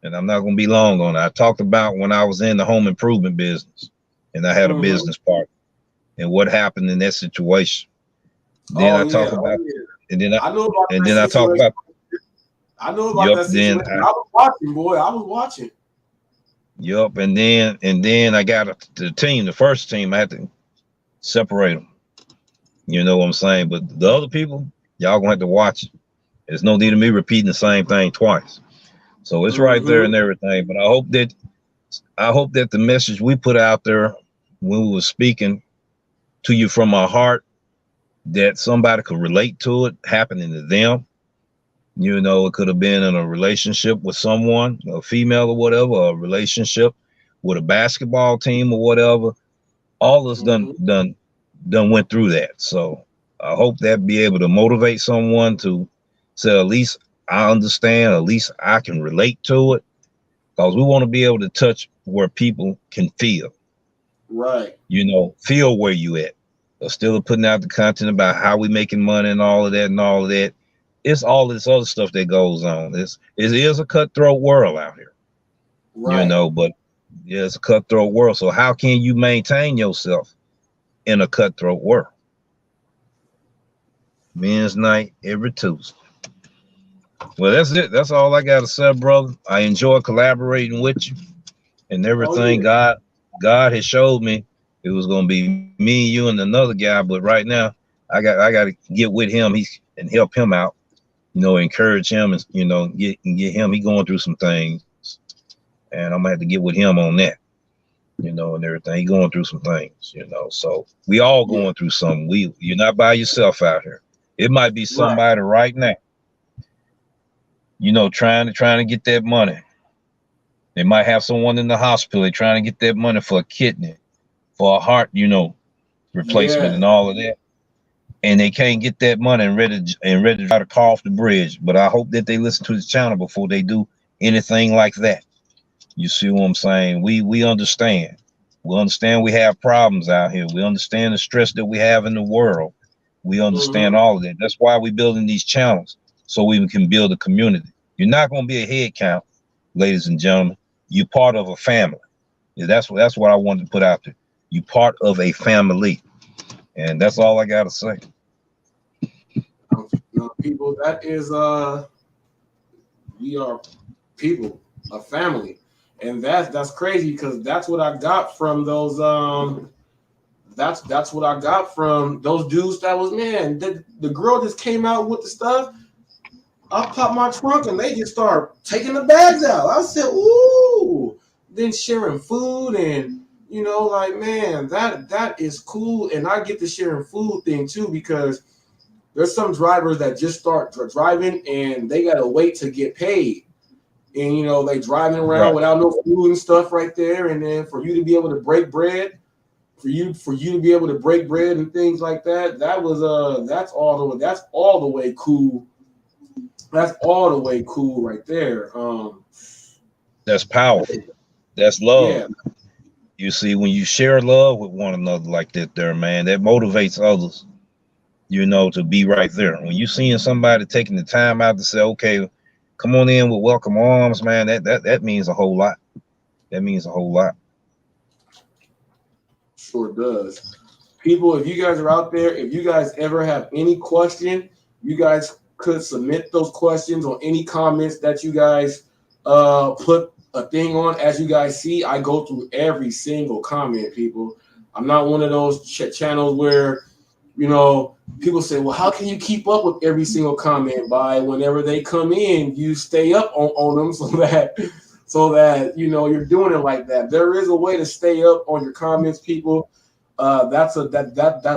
and I'm not gonna be long on it. I talked about when I was in the home improvement business and I had a business partner and what happened in that situation. Then Oh I yeah, talk oh about, yeah. and then I know about and that then I talk situation. about, I know about yup. that situation. I was watching, boy. I was watching. Yup. And then I got the team, the first team. I had to separate them. You know what I'm saying? But the other people, y'all gonna have to watch it. There's no need of me repeating the same thing twice. So it's right there and everything. But I hope that the message we put out there when we were speaking to you from our heart, that somebody could relate to it happening to them. You know, it could have been in a relationship with someone, a female or whatever, a relationship with a basketball team or whatever. All of us done went through that. So I hope that be able to motivate someone to say, at least I understand, at least I can relate to it. Because we want to be able to touch where people can feel. Right. You know, feel where you at. But still putting out the content about how we making money and all of that and all of that. It's all this other stuff that goes on. It is a cutthroat world out here. Right. You know, but yeah, it's a cutthroat world. So how can you maintain yourself in a cutthroat world? Men's night every Tuesday. Well, that's it. That's all I got to say, brother. I enjoy collaborating with you and everything. God has showed me it was gonna be me, you, and another guy. But right now, I got to get with him. And help him out. You know, encourage him, and you know, get him. He going through some things, and I'm gonna have to get with him on that. You know, and everything. He going through some things. You know, so we all going through something. You're not by yourself out here. It might be somebody right now. You know, trying to get that money. They might have someone in the hospital. They're trying to get that money for a kidney, for a heart, you know, replacement and all of that. And they can't get that money and ready to try to call off the bridge. But I hope that they listen to this channel before they do anything like that. You see what I'm saying? We understand. We understand we have problems out here. We understand the stress that we have in the world. We understand all of that. That's why we're building these channels, so we can build a community. You're not going to be a head count, ladies and gentlemen. You're part of a family. Yeah, that's what I wanted to put out there. You part of a family, and that's all I gotta say. No, people, that is we are people, a family, and that's crazy because that's what I got from those that's what I got from those dudes. That was, man, the girl just came out with the stuff. I popped my trunk and they just start taking the bags out. I said, ooh. Then sharing food and, you know, like, man, that is cool. And I get the sharing food thing too, because there's some drivers that just start driving and they got to wait to get paid. And, you know, they driving around without no food and stuff right there. And then for you to be able to break bread, for you to be able to break bread and things like that, that's all the way cool. That's all the way cool right there. That's powerful. That's love. Yeah. You see, when you share love with one another like that there, man, that motivates others, you know, to be right there. When you seeing somebody taking the time out to say, okay, come on in with welcome arms, man, that means a whole lot. That means a whole lot. Sure does. People, if you guys are out there, if you guys ever have any question, you guys could submit those questions or any comments that you guys put a thing on. As you guys see, I go through every single comment, people. I'm not one of those channels where, you know, people say, well, how can you keep up with every single comment? By whenever they come in, you stay up on them so that, you know, you're doing it like that. There is a way to stay up on your comments, people. That's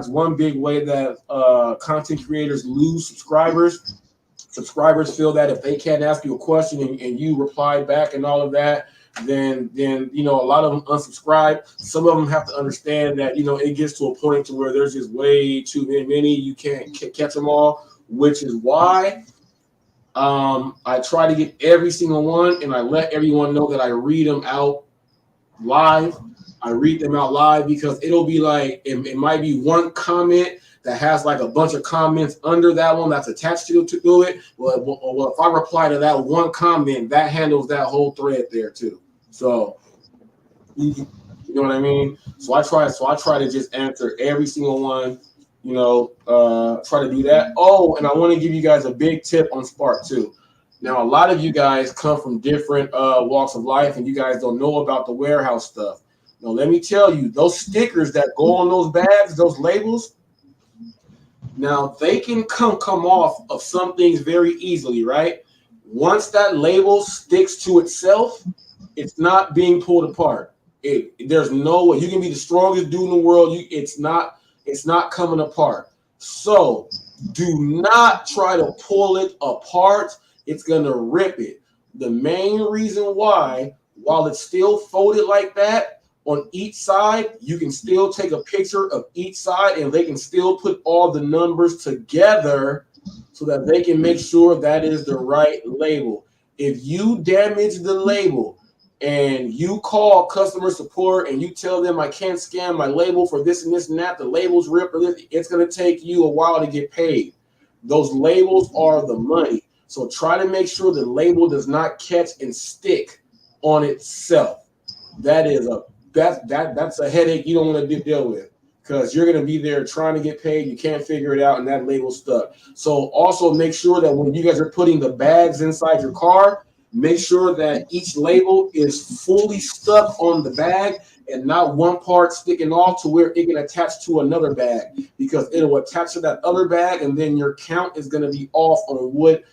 one big way that content creators lose subscribers. Subscribers feel that if they can't ask you a question and you reply back and all of that, then you know, a lot of them unsubscribe. Some of them have to understand that, you know, it gets to a point to where there's just way too many. You can't catch them all, which is why I try to get every single one, and I let everyone know that I read them out live. I read them out live because it'll be like, it might be one comment that has like a bunch of comments under that one that's attached to it. Well, if I reply to that one comment, that handles that whole thread there too. So, you know what I mean? So I try to just answer every single one try to do that. Oh, and I want to give you guys a big tip on Spark too. Now, a lot of you guys come from different walks of life, and you guys don't know about the warehouse stuff. Now, let me tell you, those stickers that go on those bags, those labels, now they can come off of some things very easily, right? Once that label sticks to itself, it's not being pulled apart. There's no way. You can be the strongest dude in the world. It's not coming apart. So do not try to pull it apart. It's gonna rip it. The main reason why, while it's still folded like that on each side, you can still take a picture of each side and they can still put all the numbers together so that they can make sure that is the right label. If you damage the label and you call customer support and you tell them I can't scan my label for this and this and that, the label's ripped, it's going to take you a while to get paid. Those labels are the money. So try to make sure the label does not catch and stick on itself. That's a headache you don't want to deal with, because you're going to be there trying to get paid. You can't figure it out, and that label's stuck. So also make sure that when you guys are putting the bags inside your car, make sure that each label is fully stuck on the bag and not one part sticking off to where it can attach to another bag, because it'll attach to that other bag, and then your count is going to be off on what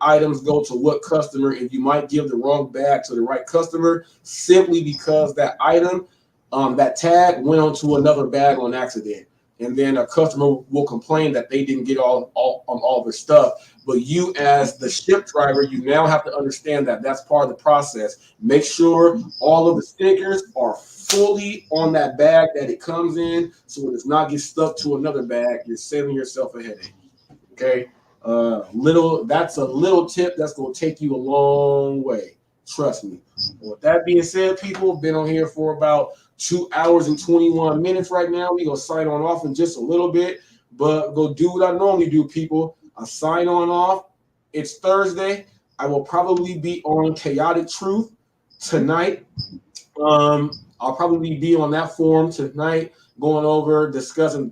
items go to what customer, and you might give the wrong bag to the right customer simply because that item, that tag went onto another bag on accident. And then a customer will complain that they didn't get all their stuff. But you, as the ship driver, you now have to understand that that's part of the process. Make sure all of the stickers are fully on that bag that it comes in, so it does not get stuck to another bag. You're saving yourself a headache. Okay, that's a little tip that's going to take you a long way. Trust me. With that being said, people, been on here for about 2 hours and 21 minutes right now. We're going to sign on off in just a little bit, but go do what I normally do, people. I sign on off. It's Thursday. I will probably be on Chaotic Truth tonight. I'll probably be on that forum tonight, going over, discussing.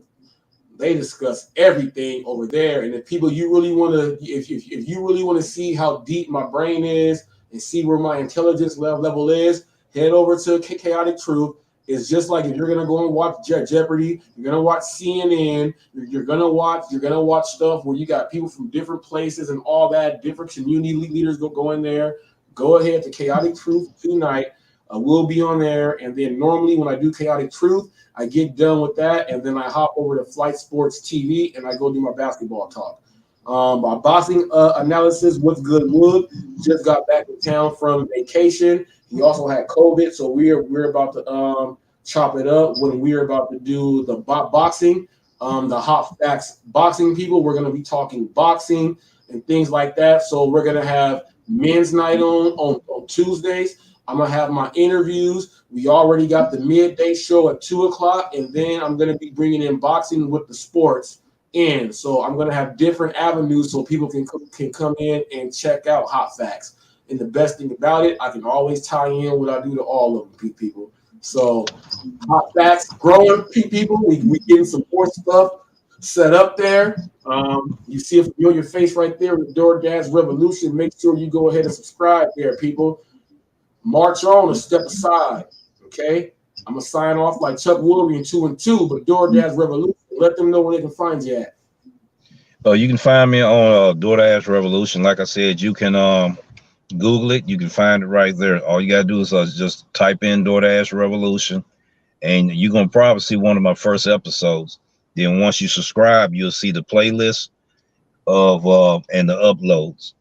They discuss everything over there. And if people, you really want to, if you really want to see how deep my brain is and see where my intelligence level is, head over to Chaotic Truth. It's just like if you're gonna go and watch Jeopardy, you're gonna watch CNN, you're gonna watch stuff where you got people from different places and all that, different community leaders go in there. Go ahead to Chaotic Truth tonight. We'll be on there, and then normally when I do Chaotic Truth, I get done with that, and then I hop over to Flight Sports TV and I go do my basketball talk. My boxing analysis with Good Wood just got back in town from vacation. He also had COVID, so we're about to chop it up when we're about to do the boxing, the HotFacts boxing people. We're going to be talking boxing and things like that. So we're going to have men's night on Tuesdays. I'm going to have my interviews. We already got the midday show at 2 o'clock, and then I'm going to be bringing in boxing with the sports in. So I'm going to have different avenues so people can come in and check out HotFacts. And the best thing about it, I can always tie in what I do to all of them, people. So HotFacts growing, people. We getting some more stuff set up there. You see a familiar face right there with DoorDash Revolution. Make sure you go ahead and subscribe there, people. March on and step aside, okay? I'm going to sign off like Chuck Woolery in 2 and 2, but DoorDash Revolution, let them know where they can find you at. You can find me on DoorDash Revolution. Like I said, you can Google it. You can find it right there. All you got to do is just type in DoorDash Revolution, and you're going to probably see one of my first episodes. Then once you subscribe, you'll see the playlist of and the uploads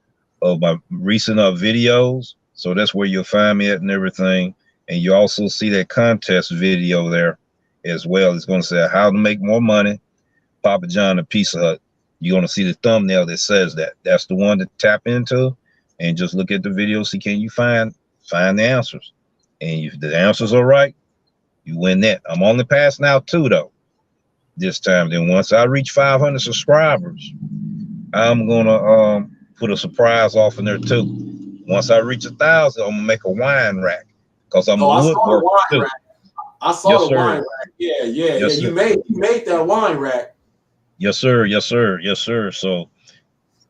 of my recent videos. So that's where you'll find me at and everything. And you also see that contest video there as well. It's going to say how to make more money, Papa John and Pizza Hut. You're going to see the thumbnail that says that. That's the one to tap into, and just look at the video. See, can you find the answers? And if the answers are right, you win that. I'm only passing out 2 though this time. Then once I reach 500 subscribers, I'm going to put a surprise off in there too. Once I reach 1,000, I'm gonna make a wine rack because I'm a woodworker too. I saw the wine rack. Yeah. You made that wine rack. Yes, sir. Yes, sir. Yes, sir. So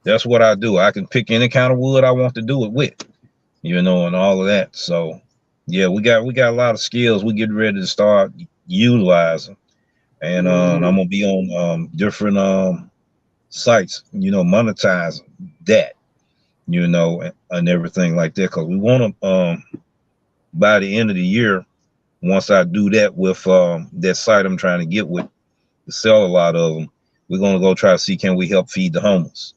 that's what I do. I can pick any kind of wood I want to do it with, you know, and all of that. So yeah, we got a lot of skills we get ready to start utilizing. And I'm gonna be on different sites, you know, monetizing that, you know, and everything like that. Cause we want to by the end of the year, once I do that with that site I'm trying to get with to sell a lot of them, we're gonna go try to see can we help feed the homeless.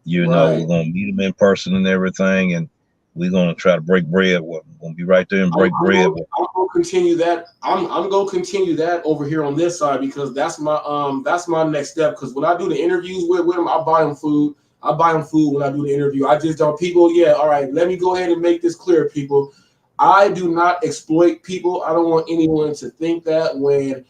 You know, we're gonna meet them in person and everything, and we're gonna try to break bread with them. We're gonna be right there and break bread with them. I'm gonna continue that. I'm gonna continue that over here on this side because that's my next step. Because when I do the interviews with them, I buy them food. I buy them food when I do the interview. I just don't people. Yeah, all right. Let me go ahead and make this clear, people. I do not exploit people. I don't want anyone to think that when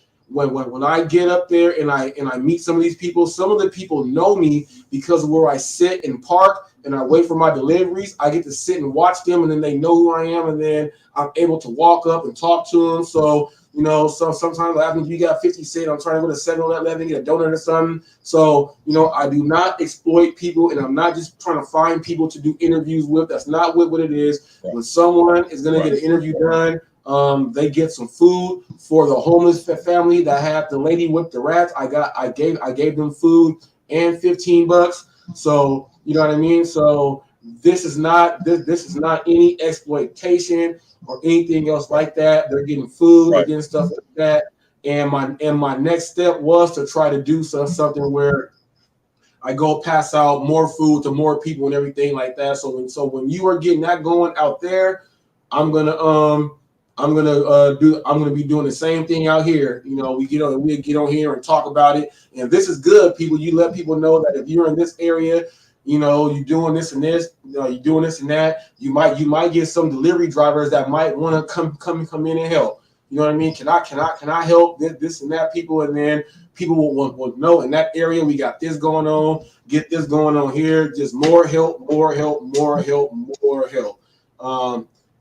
I get up there and I meet some of these people, some of the people know me because of where I sit and park and I wait for my deliveries. I get to sit and watch them, and then they know who I am, and then I'm able to walk up and talk to them. So, you know, sometimes I mean, you got 50 cents, I'm trying to go to 7-Eleven, get a donut or something. So, you know, I do not exploit people, and I'm not just trying to find people to do interviews with. That's not what it is. When someone is going to get an interview done, they get some food for the homeless family that had the lady with the rats. I gave them food and $15. So, you know what I mean? So this is not any exploitation or anything else like that. They're getting food, they're getting stuff like that. And my next step was to try to do something where I go pass out more food to more people and everything like that. So when you are getting that going out there, I'm gonna be doing the same thing out here. You know, we get on here and talk about it. And this is good, people. You let people know that if you're in this area, you know, you're doing this and this, you know, you're doing this and that. You might get some delivery drivers that might want to come in and help. You know what I mean? Can I help this and that, people? And then people will know in that area we got this going on. Get this going on here. Just more help, more help, more help, more help.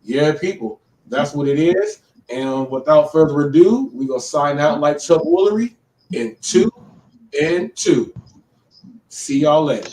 Yeah, people. That's what it is. And without further ado, we're gonna sign out like Chuck Woolery in 2 and 2. See y'all later.